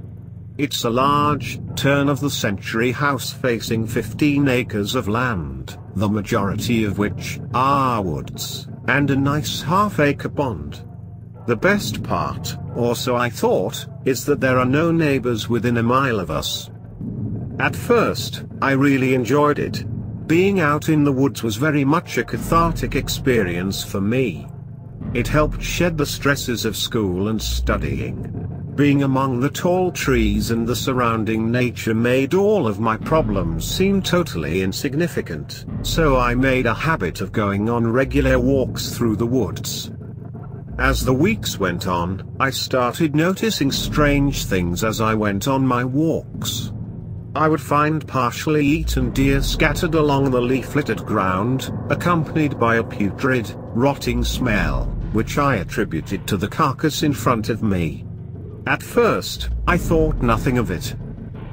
It's a large, turn-of-the-century house facing 15 acres of land, the majority of which are woods, and a nice half-acre pond. The best part, or so I thought, is that there are no neighbors within a mile of us. At first, I really enjoyed it. Being out in the woods was very much a cathartic experience for me. It helped shed the stresses of school and studying. Being among the tall trees and the surrounding nature made all of my problems seem totally insignificant, so I made a habit of going on regular walks through the woods. As the weeks went on, I started noticing strange things as I went on my walks. I would find partially eaten deer scattered along the leaf-littered ground, accompanied by a putrid, rotting smell, which I attributed to the carcass in front of me. At first, I thought nothing of it.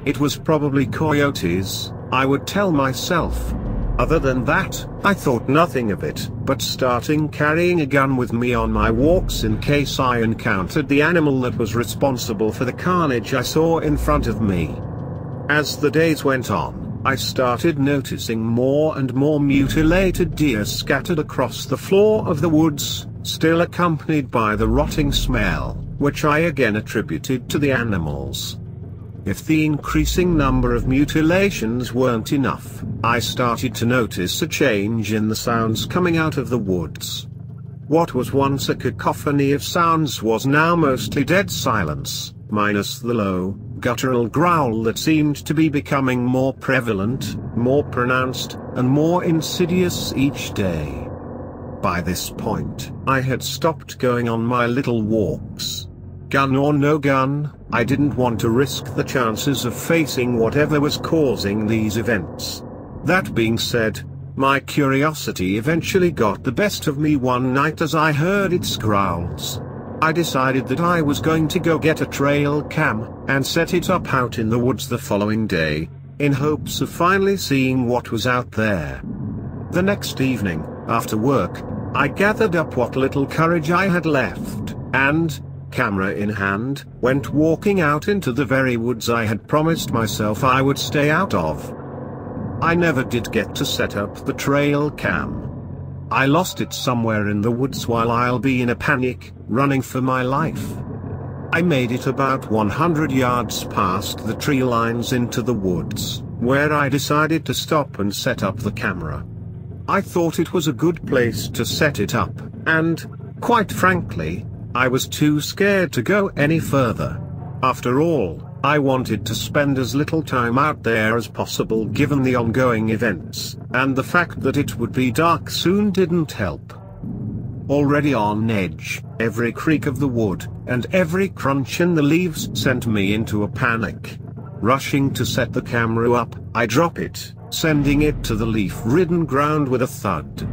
It was probably coyotes, I would tell myself. Other than that, I thought nothing of it, but starting carrying a gun with me on my walks in case I encountered the animal that was responsible for the carnage I saw in front of me. As the days went on, I started noticing more and more mutilated deer scattered across the floor of the woods, still accompanied by the rotting smell, which I again attributed to the animals. If the increasing number of mutilations weren't enough, I started to notice a change in the sounds coming out of the woods. What was once a cacophony of sounds was now mostly dead silence, minus the low, guttural growl that seemed to be becoming more prevalent, more pronounced, and more insidious each day. By this point, I had stopped going on my little walks. Gun or no gun, I didn't want to risk the chances of facing whatever was causing these events. That being said, my curiosity eventually got the best of me one night as I heard its growls. I decided that I was going to go get a trail cam, and set it up out in the woods the following day, in hopes of finally seeing what was out there. The next evening, after work, I gathered up what little courage I had left, and, camera in hand, went walking out into the very woods I had promised myself I would stay out of. I never did get to set up the trail cam. I lost it somewhere in the woods while I'll be in a panic, running for my life. I made it about 100 yards past the tree lines into the woods, where I decided to stop and set up the camera. I thought it was a good place to set it up, and, quite frankly, I was too scared to go any further. After all, I wanted to spend as little time out there as possible given the ongoing events, and the fact that it would be dark soon didn't help. Already on edge, every creak of the wood, and every crunch in the leaves sent me into a panic. Rushing to set the camera up, I drop it, sending it to the leaf-ridden ground with a thud.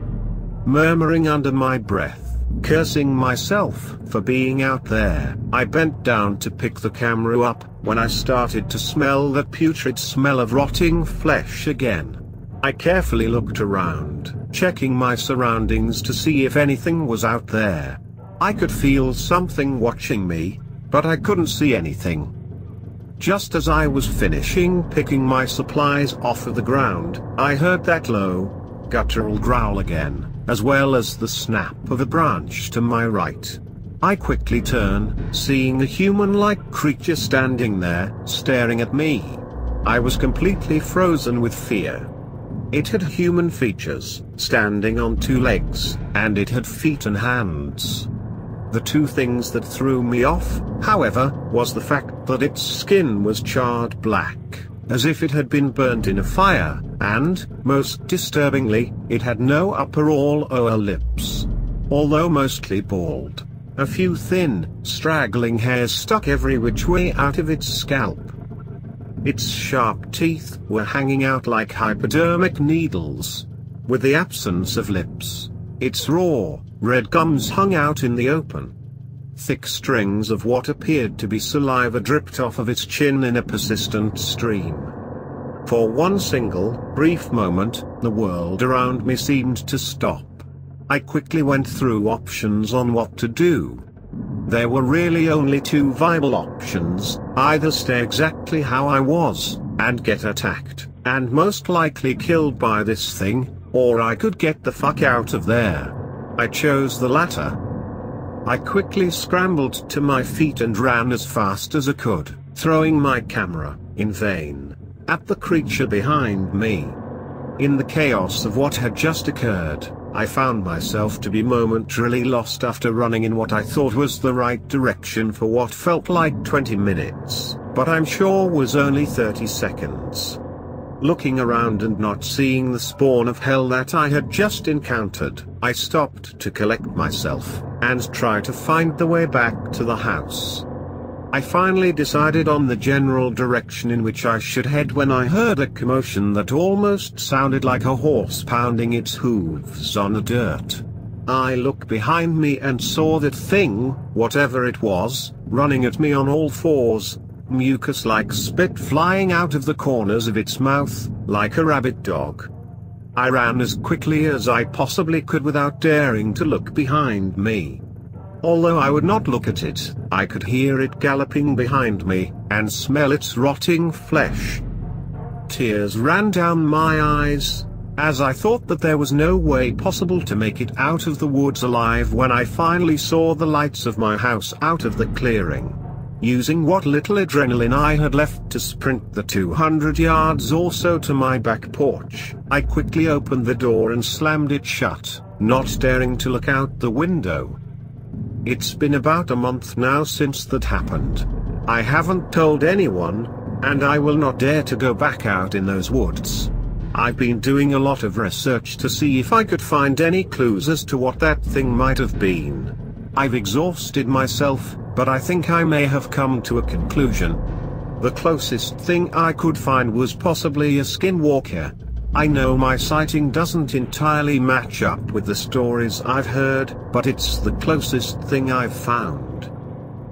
Murmuring under my breath, cursing myself for being out there, I bent down to pick the camera up, when I started to smell that putrid smell of rotting flesh again. I carefully looked around, checking my surroundings to see if anything was out there. I could feel something watching me, but I couldn't see anything. Just as I was finishing picking my supplies off of the ground, I heard that low, guttural growl again, as well as the snap of a branch to my right. I quickly turn, seeing a human-like creature standing there, staring at me. I was completely frozen with fear. It had human features, standing on two legs, and it had feet and hands. The two things that threw me off, however, was the fact that its skin was charred black, as if it had been burnt in a fire, and, most disturbingly, it had no upper or lower lips. Although mostly bald, a few thin, straggling hairs stuck every which way out of its scalp. Its sharp teeth were hanging out like hypodermic needles. With the absence of lips, its raw, red gums hung out in the open. Thick strings of what appeared to be saliva dripped off of its chin in a persistent stream. For one single, brief moment, the world around me seemed to stop. I quickly went through options on what to do. There were really only two viable options: either stay exactly how I was, and get attacked, and most likely killed by this thing, or I could get the fuck out of there. I chose the latter. I quickly scrambled to my feet and ran as fast as I could, throwing my camera, in vain, at the creature behind me. In the chaos of what had just occurred, I found myself to be momentarily lost after running in what I thought was the right direction for what felt like 20 minutes, but I'm sure was only 30 seconds. Looking around and not seeing the spawn of hell that I had just encountered, I stopped to collect myself, and try to find the way back to the house. I finally decided on the general direction in which I should head when I heard a commotion that almost sounded like a horse pounding its hooves on the dirt. I looked behind me and saw that thing, whatever it was, running at me on all fours, mucus-like spit flying out of the corners of its mouth, like a rabid dog. I ran as quickly as I possibly could without daring to look behind me. Although I would not look at it, I could hear it galloping behind me, and smell its rotting flesh. Tears ran down my eyes, as I thought that there was no way possible to make it out of the woods alive when I finally saw the lights of my house out of the clearing. Using what little adrenaline I had left to sprint the 200 yards or so to my back porch, I quickly opened the door and slammed it shut, not daring to look out the window. It's been about a month now since that happened. I haven't told anyone, and I will not dare to go back out in those woods. I've been doing a lot of research to see if I could find any clues as to what that thing might have been. I've exhausted myself, but I think I may have come to a conclusion. The closest thing I could find was possibly a skinwalker. I know my sighting doesn't entirely match up with the stories I've heard, but it's the closest thing I've found.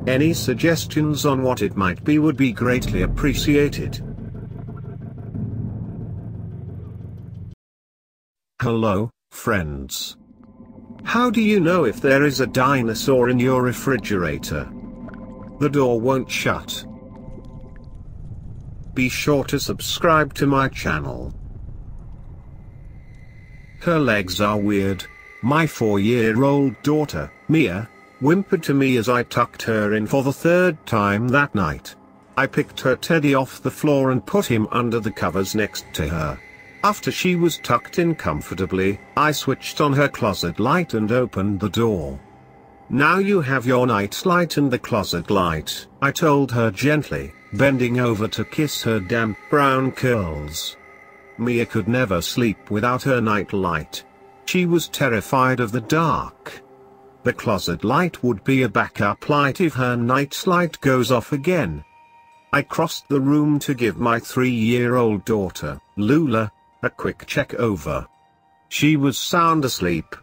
Any suggestions on what it might be would be greatly appreciated. Hello, friends. How do you know if there is a dinosaur in your refrigerator? The door won't shut. Be sure to subscribe to my channel. Her legs are weird. My 4-year-old daughter, Mia, whimpered to me as I tucked her in for the 3rd time that night. I picked her teddy off the floor and put him under the covers next to her. After she was tucked in comfortably, I switched on her closet light and opened the door. "Now you have your night light and the closet light," I told her gently, bending over to kiss her damp brown curls. Mia could never sleep without her night light. She was terrified of the dark. The closet light would be a backup light if her night light goes off again. I crossed the room to give my 3-year-old daughter, Lula, a quick check over. She was sound asleep.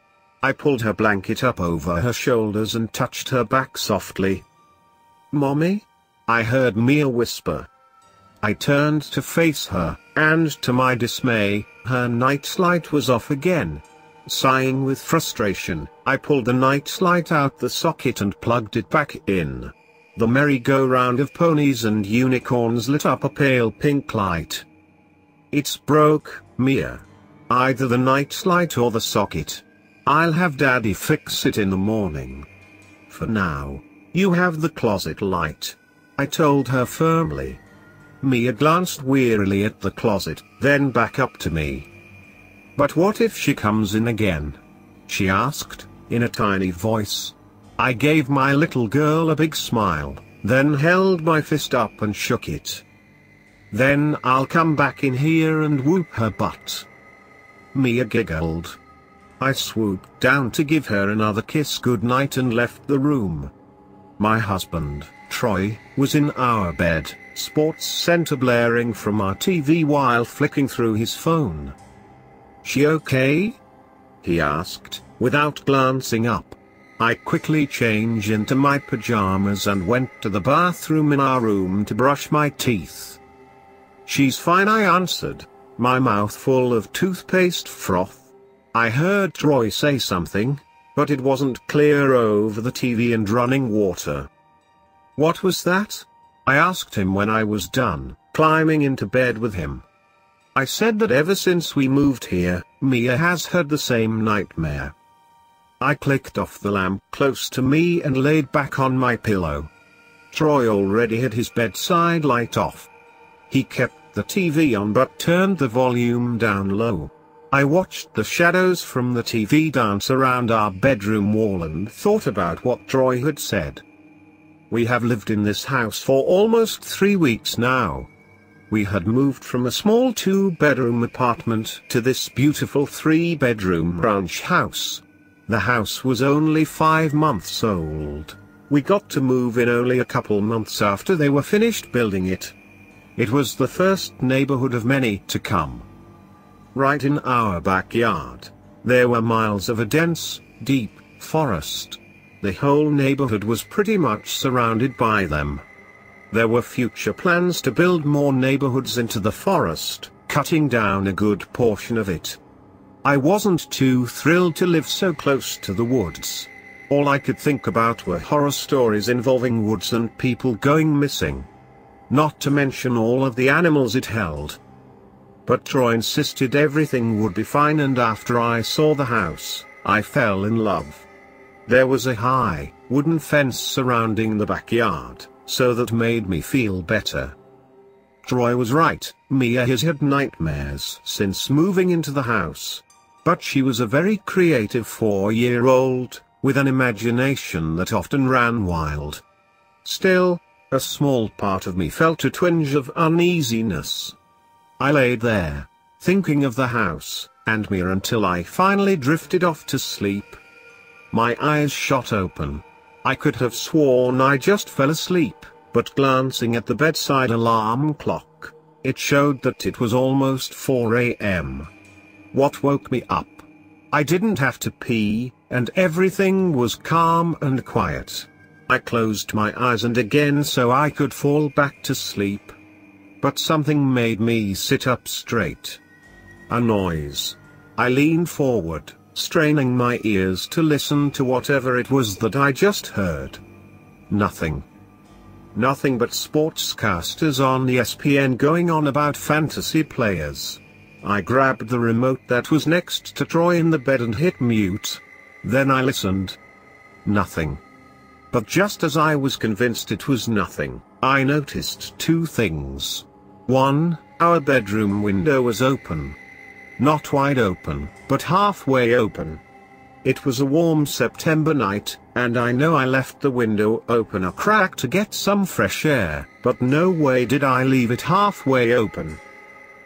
I pulled her blanket up over her shoulders and touched her back softly. "Mommy?" I heard Mia whisper. I turned to face her, and to my dismay, her nightlight was off again. Sighing with frustration, I pulled the nightlight out the socket and plugged it back in. The merry-go-round of ponies and unicorns lit up a pale pink light. "It's broke, Mia. Either the nightlight or the socket. I'll have Daddy fix it in the morning. For now, you have the closet light," I told her firmly. Mia glanced wearily at the closet, then back up to me. "But what if she comes in again?" she asked, in a tiny voice. I gave my little girl a big smile, then held my fist up and shook it. "Then I'll come back in here and whoop her butt." Mia giggled. I swooped down to give her another kiss goodnight and left the room. My husband, Troy, was in our bed, Sports Center blaring from our TV while flicking through his phone. "She okay?" he asked, without glancing up. I quickly changed into my pajamas and went to the bathroom in our room to brush my teeth. "She's fine," I answered, my mouth full of toothpaste froth. I heard Troy say something, but it wasn't clear over the TV and running water. "What was that?" I asked him when I was done, climbing into bed with him. I said that ever since we moved here, Mia has had the same nightmare. I clicked off the lamp close to me and laid back on my pillow. Troy already had his bedside light off. He kept the TV on but turned the volume down low. I watched the shadows from the TV dance around our bedroom wall and thought about what Troy had said. We have lived in this house for almost 3 weeks now. We had moved from a small 2-bedroom apartment to this beautiful 3-bedroom ranch house. The house was only 5 months old. We got to move in only a couple months after they were finished building it. It was the first neighborhood of many to come. Right in our backyard, there were miles of a dense, deep forest. The whole neighborhood was pretty much surrounded by them. There were future plans to build more neighborhoods into the forest, cutting down a good portion of it. I wasn't too thrilled to live so close to the woods. All I could think about were horror stories involving woods and people going missing. Not to mention all of the animals it held. But Troy insisted everything would be fine, and after I saw the house, I fell in love. There was a high, wooden fence surrounding the backyard, so that made me feel better. Troy was right, Mia has had nightmares since moving into the house. But she was a very creative 4-year-old, with an imagination that often ran wild. Still, a small part of me felt a twinge of uneasiness. I laid there, thinking of the house, and Mia until I finally drifted off to sleep. My eyes shot open. I could have sworn I just fell asleep, but glancing at the bedside alarm clock, it showed that it was almost 4 a.m. what woke me up. I didn't have to pee, and everything was calm and quiet. I closed my eyes and again so I could fall back to sleep. But something made me sit up straight. A noise. I leaned forward, straining my ears to listen to whatever it was that I just heard. Nothing. Nothing but sportscasters on ESPN going on about fantasy players. I grabbed the remote that was next to Troy in the bed and hit mute. Then I listened. Nothing. But just as I was convinced it was nothing, I noticed two things. One, our bedroom window was open. Not wide open, but halfway open. It was a warm September night, and I know I left the window open a crack to get some fresh air, but no way did I leave it halfway open.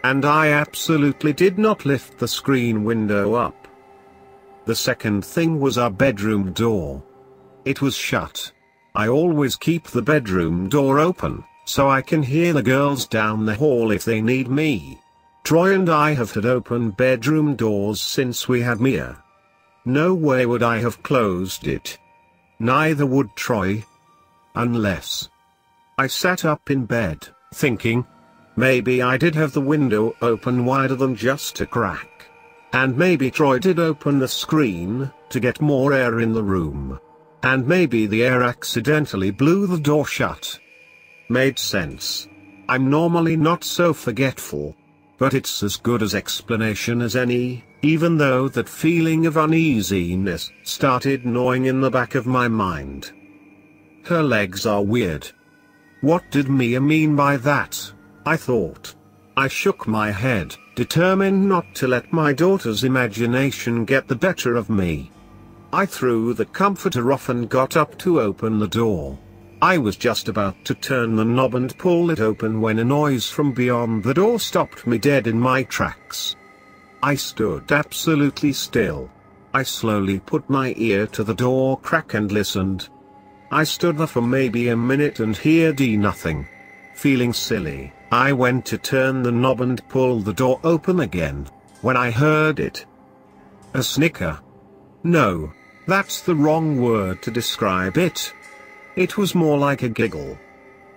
And I absolutely did not lift the screen window up. The second thing was our bedroom door. It was shut. I always keep the bedroom door open, so I can hear the girls down the hall if they need me. Troy and I have had open bedroom doors since we had Mia. No way would I have closed it. Neither would Troy. Unless. I sat up in bed, thinking, maybe I did have the window open wider than just a crack. And maybe Troy did open the screen, to get more air in the room. And maybe the air accidentally blew the door shut. Made sense. I'm normally not so forgetful. But it's as good as explanation as any, even though that feeling of uneasiness started gnawing in the back of my mind. Her legs are weird. What did Mia mean by that? I thought. I shook my head, determined not to let my daughter's imagination get the better of me. I threw the comforter off and got up to open the door. I was just about to turn the knob and pull it open when a noise from beyond the door stopped me dead in my tracks. I stood absolutely still. I slowly put my ear to the door crack and listened. I stood there for maybe a minute and heard nothing. Feeling silly, I went to turn the knob and pull the door open again, when I heard it. A snicker. No, that's the wrong word to describe it. It was more like a giggle.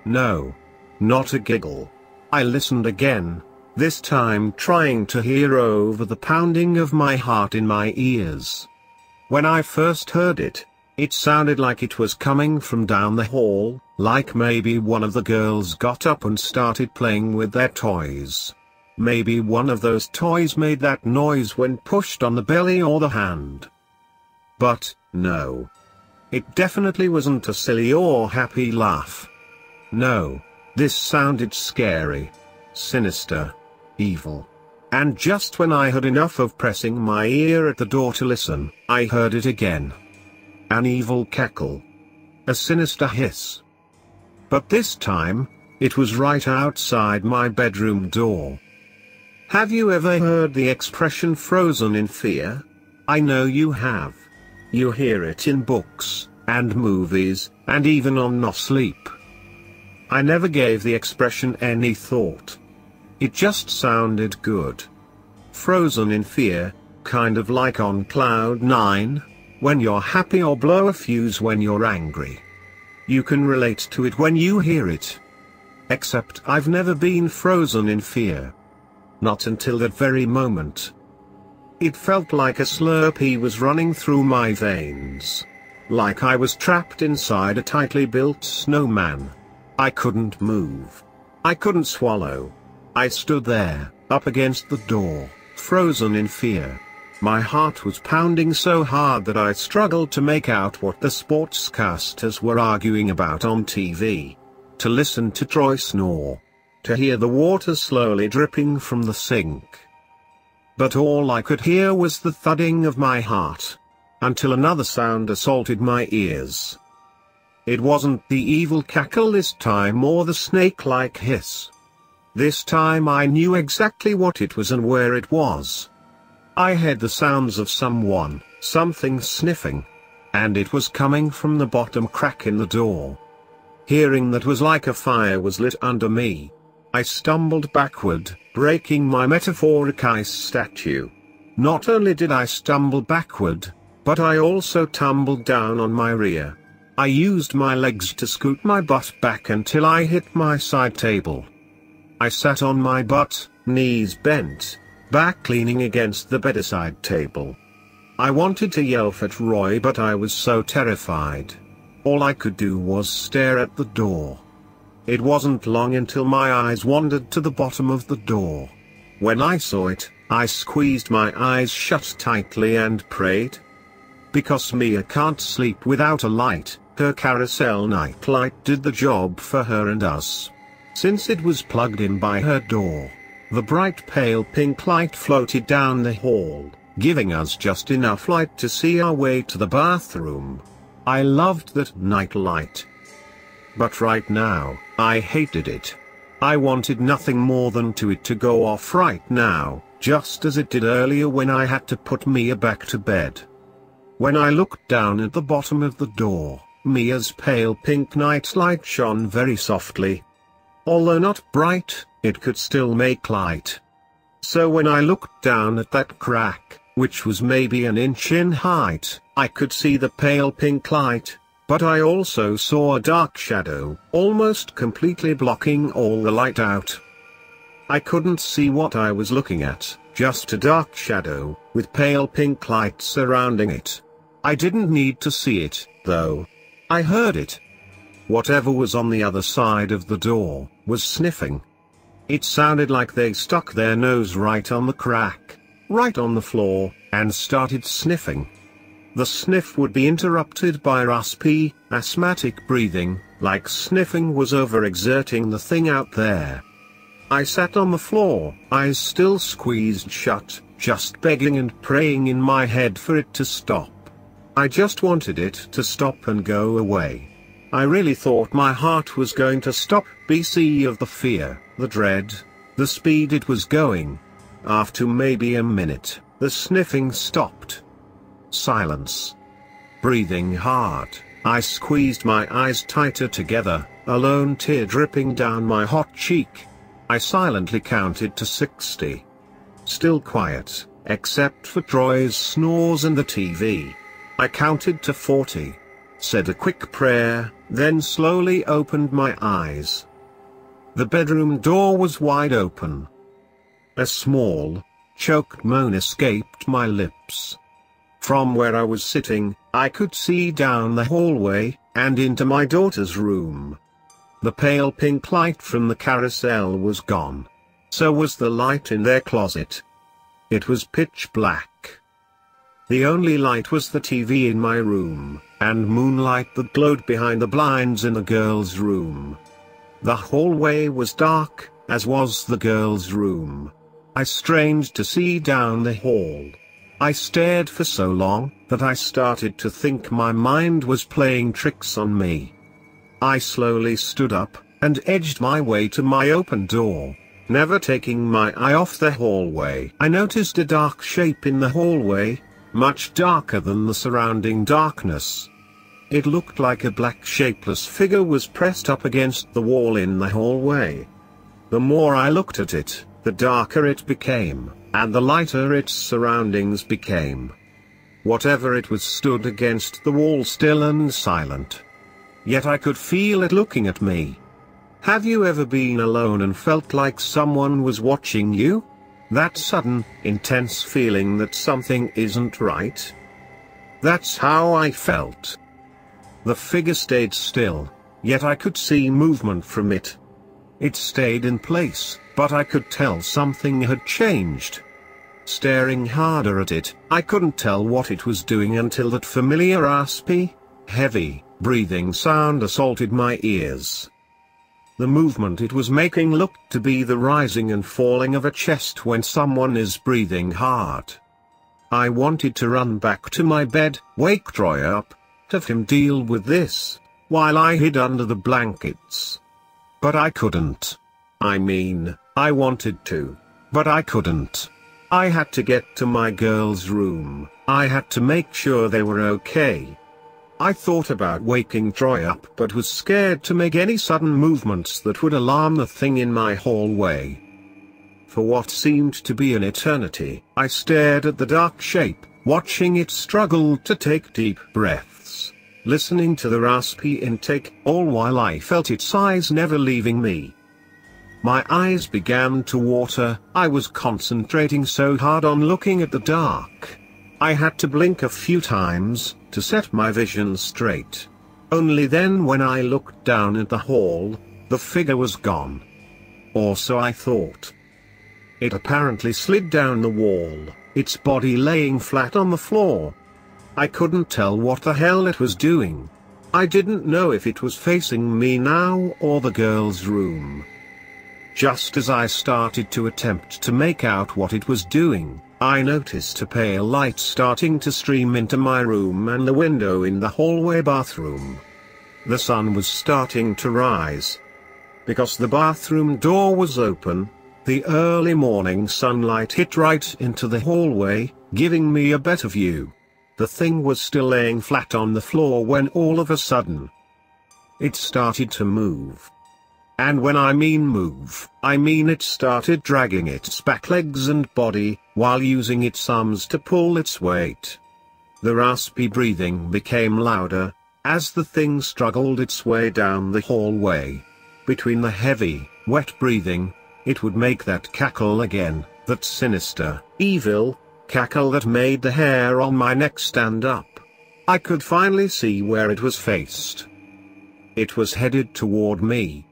No, not a giggle. I listened again, this time trying to hear over the pounding of my heart in my ears. When I first heard it, it sounded like it was coming from down the hall, like maybe one of the girls got up and started playing with their toys. Maybe one of those toys made that noise when pushed on the belly or the hand. But, no. It definitely wasn't a silly or happy laugh. No, this sounded scary, sinister, evil. And just when I had enough of pressing my ear at the door to listen, I heard it again. An evil cackle. A sinister hiss. But this time, it was right outside my bedroom door. Have you ever heard the expression frozen in fear? I know you have. You hear it in books, and movies, and even on No Sleep. I never gave the expression any thought. It just sounded good. Frozen in fear, kind of like on cloud nine, when you're happy or blow a fuse when you're angry. You can relate to it when you hear it. Except I've never been frozen in fear. Not until that very moment. It felt like a Slurpee was running through my veins. Like I was trapped inside a tightly built snowman. I couldn't move. I couldn't swallow. I stood there, up against the door, frozen in fear. My heart was pounding so hard that I struggled to make out what the sportscasters were arguing about on TV. To listen to Troy snore. To hear the water slowly dripping from the sink. But all I could hear was the thudding of my heart. Until another sound assaulted my ears. It wasn't the evil cackle this time or the snake-like hiss. This time I knew exactly what it was and where it was. I heard the sounds of something sniffing. And it was coming from the bottom crack in the door. Hearing that was like a fire was lit under me. I stumbled backward, breaking my metaphoric ice statue. Not only did I stumble backward, but I also tumbled down on my rear. I used my legs to scoot my butt back until I hit my side table. I sat on my butt, knees bent, back leaning against the bedside table. I wanted to yell at Roy, but I was so terrified. All I could do was stare at the door. It wasn't long until my eyes wandered to the bottom of the door. When I saw it, I squeezed my eyes shut tightly and prayed. Because Mia can't sleep without a light, her carousel nightlight did the job for her and us. Since it was plugged in by her door, the bright pale pink light floated down the hall, giving us just enough light to see our way to the bathroom. I loved that night light. But right now, I hated it. I wanted nothing more than it to go off right now, just as it did earlier when I had to put Mia back to bed. When I looked down at the bottom of the door, Mia's pale pink nightlight shone very softly. Although not bright, it could still make light. So when I looked down at that crack, which was maybe an inch in height, I could see the pale pink light, but I also saw a dark shadow, almost completely blocking all the light out. I couldn't see what I was looking at, just a dark shadow, with pale pink light surrounding it. I didn't need to see it, though. I heard it. Whatever was on the other side of the door, was sniffing. It sounded like they stuck their nose right on the crack, right on the floor, and started sniffing. The sniff would be interrupted by raspy, asthmatic breathing, like sniffing was overexerting the thing out there. I sat on the floor, eyes still squeezed shut, just begging and praying in my head for it to stop. I just wanted it to stop and go away. I really thought my heart was going to stop because of the fear, the dread, the speed it was going. After maybe a minute, the sniffing stopped. Silence. Breathing hard, I squeezed my eyes tighter together, a lone tear dripping down my hot cheek. I silently counted to 60. Still quiet, except for Troy's snores and the TV. I counted to 40. Said a quick prayer, then slowly opened my eyes. The bedroom door was wide open. A small, choked moan escaped my lips. From where I was sitting, I could see down the hallway, and into my daughter's room. The pale pink light from the carousel was gone. So was the light in their closet. It was pitch black. The only light was the TV in my room, and moonlight that glowed behind the blinds in the girl's room. The hallway was dark, as was the girl's room. I strained to see down the hall. I stared for so long, that I started to think my mind was playing tricks on me. I slowly stood up, and edged my way to my open door, never taking my eye off the hallway. I noticed a dark shape in the hallway, much darker than the surrounding darkness. It looked like a black shapeless figure was pressed up against the wall in the hallway. The more I looked at it, the darker it became, and the lighter its surroundings became. Whatever it was stood against the wall still and silent. Yet I could feel it looking at me. Have you ever been alone and felt like someone was watching you? That sudden, intense feeling that something isn't right? That's how I felt. The figure stayed still, yet I could see movement from it. It stayed in place, but I could tell something had changed. Staring harder at it, I couldn't tell what it was doing until that familiar raspy, heavy, breathing sound assaulted my ears. The movement it was making looked to be the rising and falling of a chest when someone is breathing hard. I wanted to run back to my bed, wake Troy up, have him deal with this, while I hid under the blankets. But I couldn't. I mean, I wanted to, but I couldn't. I had to get to my girl's room. I had to make sure they were okay. I thought about waking Troy up but was scared to make any sudden movements that would alarm the thing in my hallway. For what seemed to be an eternity, I stared at the dark shape, watching it struggle to take deep breaths, listening to the raspy intake, all while I felt its eyes never leaving me. My eyes began to water. I was concentrating so hard on looking at the dark. I had to blink a few times to set my vision straight. Only then, when I looked down at the hall, the figure was gone. Or so I thought. It apparently slid down the wall, its body laying flat on the floor. I couldn't tell what the hell it was doing. I didn't know if it was facing me now or the girl's room. Just as I started to attempt to make out what it was doing, I noticed a pale light starting to stream into my room and the window in the hallway bathroom. The sun was starting to rise. Because the bathroom door was open, the early morning sunlight hit right into the hallway, giving me a better view. The thing was still laying flat on the floor when all of a sudden, it started to move. And when I mean move, I mean it started dragging its back legs and body, while using its arms to pull its weight. The raspy breathing became louder, as the thing struggled its way down the hallway. Between the heavy, wet breathing, it would make that cackle again, that sinister, evil cackle that made the hair on my neck stand up. I could finally see where it was faced. It was headed toward me.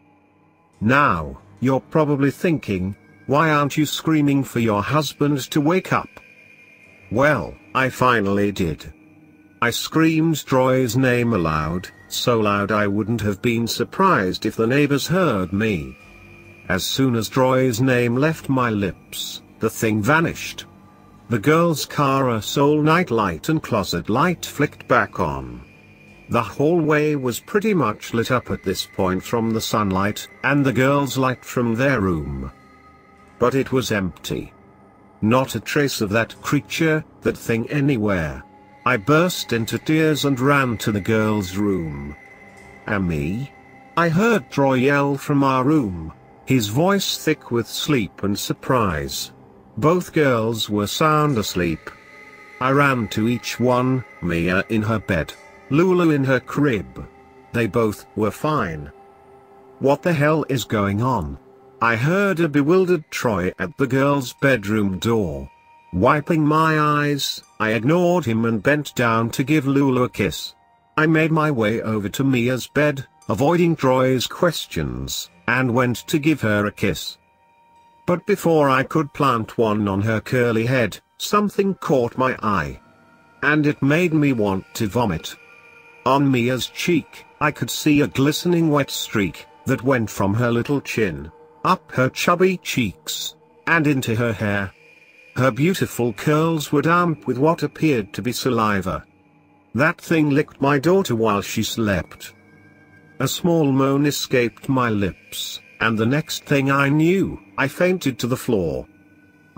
Now, you're probably thinking, why aren't you screaming for your husband to wake up? Well, I finally did. I screamed Troy's name aloud, so loud I wouldn't have been surprised if the neighbors heard me. As soon as Troy's name left my lips, the thing vanished. The girl's car soul night light and closet light flicked back on. The hallway was pretty much lit up at this point from the sunlight and the girl's light from their room. But it was empty. Not a trace of that creature, that thing anywhere. I burst into tears and ran to the girl's room. "Amy?" I heard Troy yell from our room, his voice thick with sleep and surprise. Both girls were sound asleep. I ran to each one, Mia in her bed, Lulu in her crib. They both were fine. "What the hell is going on?" I heard a bewildered Troy at the girl's bedroom door. Wiping my eyes, I ignored him and bent down to give Lulu a kiss. I made my way over to Mia's bed, avoiding Troy's questions, and went to give her a kiss. But before I could plant one on her curly head, something caught my eye. And it made me want to vomit. On Mia's cheek, I could see a glistening wet streak, that went from her little chin, up her chubby cheeks, and into her hair. Her beautiful curls were damp with what appeared to be saliva. That thing licked my daughter while she slept. A small moan escaped my lips, and the next thing I knew, I fainted to the floor.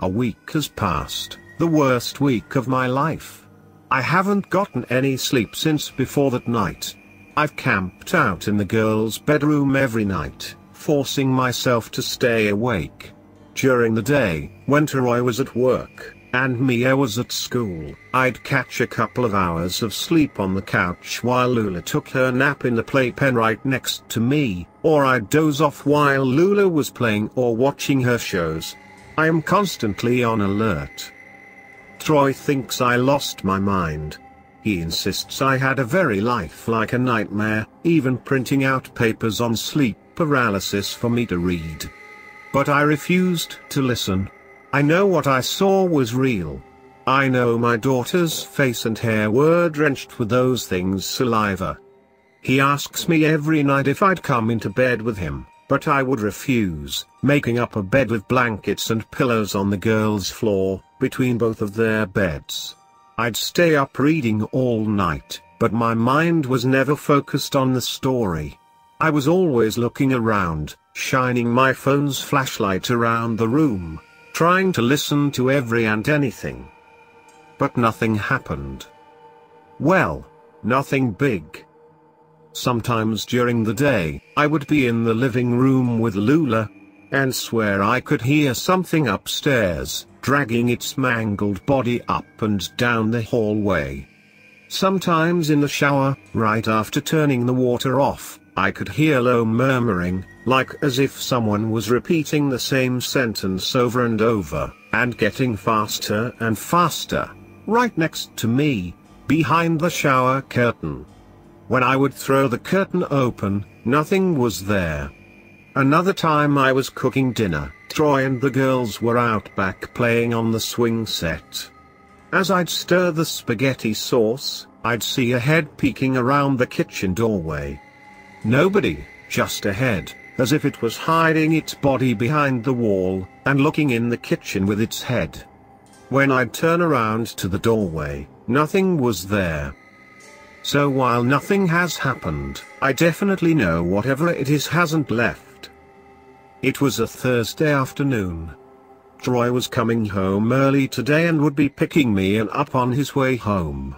A week has passed, the worst week of my life. I haven't gotten any sleep since before that night. I've camped out in the girl's bedroom every night, forcing myself to stay awake. During the day, when Troy was at work, and Mia was at school, I'd catch a couple of hours of sleep on the couch while Lula took her nap in the playpen right next to me, or I'd doze off while Lula was playing or watching her shows. I am constantly on alert. Troy thinks I lost my mind. He insists I had a very life like a nightmare, even printing out papers on sleep paralysis for me to read. But I refused to listen. I know what I saw was real. I know my daughter's face and hair were drenched with those things' saliva. He asks me every night if I'd come into bed with him, but I would refuse, making up a bed with blankets and pillows on the girls' floor, between both of their beds. I'd stay up reading all night, but my mind was never focused on the story. I was always looking around, shining my phone's flashlight around the room, trying to listen to every and anything. But nothing happened. Well, nothing big. Sometimes during the day, I would be in the living room with Lula. and swear I could hear something upstairs, dragging its mangled body up and down the hallway. Sometimes in the shower, right after turning the water off, I could hear low murmuring, like as if someone was repeating the same sentence over and over, and getting faster and faster, right next to me, behind the shower curtain. When I would throw the curtain open, nothing was there. Another time I was cooking dinner, Troy and the girls were out back playing on the swing set. As I'd stir the spaghetti sauce, I'd see a head peeking around the kitchen doorway. Nobody, just a head, as if it was hiding its body behind the wall, and looking in the kitchen with its head. When I'd turn around to the doorway, nothing was there. So while nothing has happened, I definitely know whatever it is hasn't left. It was a Thursday afternoon. Troy was coming home early today and would be picking me up on his way home.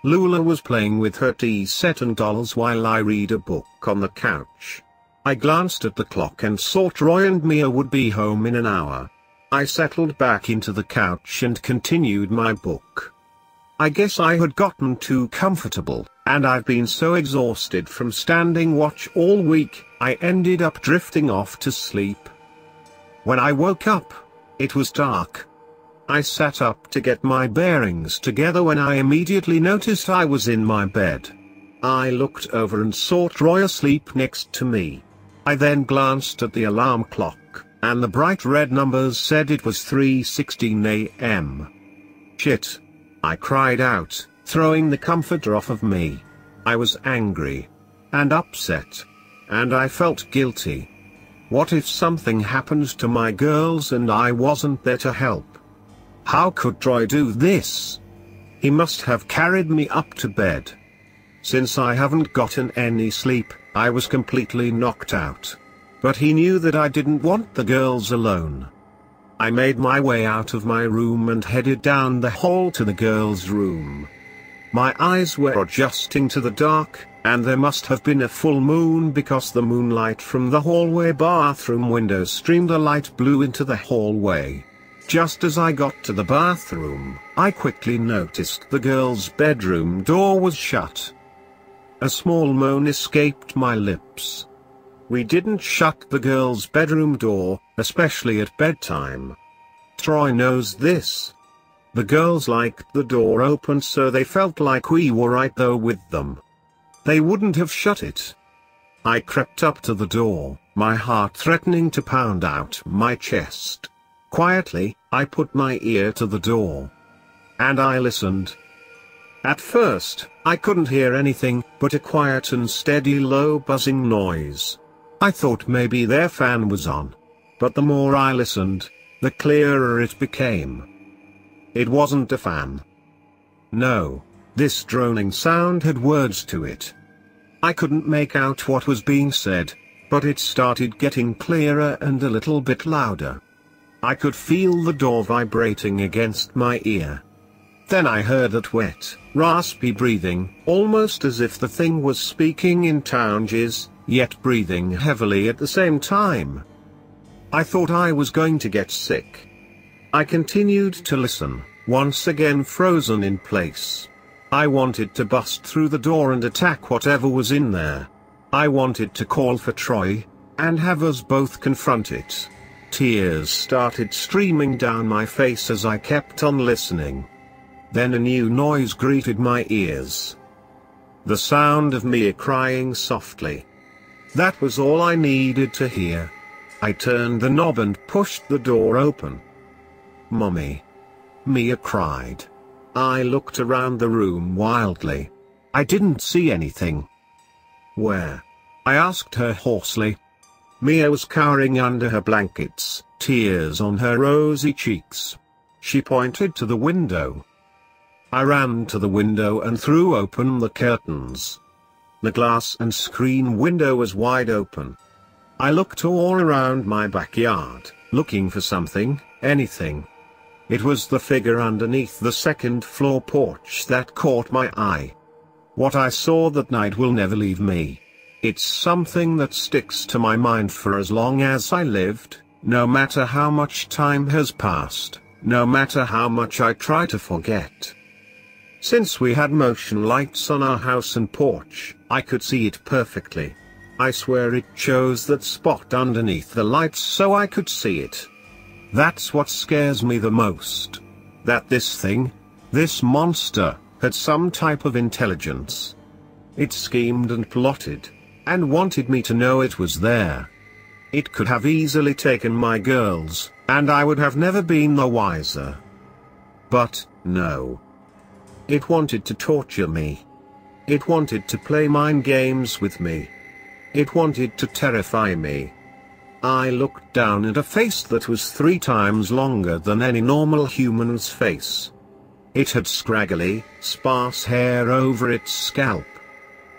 Lula was playing with her tea set and dolls while I read a book on the couch. I glanced at the clock and saw Troy and Mia would be home in an hour. I settled back into the couch and continued my book. I guess I had gotten too comfortable, and I've been so exhausted from standing watch all week, I ended up drifting off to sleep. When I woke up, it was dark. I sat up to get my bearings together when I immediately noticed I was in my bed. I looked over and saw Troy asleep next to me. I then glanced at the alarm clock, and the bright red numbers said it was 3:16 a.m. Shit! I cried out, throwing the comforter off of me. I was angry. And upset. And I felt guilty. What if something happened to my girls and I wasn't there to help? How could Troy do this? He must have carried me up to bed. Since I haven't gotten any sleep, I was completely knocked out. But he knew that I didn't want the girls alone. I made my way out of my room and headed down the hall to the girls' room. My eyes were adjusting to the dark, and there must have been a full moon because the moonlight from the hallway bathroom window streamed a light blue into the hallway. Just as I got to the bathroom, I quickly noticed the girls' bedroom door was shut. A small moan escaped my lips. We didn't shut the girls' bedroom door, especially at bedtime. Troy knows this. The girls liked the door open, so they felt like we were right there with them. They wouldn't have shut it. I crept up to the door, my heart threatening to pound out my chest. Quietly, I put my ear to the door. And I listened. At first, I couldn't hear anything but a quiet and steady low buzzing noise. I thought maybe their fan was on. But the more I listened, the clearer it became. It wasn't a fan. No, this droning sound had words to it. I couldn't make out what was being said, but it started getting clearer and a little bit louder. I could feel the door vibrating against my ear. Then I heard that wet, raspy breathing, almost as if the thing was speaking in Townges, yet breathing heavily at the same time. I thought I was going to get sick. I continued to listen, once again frozen in place. I wanted to bust through the door and attack whatever was in there. I wanted to call for Troy, and have us both confront it. Tears started streaming down my face as I kept on listening. Then a new noise greeted my ears. The sound of Mia crying softly. That was all I needed to hear. I turned the knob and pushed the door open. "Mommy!" Mia cried. I looked around the room wildly. I didn't see anything. "Where?" I asked her hoarsely. Mia was cowering under her blankets, tears on her rosy cheeks. She pointed to the window. I ran to the window and threw open the curtains. The glass and screen window was wide open. I looked all around my backyard, looking for something, anything. It was the figure underneath the second-floor porch that caught my eye. What I saw that night will never leave me. It's something that sticks to my mind for as long as I lived, no matter how much time has passed, no matter how much I try to forget. Since we had motion lights on our house and porch, I could see it perfectly. I swear it chose that spot underneath the lights so I could see it. That's what scares me the most. That this thing, this monster, had some type of intelligence. It schemed and plotted, and wanted me to know it was there. It could have easily taken my girls, and I would have never been the wiser. But, no. It wanted to torture me. It wanted to play mind games with me. It wanted to terrify me. I looked down at a face that was 3 times longer than any normal human's face. It had scraggly, sparse hair over its scalp.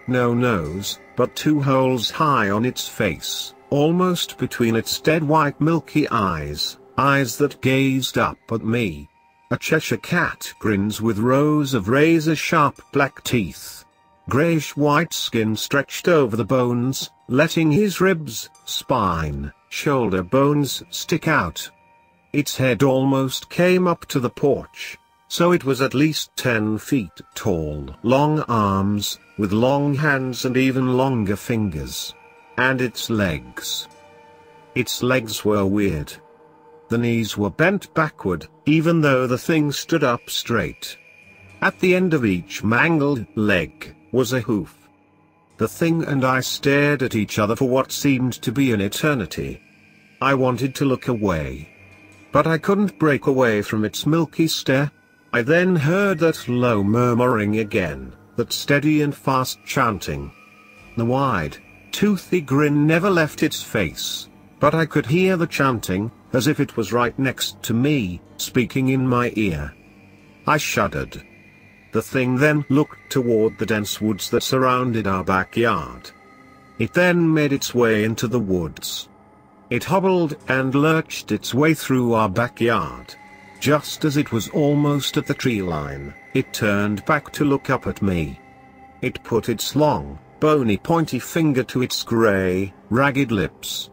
No nose, but 2 holes high on its face, almost between its dead white milky eyes, eyes that gazed up at me. A Cheshire cat grins with rows of razor-sharp black teeth. Greyish-white skin stretched over the bones, letting his ribs, spine, shoulder bones stick out. Its head almost came up to the porch, so it was at least 10 feet tall. Long arms, with long hands and even longer fingers. And its legs. Its legs were weird. The knees were bent backward, even though the thing stood up straight. At the end of each mangled leg was a hoof. The thing and I stared at each other for what seemed to be an eternity. I wanted to look away. But I couldn't break away from its milky stare. I then heard that low murmuring again, that steady and fast chanting. The wide, toothy grin never left its face, but I could hear the chanting, as if it was right next to me, speaking in my ear. I shuddered. The thing then looked toward the dense woods that surrounded our backyard. It then made its way into the woods. It hobbled and lurched its way through our backyard. Just as it was almost at the tree line, it turned back to look up at me. It put its long, bony pointy finger to its gray, ragged lips.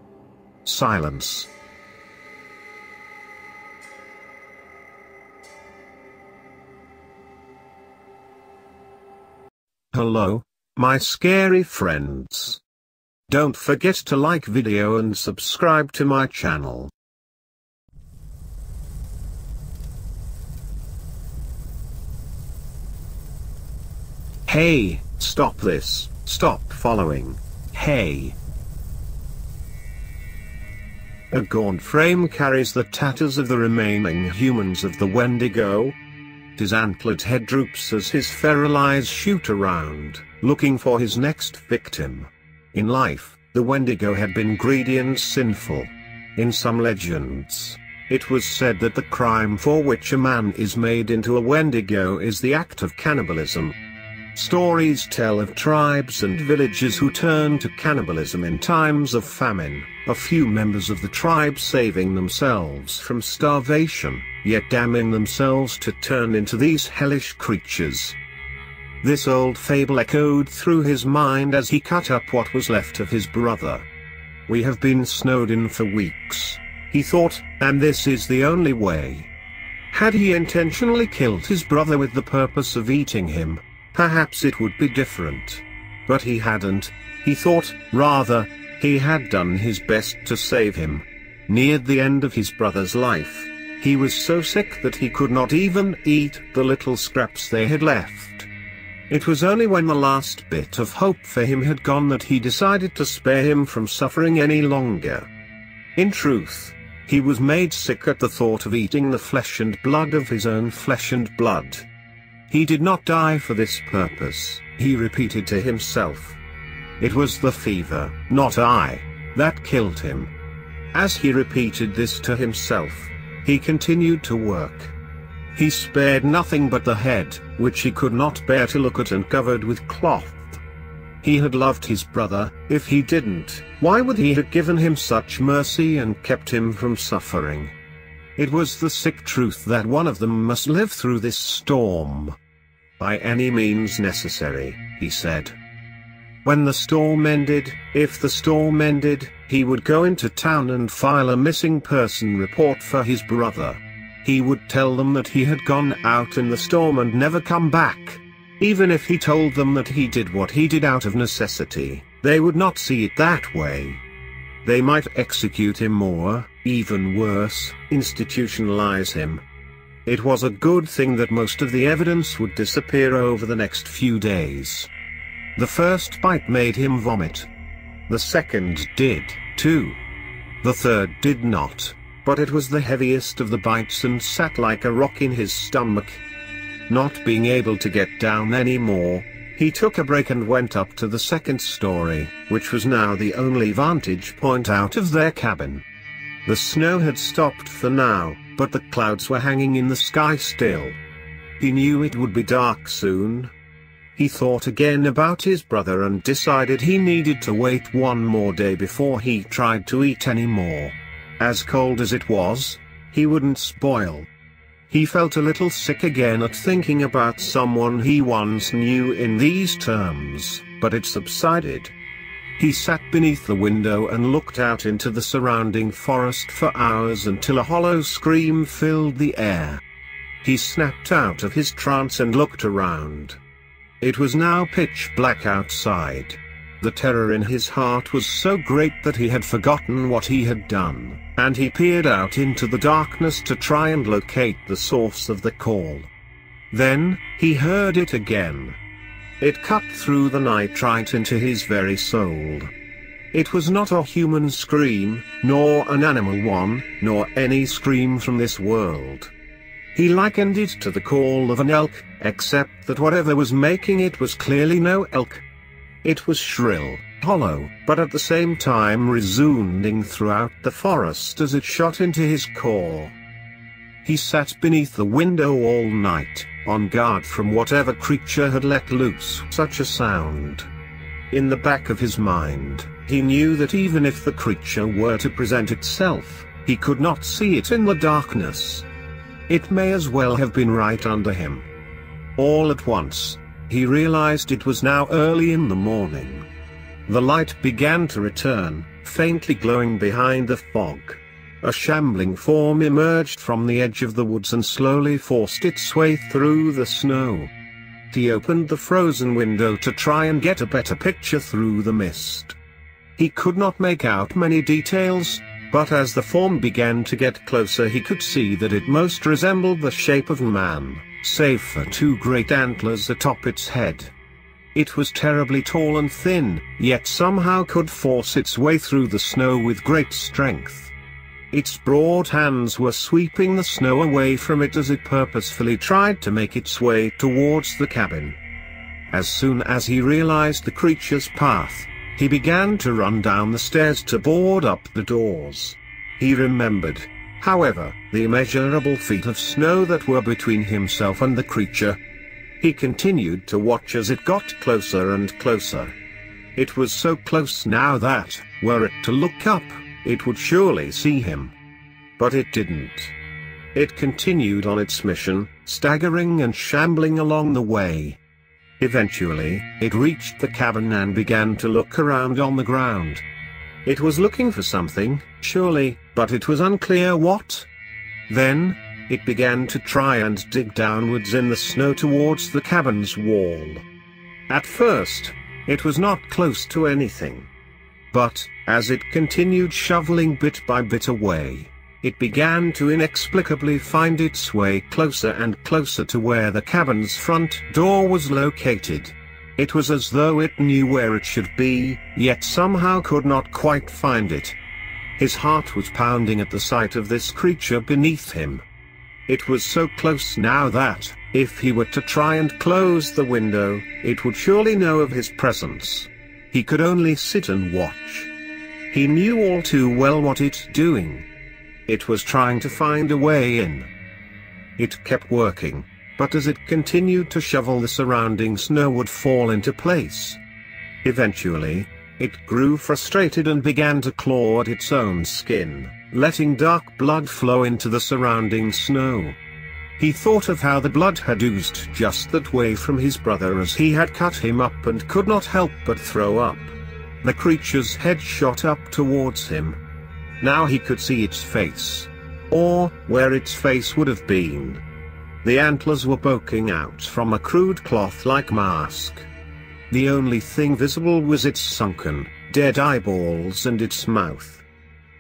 Silence. Hello, my scary friends. Don't forget to like video and subscribe to my channel. Hey, stop this, stop following, hey. A gaunt frame carries the tatters of the remaining humans of the Wendigo. His antlered head droops as his feral eyes shoot around, looking for his next victim. In life, the Wendigo had been greedy and sinful. In some legends, it was said that the crime for which a man is made into a Wendigo is the act of cannibalism. Stories tell of tribes and villages who turned to cannibalism in times of famine, a few members of the tribe saving themselves from starvation, yet damning themselves to turn into these hellish creatures. This old fable echoed through his mind as he cut up what was left of his brother. We have been snowed in for weeks, he thought, and this is the only way. Had he intentionally killed his brother with the purpose of eating him, perhaps it would be different. But he hadn't, he thought, rather, he had done his best to save him. Neared the end of his brother's life, he was so sick that he could not even eat the little scraps they had left. It was only when the last bit of hope for him had gone that he decided to spare him from suffering any longer. In truth, he was made sick at the thought of eating the flesh and blood of his own flesh and blood. He did not die for this purpose, he repeated to himself. It was the fever, not I, that killed him. As he repeated this to himself, he continued to work. He spared nothing but the head, which he could not bear to look at and covered with cloth. He had loved his brother. If he didn't, why would he have given him such mercy and kept him from suffering? It was the sick truth that one of them must live through this storm. By any means necessary, he said. When the storm ended, if the storm ended, he would go into town and file a missing person report for his brother. He would tell them that he had gone out in the storm and never come back. Even if he told them that he did what he did out of necessity, they would not see it that way. They might execute him or, even worse, institutionalize him. It was a good thing that most of the evidence would disappear over the next few days. The first bite made him vomit. The second did, too. The third did not, but it was the heaviest of the bites and sat like a rock in his stomach. Not being able to get down anymore, he took a break and went up to the second story, which was now the only vantage point out of their cabin. The snow had stopped for now, but the clouds were hanging in the sky still. He knew it would be dark soon. He thought again about his brother and decided he needed to wait one more day before he tried to eat any more. As cold as it was, he wouldn't spoil. He felt a little sick again at thinking about someone he once knew in these terms, but it subsided. He sat beneath the window and looked out into the surrounding forest for hours until a hollow scream filled the air. He snapped out of his trance and looked around. It was now pitch black outside. The terror in his heart was so great that he had forgotten what he had done, and he peered out into the darkness to try and locate the source of the call. Then, he heard it again. It cut through the night right into his very soul. It was not a human scream, nor an animal one, nor any scream from this world. He likened it to the call of an elk, except that whatever was making it was clearly no elk. It was shrill, hollow, but at the same time resounding throughout the forest as it shot into his core. He sat beneath the window all night, on guard from whatever creature had let loose such a sound. In the back of his mind, he knew that even if the creature were to present itself, he could not see it in the darkness. It may as well have been right under him. All at once, he realized it was now early in the morning. The light began to return, faintly glowing behind the fog. A shambling form emerged from the edge of the woods and slowly forced its way through the snow. He opened the frozen window to try and get a better picture through the mist. He could not make out many details, but as the form began to get closer he could see that it most resembled the shape of a man, save for two great antlers atop its head. It was terribly tall and thin, yet somehow could force its way through the snow with great strength. Its broad hands were sweeping the snow away from it as it purposefully tried to make its way towards the cabin. As soon as he realized the creature's path, he began to run down the stairs to board up the doors. He remembered, however, the immeasurable feet of snow that were between himself and the creature. He continued to watch as it got closer and closer. It was so close now that, were it to look up, it would surely see him. But it didn't. It continued on its mission, staggering and shambling along the way. Eventually, it reached the cabin and began to look around on the ground. It was looking for something, surely, but it was unclear what. Then, it began to try and dig downwards in the snow towards the cabin's wall. At first, it was not close to anything. But, as it continued shoveling bit by bit away, it began to inexplicably find its way closer and closer to where the cabin's front door was located. It was as though it knew where it should be, yet somehow could not quite find it. His heart was pounding at the sight of this creature beneath him. It was so close now that, if he were to try and close the window, it would surely know of his presence. He could only sit and watch. He knew all too well what it's doing. It was trying to find a way in. It kept working, but as it continued to shovel, the surrounding snow would fall into place. Eventually, it grew frustrated and began to claw at its own skin, letting dark blood flow into the surrounding snow. He thought of how the blood had oozed just that way from his brother as he had cut him up and could not help but throw up. The creature's head shot up towards him. Now he could see its face. Or, where its face would have been. The antlers were poking out from a crude cloth-like mask. The only thing visible was its sunken, dead eyeballs and its mouth.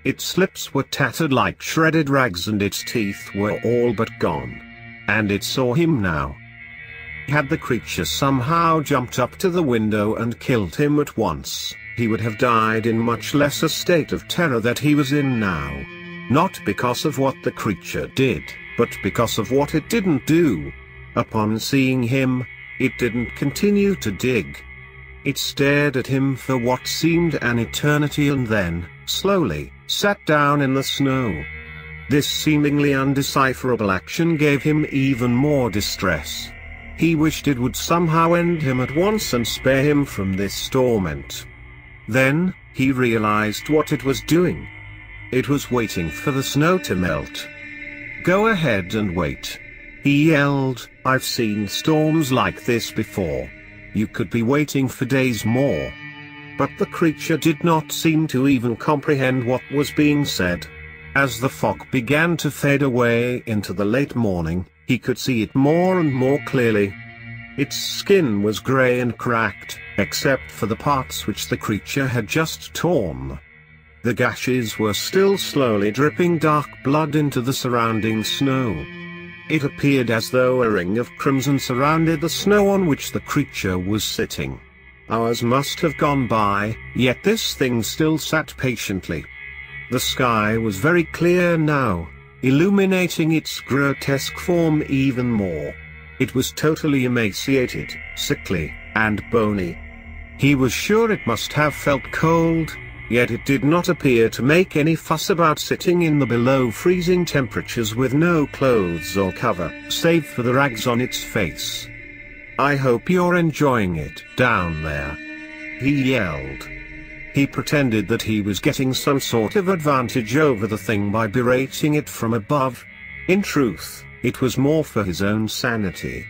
Its lips were tattered like shredded rags and its teeth were all but gone. And it saw him now. Had the creature somehow jumped up to the window and killed him at once, he would have died in much less a state of terror that he was in now. Not because of what the creature did, but because of what it didn't do. Upon seeing him, it didn't continue to dig. It stared at him for what seemed an eternity and then, slowly, sat down in the snow. This seemingly undecipherable action gave him even more distress. He wished it would somehow end him at once and spare him from this torment. Then, he realized what it was doing. It was waiting for the snow to melt. "Go ahead and wait," he yelled. "I've seen storms like this before. You could be waiting for days more." But the creature did not seem to even comprehend what was being said. As the fog began to fade away into the late morning, he could see it more and more clearly. Its skin was gray and cracked, except for the parts which the creature had just torn. The gashes were still slowly dripping dark blood into the surrounding snow. It appeared as though a ring of crimson surrounded the snow on which the creature was sitting. Hours must have gone by, yet this thing still sat patiently. The sky was very clear now, illuminating its grotesque form even more. It was totally emaciated, sickly, and bony. He was sure it must have felt cold, yet it did not appear to make any fuss about sitting in the below freezing temperatures with no clothes or cover, save for the rags on its face. "I hope you're enjoying it down there," he yelled. He pretended that he was getting some sort of advantage over the thing by berating it from above. In truth, it was more for his own sanity.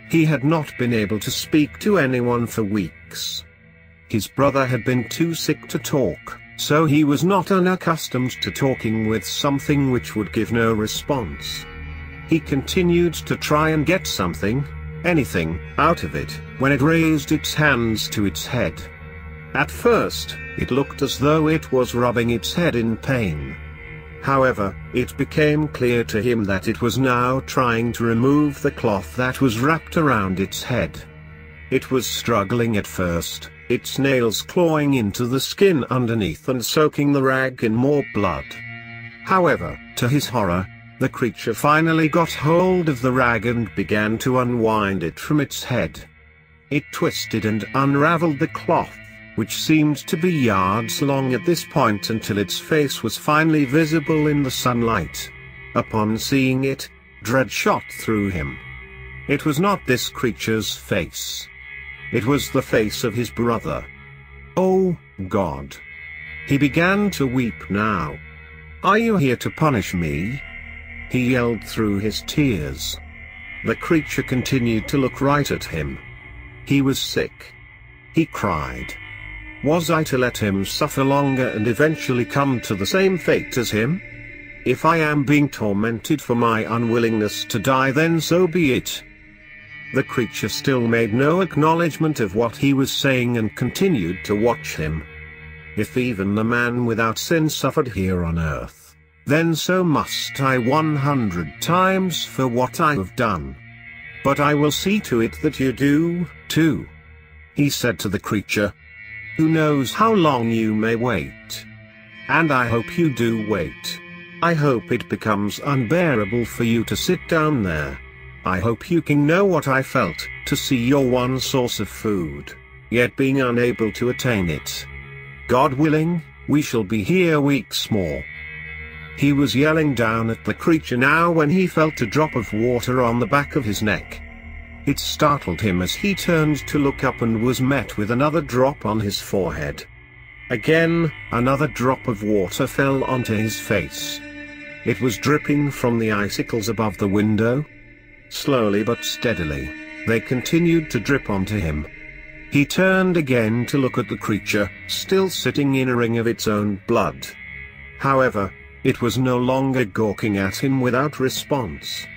He had not been able to speak to anyone for weeks. His brother had been too sick to talk, so he was not unaccustomed to talking with something which would give no response. He continued to try and get something, anything, out of it, when it raised its hands to its head. At first, it looked as though it was rubbing its head in pain. However, it became clear to him that it was now trying to remove the cloth that was wrapped around its head. It was struggling at first, its nails clawing into the skin underneath and soaking the rag in more blood. However, to his horror, the creature finally got hold of the rag and began to unwind it from its head. It twisted and unraveled the cloth, which seemed to be yards long at this point, until its face was finally visible in the sunlight. Upon seeing it, dread shot through him. It was not this creature's face. It was the face of his brother. Oh, God. He began to weep now. "Are you here to punish me?" he yelled through his tears. The creature continued to look right at him. He was sick. He cried. Was I to let him suffer longer and eventually come to the same fate as him? If I am being tormented for my unwillingness to die, then so be it. The creature still made no acknowledgement of what he was saying and continued to watch him. If even the man without sin suffered here on earth, then so must I 100 times for what I have done. But I will see to it that you do, too, he said to the creature. Who knows how long you may wait? And I hope you do wait. I hope it becomes unbearable for you to sit down there. I hope you can know what I felt, to see your one source of food, yet being unable to attain it. God willing, we shall be here weeks more. He was yelling down at the creature now when he felt a drop of water on the back of his neck. It startled him as he turned to look up and was met with another drop on his forehead. Again, another drop of water fell onto his face. It was dripping from the icicles above the window. Slowly but steadily, they continued to drip onto him. He turned again to look at the creature, still sitting in a ring of its own blood. However, it was no longer gawking at him without response.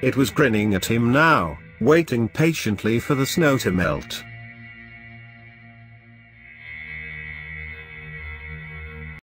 It was grinning at him now, waiting patiently for the snow to melt.